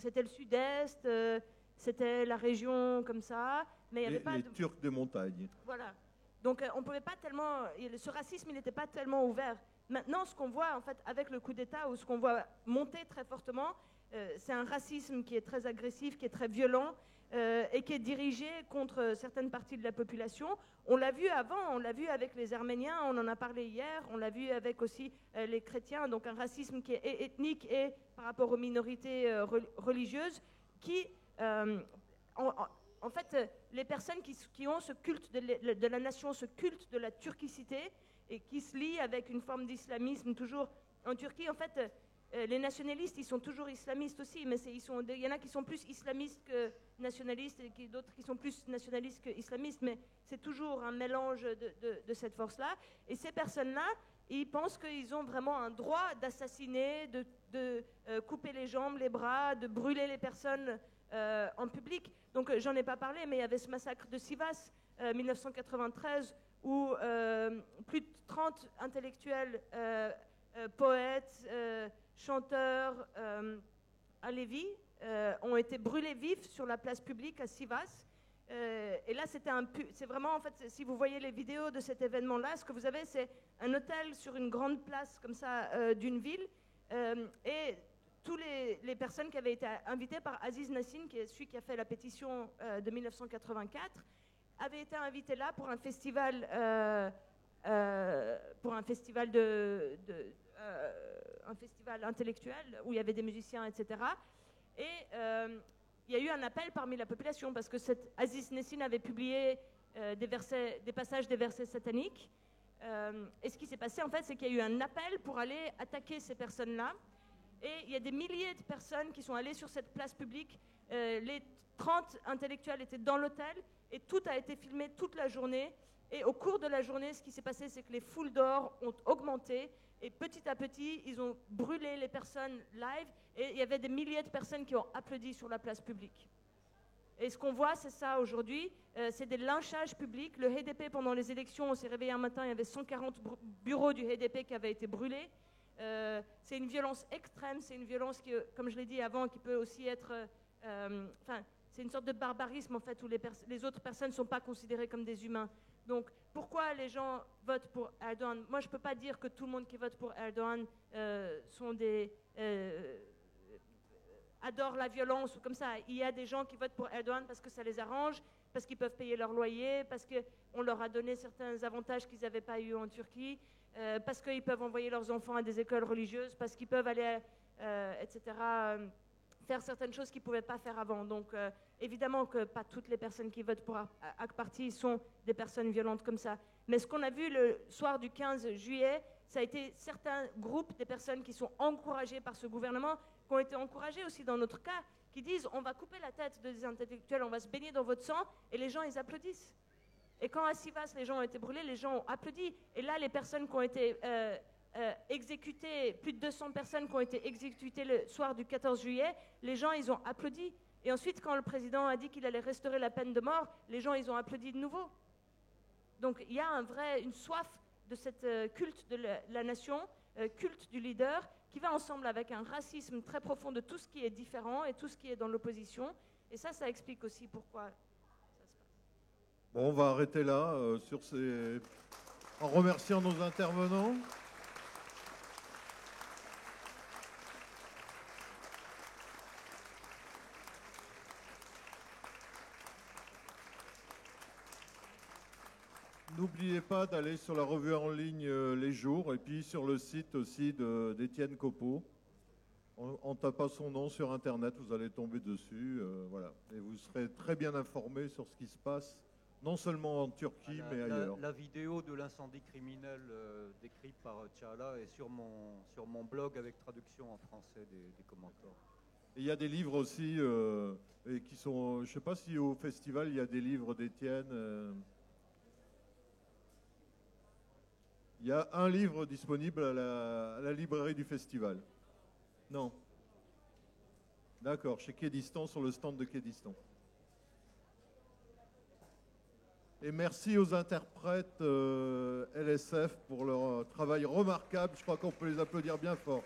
le sud-est, c'était la région comme ça, mais il n'y avait pas les Turcs des montagnes. Voilà. Donc on pouvait pas tellement, ce racisme, il n'était pas tellement ouvert. Maintenant, ce qu'on voit en fait avec le coup d'État, ou ce qu'on voit monter très fortement, c'est un racisme qui est très agressif, qui est très violent, et qui est dirigé contre certaines parties de la population. On l'a vu avant, on l'a vu avec les Arméniens, on en a parlé hier, on l'a vu avec aussi les chrétiens, donc un racisme qui est ethnique et par rapport aux minorités religieuses, qui, en fait, les personnes qui ont ce culte de la nation, ce culte de la turquicité, et qui se lient avec une forme d'islamisme toujours en Turquie, en fait, les nationalistes, ils sont toujours islamistes aussi, mais il y en a qui sont plus islamistes que nationalistes et d'autres qui sont plus nationalistes que islamistes, mais c'est toujours un mélange de cette force-là. Et ces personnes-là, ils pensent qu'ils ont vraiment un droit d'assassiner, de couper les jambes, les bras, de brûler les personnes en public. Donc j'en ai pas parlé, mais il y avait ce massacre de Sivas, 1993, où plus de 30 intellectuels, poètes, chanteurs alevis ont été brûlés vifs sur la place publique à Sivas. Et là, c'est vraiment, en fait, si vous voyez les vidéos de cet événement-là, ce que vous avez, c'est un hôtel sur une grande place comme ça d'une ville, et toutes les personnes qui avaient été invitées par Aziz Nassin, qui est celui qui a fait la pétition de 1984, avaient été invitées là pour un festival, un festival intellectuel où il y avait des musiciens, etc. Et il y a eu un appel parmi la population parce que Aziz Nassin avait publié des passages des versets sataniques. Et ce qui s'est passé, en fait, c'est qu'il y a eu un appel pour aller attaquer ces personnes-là. Et il y a des milliers de personnes qui sont allées sur cette place publique. Les 30 intellectuels étaient dans l'hôtel et tout a été filmé toute la journée. Et au cours de la journée, ce qui s'est passé, c'est que les foules d'or ont augmenté. Et petit à petit, ils ont brûlé les personnes live. Et il y avait des milliers de personnes qui ont applaudi sur la place publique. Et ce qu'on voit, c'est ça aujourd'hui. C'est des lynchages publics. Le HDP, pendant les élections, on s'est réveillé un matin, il y avait 140 bureaux du HDP qui avaient été brûlés. C'est une violence extrême. C'est une violence qui, comme je l'ai dit avant, qui peut aussi être Enfin, c'est une sorte de barbarisme en fait où les autres personnes ne sont pas considérées comme des humains. Donc pourquoi les gens votent pour Erdogan? Moi je ne peux pas dire que tout le monde qui vote pour Erdogan adore la violence ou comme ça. Il y a des gens qui votent pour Erdogan parce que ça les arrange, parce qu'ils peuvent payer leur loyer, parce qu'on leur a donné certains avantages qu'ils n'avaient pas eu en Turquie, parce qu'ils peuvent envoyer leurs enfants à des écoles religieuses, parce qu'ils peuvent aller, etc., faire certaines choses qu'ils ne pouvaient pas faire avant. Donc évidemment que pas toutes les personnes qui votent pour AK Party sont des personnes violentes comme ça. Mais ce qu'on a vu le soir du 15 juillet, ça a été certains groupes des personnes qui sont encouragées par ce gouvernement, qui ont été encouragées aussi dans notre cas, qui disent on va couper la tête des intellectuels, on va se baigner dans votre sang, et les gens ils applaudissent. Et quand à Sivas les gens ont été brûlés, les gens ont applaudi. Et là les personnes qui ont été exécutées, plus de 200 personnes qui ont été exécutées le soir du 14 juillet, les gens ils ont applaudi. Et ensuite quand le président a dit qu'il allait restaurer la peine de mort, les gens ils ont applaudi de nouveau. Donc il y a une soif de cette culte de la nation, culte du leader, qui va ensemble avec un racisme très profond de tout ce qui est différent et tout ce qui est dans l'opposition. Et ça explique aussi pourquoi ça se passe. Bon, on va arrêter là en remerciant nos intervenants. N'oubliez pas d'aller sur la revue en ligne Les Jours et puis sur le site aussi d'Étienne Copeau. En tapant son nom sur Internet, vous allez tomber dessus. Voilà. Et vous serez très bien informés sur ce qui se passe, non seulement en Turquie, mais ailleurs. La vidéo de l'incendie criminel décrite par Çağla est sur mon blog avec traduction en français des commentaires. Et il y a des livres aussi et qui sont... Je ne sais pas si au festival, il y a des livres d'Étienne... Il y a un livre disponible à la librairie du festival. Non. D'accord, chez Kédistan, sur le stand de Kédistan. Et merci aux interprètes LSF pour leur travail remarquable. Je crois qu'on peut les applaudir bien fort.